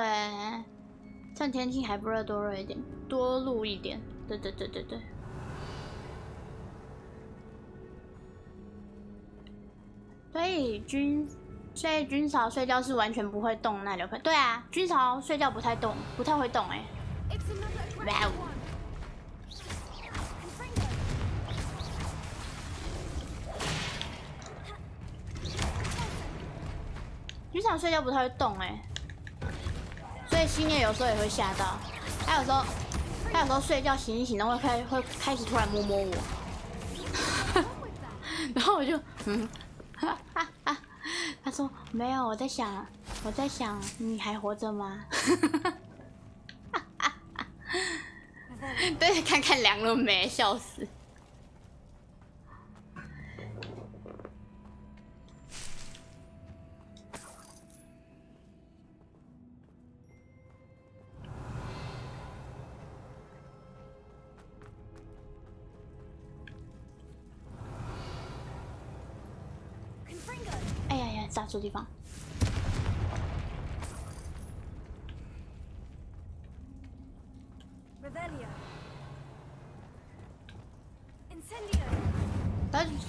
趁天气还不热，多热一点，多录一点。对。所以军曹睡觉是完全不会动那流派。对啊，军曹睡觉不太会动哎。哇哦！军曹睡觉不太会动哎，所以星夜有时候也会吓到。他有时候睡觉醒一醒，然后会开始突然摸我，然后我就他说没有，我在想你还活着吗？对，看看凉了没，笑死。哎呀，炸错地方。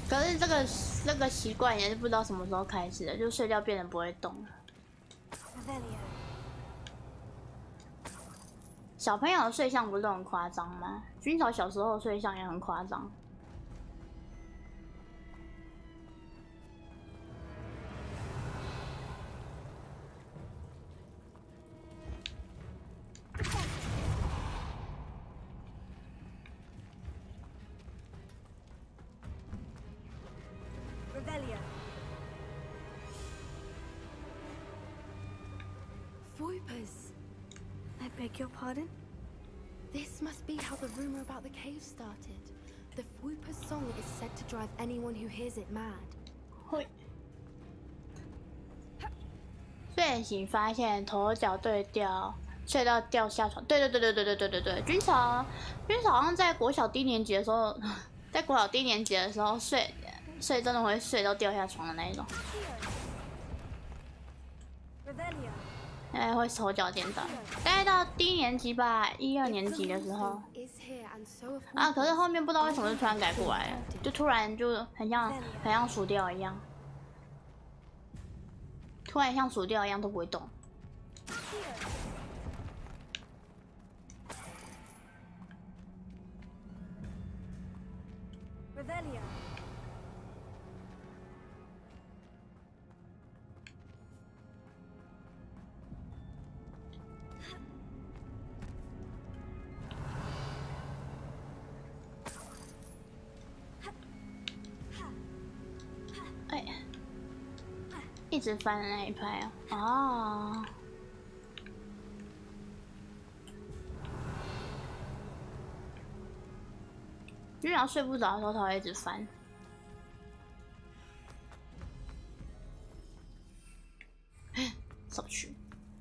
可是这个习惯也是不知道什么时候开始的，就睡觉变得不会动了。小朋友的睡相不是都很夸张吗？军曹小时候的睡相也很夸张。I beg your pardon? This must be how the rumor about the cave started. The Fwooper's song is said to drive anyone who hears it mad. 会。睡醒发现头脚对调，睡到掉下床。对。军曹好像在国小低年级的时候，睡真的会睡到掉下床的那一种。会手脚颠倒，大概到低年级吧，1、2年级的时候。啊，可是后面不知道为什么就突然改过来了，就突然就很像鼠调一样，突然像鼠调一样都不会动。一直翻的那一排啊！哦，居然睡不着的时候，他会一直翻。手去，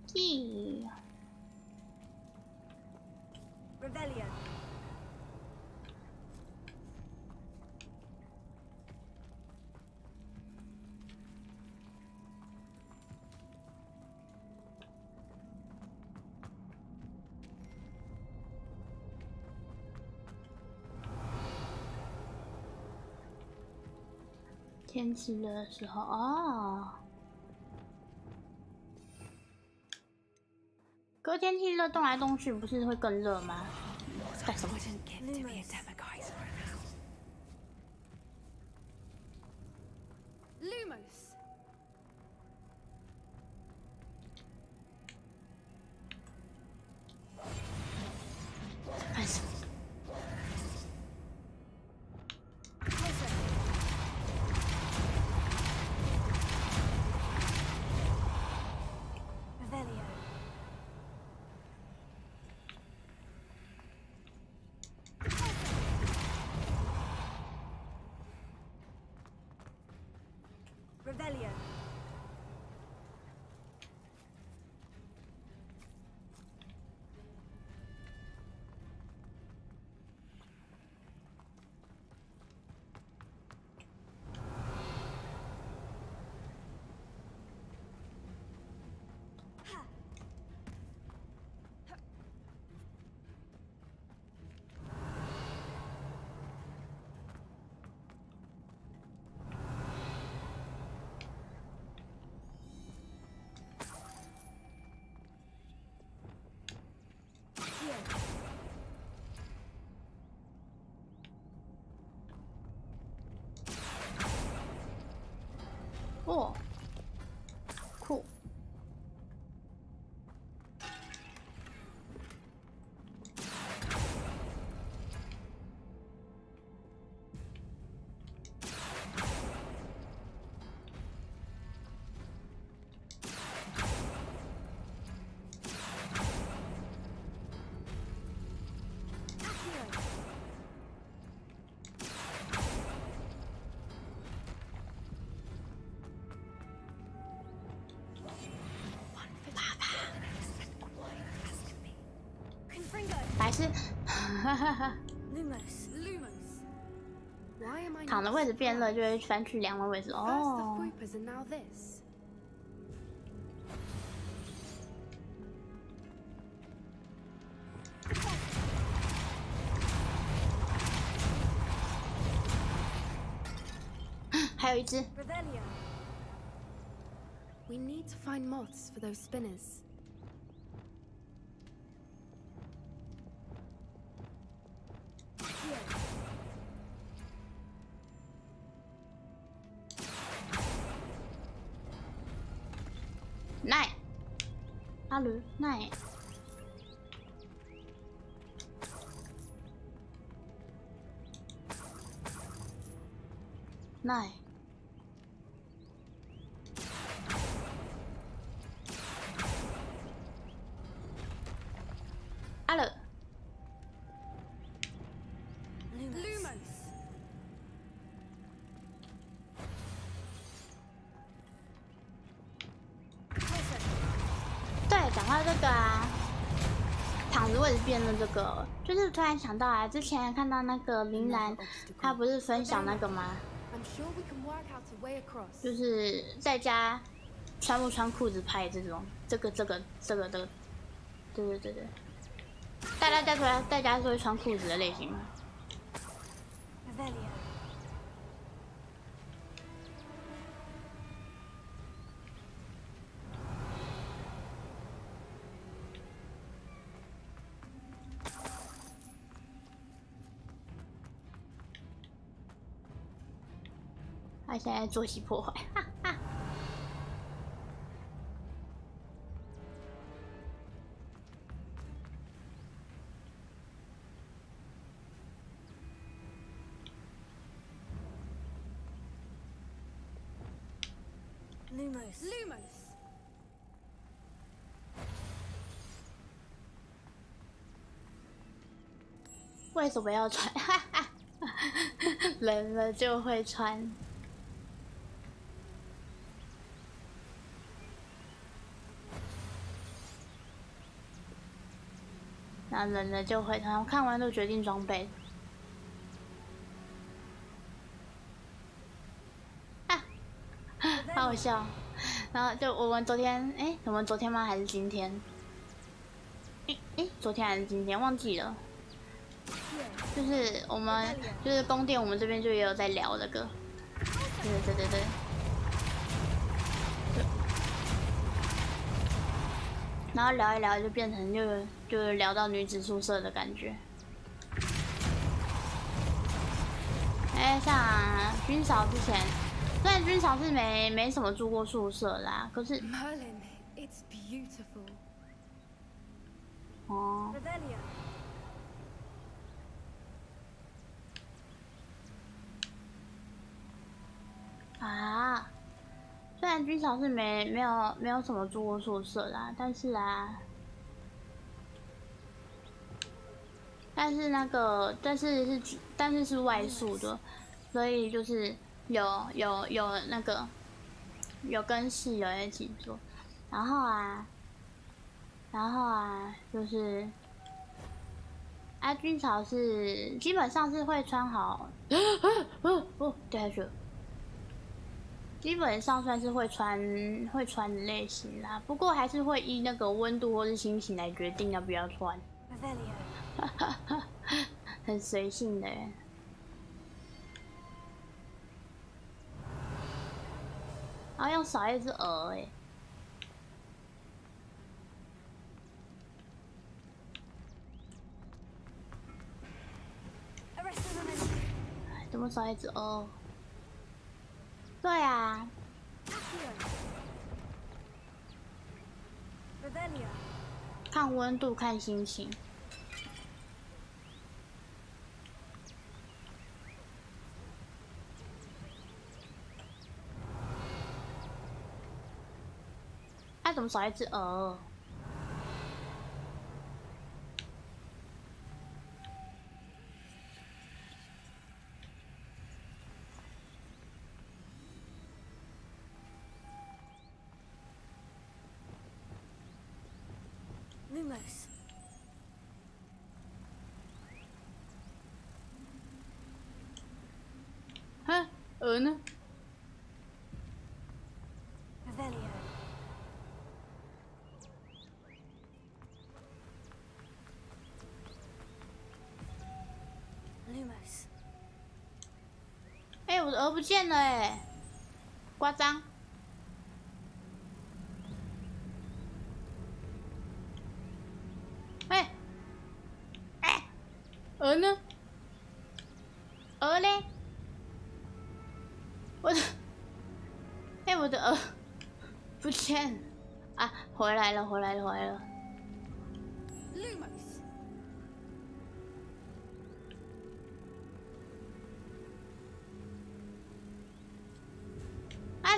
咦。天气热的时候哦，可是天气热动来动去，不是会更热吗？干什么？Lumos。干什么？ Revelio. 哦，酷。白痴，躺的位置变热，就会翻去凉的位置。哦。还有一只。We need to find moths for those spinners. 奈，阿驴奈，奈，阿了。对，讲到这个啊，躺着位置变的这个，就是突然想到啊，之前看到那个林兰，她不是分享那个吗？就是在家穿不穿裤子拍这种，这个，对，大家在家是会穿裤子的类型吗？他现在作息破坏，哈哈。Lumos。为什么要穿？哈哈，冷了就会穿。那冷了就会穿，我看完都决定装备。啊，好好笑。然后就我们昨天，我们昨天吗？还是今天？昨天还是今天？忘记了。就是我们就是宫殿，我们这边就也有在聊这个。对。然后聊一聊就变成就聊到女子宿舍的感觉。像军嫂之前，虽然军嫂是没什么住过宿舍啦，可是哦。啊，虽然军嫂是没有什么住过宿舍啦，但是是外宿的，所以就是有那个有跟室友一起做，然后就是军曹是基本上是会穿好，掉下去了。基本上算是会穿的类型啦，不过还是会依那个温度或是心情来决定要不要穿，很随性的耶。然后要少一只鹅哎。怎么少一只鹅？对啊。看温度，看心情。怎么少一只鹅？Lumos. 哈，鹅呢 Revelio. Lumos. 我的鹅不见了哎，夸张。鹅呢？鹅嘞？我的鹅不见啊！回来了！ Lumos.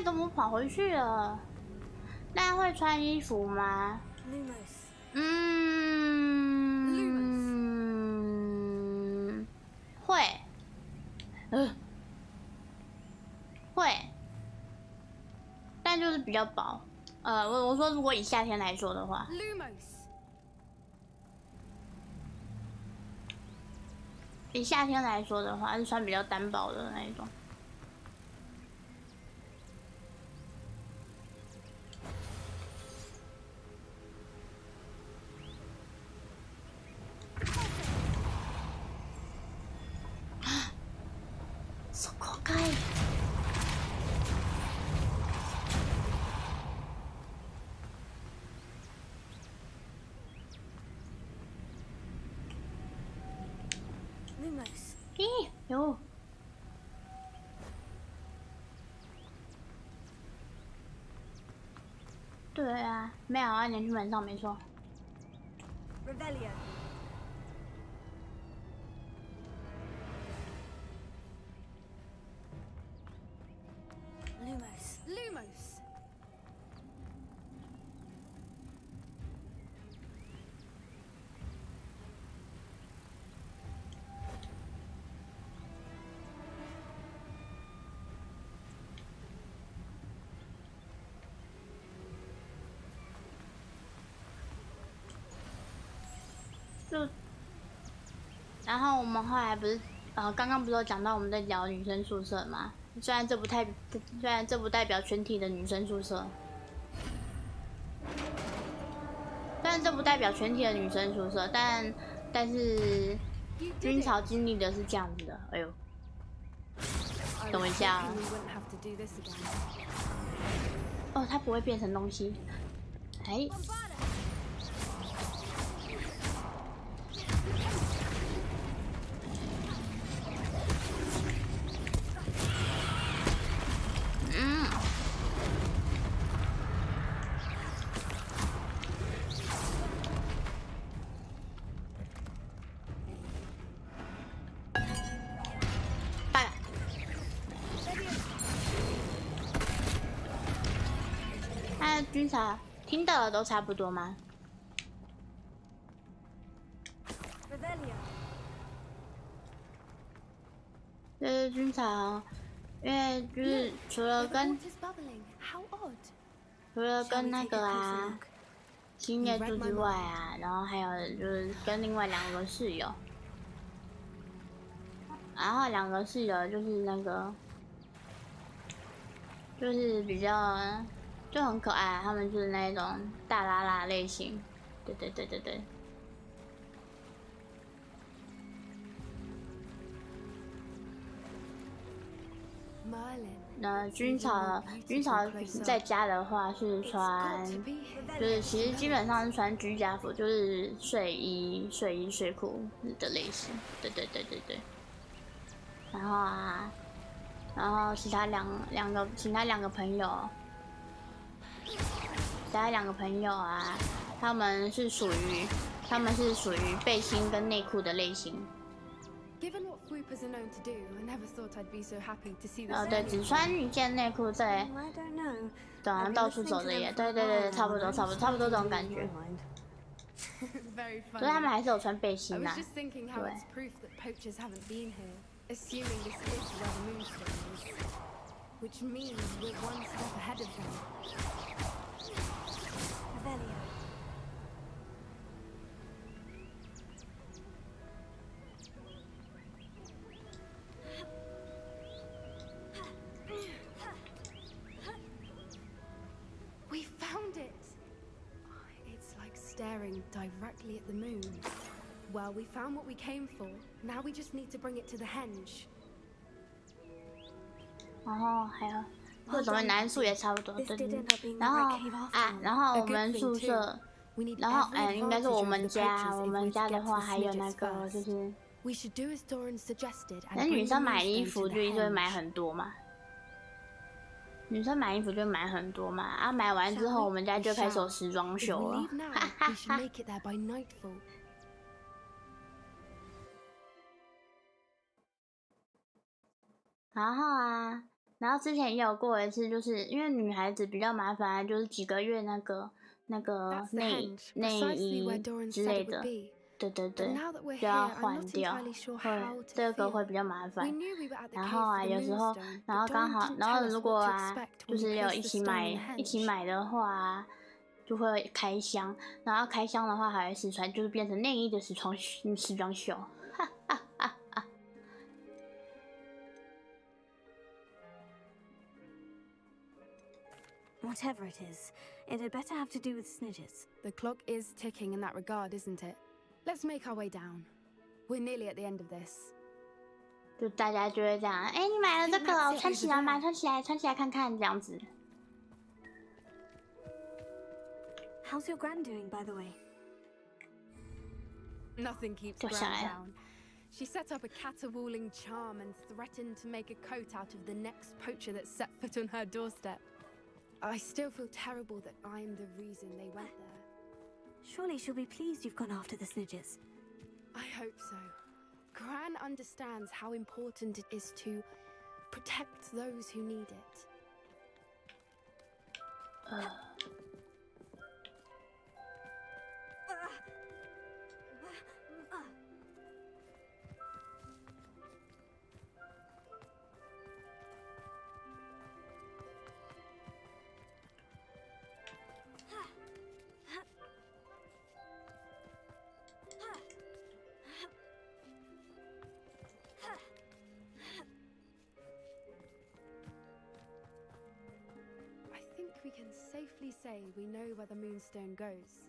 怎么跑回去了？那会穿衣服吗？ Lumos. 会，但就是比较薄。我说如果以夏天来说的话， Lumos. 以夏天来说的话，是穿比较单薄的那一种。そこかい。Lumos. 有。对啊，没有啊，年去门上没错。Revelio. Lumos. 然后我们后来不是刚刚不是有讲到我们在聊女生宿舍吗？虽然这不代表全体的女生宿舍，但是军曹经历的是这样子的。哎呦，等我一下啊。哦，它不会变成东西。哎。军曹听到的都差不多吗？军曹因为就是除了跟那个啊新业主之外啊，然后还有就是跟另外2个室友，然后2个室友就是那个就是比较就很可爱，他们就是那种大拉拉类型，对。那军曹在家的话是穿，就是其实基本上是穿居家服，就是睡衣、睡裤的类型，对。然后其他两个朋友啊，他们是属于背心跟内裤的类型。对，只穿1件内裤在走廊到处走的耶，对，差不多这种感觉。所以他们还是有穿背心呐，对。Staring directly at the moon. Well, we found what we came for. Now we just need to bring it to the henge. 然后还有各种的男宿也差不多，对。然后我们宿舍，然后应该是我们家的话还有那个就是，那女生买衣服就会买很多嘛。女生买衣服就买很多嘛，啊，买完之后我们家就开始有时装秀了，然后之前也有过一次，就是因为女孩子比较麻烦，就是几个月那个内衣之类的。对，就要换掉，这个会比较麻烦。然后有时候，然后刚好，然后如果就是有一起买的话，就会开箱，然后开箱的话还会试穿，就是变成内衣的时装秀。Whatever it is, it had better have to do with snitches. The clock is ticking in that regard, isn't it? Let's make our way down. We're nearly at the end of this. 就大家就会这样，哎，你买了这个，穿起来吗？穿起来看看，这样子。How's your gran doing, by the way? Nothing keeps Gran down. She set up a caterwauling charm and threatened to make a coat out of the next poacher that set foot on her doorstep. I still feel terrible that I'm the reason they went there. Surely she'll be pleased you've gone after the snitches. I hope so. Gran understands how important it is to protect those who need it. We can safely say we know where the moonstone goes.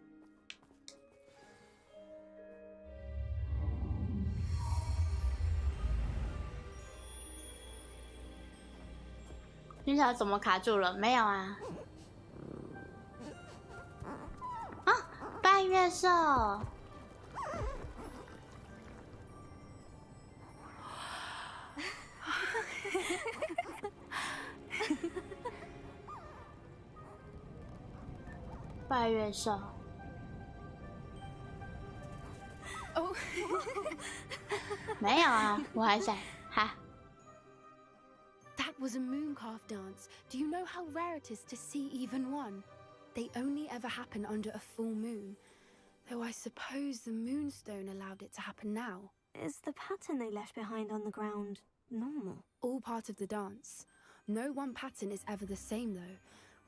你想怎么卡住了？没有啊。啊，半月兽。半月兽。哦，没有啊，我还在哈。That was a mooncalf dance. Do you know how rare it is to see even one? They only ever happen under a full moon. Though I suppose the moonstone allowed it to happen now. Is the pattern they left behind on the ground normal. All part of the dance. No one pattern is ever the same, though.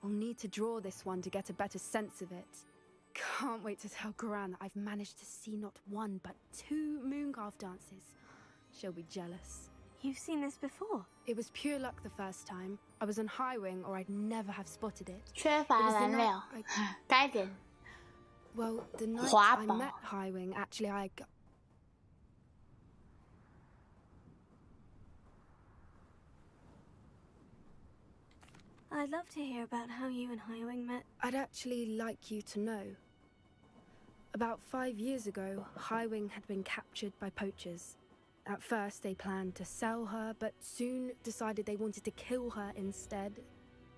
We'll need to draw this one to get a better sense of it. Can't wait to tell Gran that I've managed to see not one, but 2 mooncalf dances. She'll be jealous. You've seen this before? It was pure luck the first time. I was on high wing, or I'd never have spotted it. 缺乏燃料，该点。 Well, the night 滑 I 宝。 met High Wing, actually I got... I'd love to hear about how you and Highwing met. I'd actually like you to know. About 5 years ago, Highwing had been captured by poachers. At first, they planned to sell her, but soon decided they wanted to kill her instead.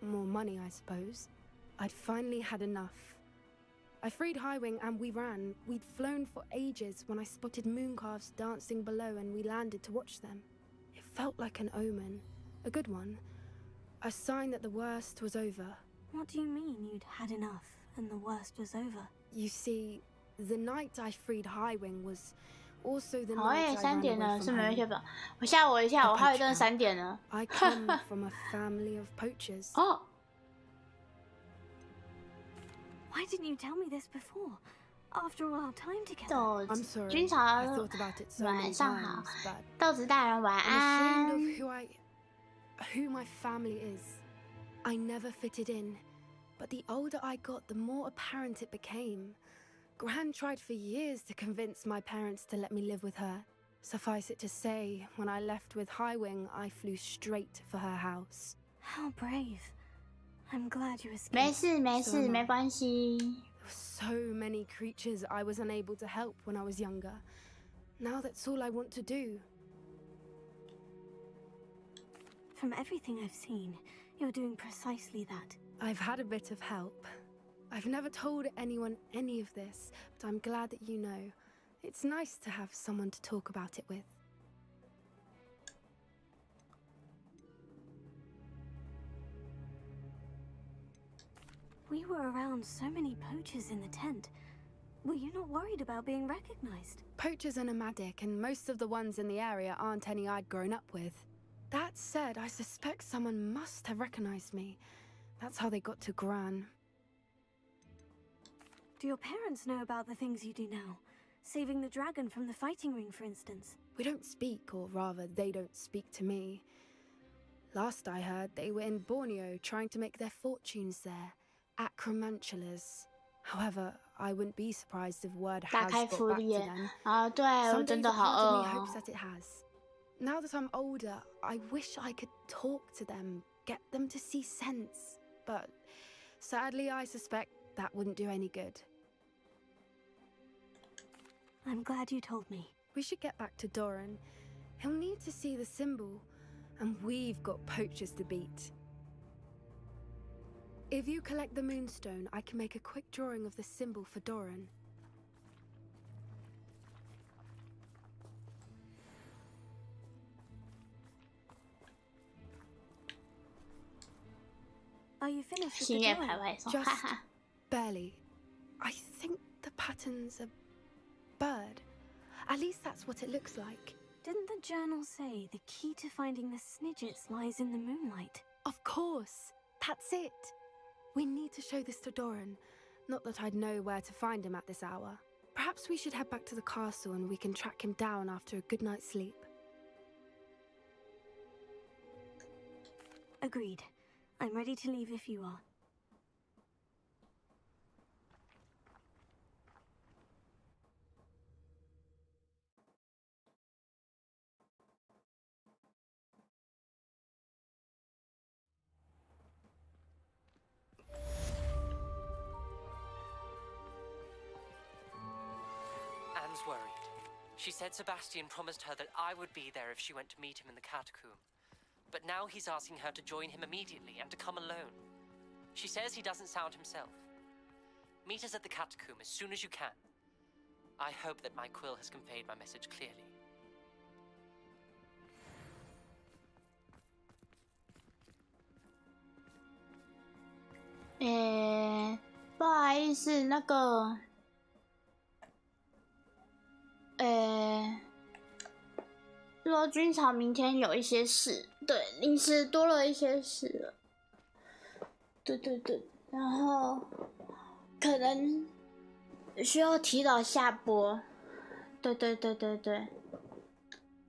More money, I suppose. I'd finally had enough. I freed Highwing and we ran. We'd flown for ages when I spotted mooncalves dancing below and we landed to watch them. It felt like an omen. A good one. A sign that the worst was over. What do you mean you'd had enough and the worst was over? You see, the night I freed Highwing was also the 好耶， night I 3 ran 点 away 了， from 是没人 home. 确保。我吓我一下，我还有一顿3点呢。 I come from a family of poachers. 哦。 Why didn't you tell me this before? After all our time together. I'm sorry. 军曹 I thought about it so 晚 many 上好 times, but 豆子大人晚 I'm 安 ashamed of who my family is. I never fitted in, but the older I got, the more apparent it became. Gran tried for years to convince my parents to let me live with her. Suffice it to say, when I left with Highwing, I flew straight for her house. How brave. I'm glad you escaped. 没事没 So 事 am I. 没关系。 There were so many creatures I was unable to help when I was younger. Now that's all I want to do. From everything I've seen, you're doing precisely that. I've had a bit of help. I've never told anyone any of this, but I'm glad that you know. It's nice to have someone to talk about it with. We were around so many poachers in the tent. Were you not worried about being recognized? Poachers are nomadic, and most of the ones in the area aren't any I'd grown up with. That said, I suspect someone must have recognized me. That's how they got to Gran. Do your parents know about the things you do now? Saving the dragon from the fighting ring, for instance. We don't speak, or rather, they don't speak to me. Last I heard, they were in Borneo trying to make their fortunes there. Acromantulas. However, I wouldn't be surprised if word 打 has 开 got 福 back 利 to 耶 them. 啊！对我 Some 真 days 的 a 好 part of 饿 me 哦 hopes。that it has. Now that I'm older, I wish I could talk to them, get them to see sense. But sadly, I suspect that wouldn't do any good. I'm glad you told me. We should get back to Doran. He'll need to see the symbol, and we've got poachers to beat. If you collect the moonstone, I can make a quick drawing of the symbol for Doran. Are you finished with 心 the 愿 drawing? 排外送， Just 哈哈。 barely. I think the pattern's a bird. At least that's what it looks like. Didn't the journal say the key to finding the Snidgets lies in the moonlight? Of course. That's it. We need to show this to Doran. Not that I'd know where to find him at this hour. Perhaps we should head back to the castle and we can track him down after a good night's sleep. Agreed. I'm ready to leave if you are. Anne's worried. She said Sebastian promised her that I would be there if she went to meet him in the catacomb. But now he's asking her to join him immediately and to come alone. She says he doesn't sound himself. Meet us at the catacomb as soon as you can. I hope that my quill has conveyed my message clearly. Eh, 不好意思，那个，说军曹明天有一些事，对，临时多了一些事了。对，然后可能需要提早下播。对，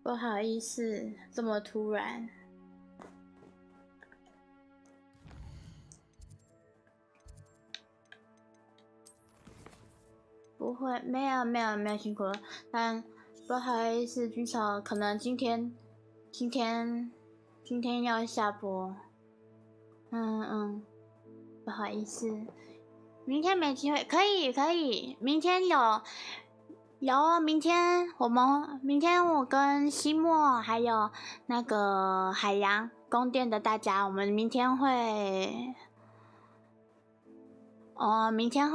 不好意思，这么突然。不会，没有辛苦了，但不好意思，军曹可能今天要下播，不好意思，明天没机会，可以，明天有，明天我跟西莫还有那个海洋宫殿的大家，我们明天会，明天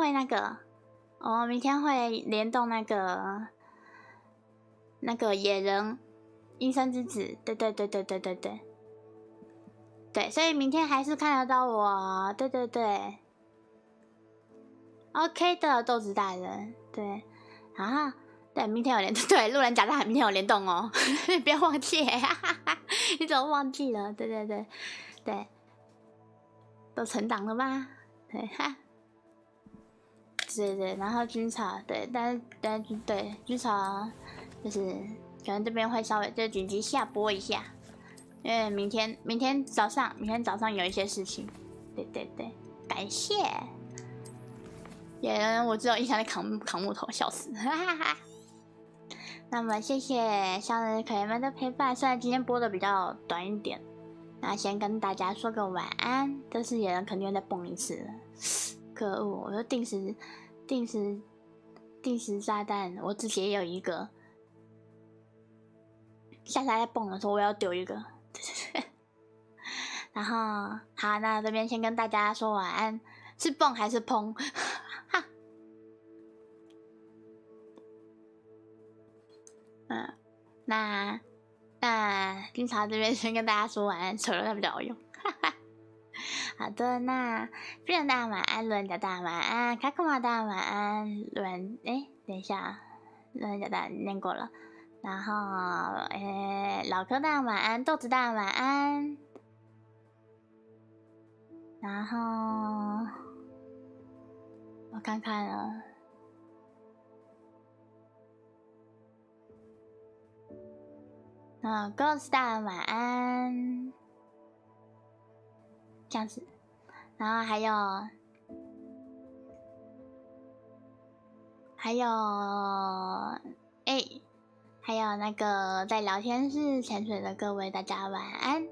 会联动那个野人阴森之子，对，所以明天还是看得到我，对，OK 的豆子大人，对，啊，对，明天有联动，对，路人甲大海明天有联动哦，不要忘记，你怎么忘记了？对，都存档了吗？对，对，然后军曹，对，但对军曹就是可能这边会稍微就紧急下播一下，因为明天早上有一些事情，对，感谢。野人我只有印象在扛木头，笑死，那么谢谢向日葵们的陪伴，虽然今天播的比较短一点，那先跟大家说个晚安。这次野人肯定会再蹦一次了，可恶！我说定时炸弹，我自己也有一个，下次再蹦的时候我要丢一个。然后好，那这边先跟大家说晚安，是蹦还是砰？那军曹这边先跟大家说晚安，手榴弹比较好用。好的，那非常大晚安，路人甲大晚安，卡库玛大晚安，等一下，路人甲大念过了，然后老柯大晚安，豆子大晚安，然后我看看了。Ghost 大晚安，这样子，然后还有那个在聊天室潜水的各位，大家晚安。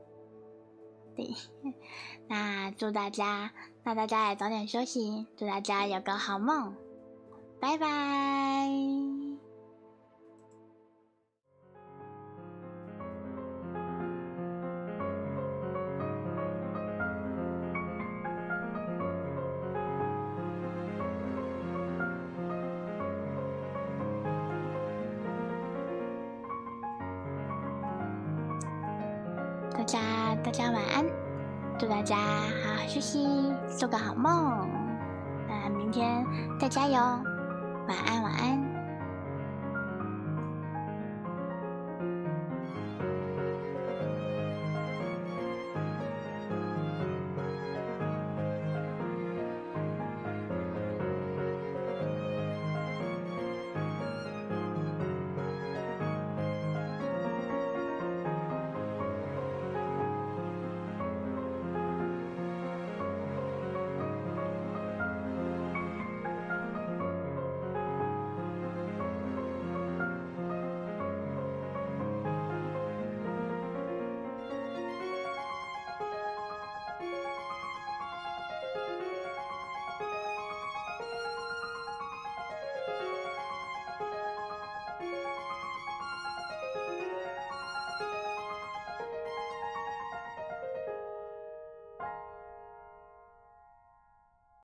对，那大家也早点休息，祝大家有个好梦，拜拜。大家晚安，祝大家好好休息，做个好梦。那明天再加油，晚安。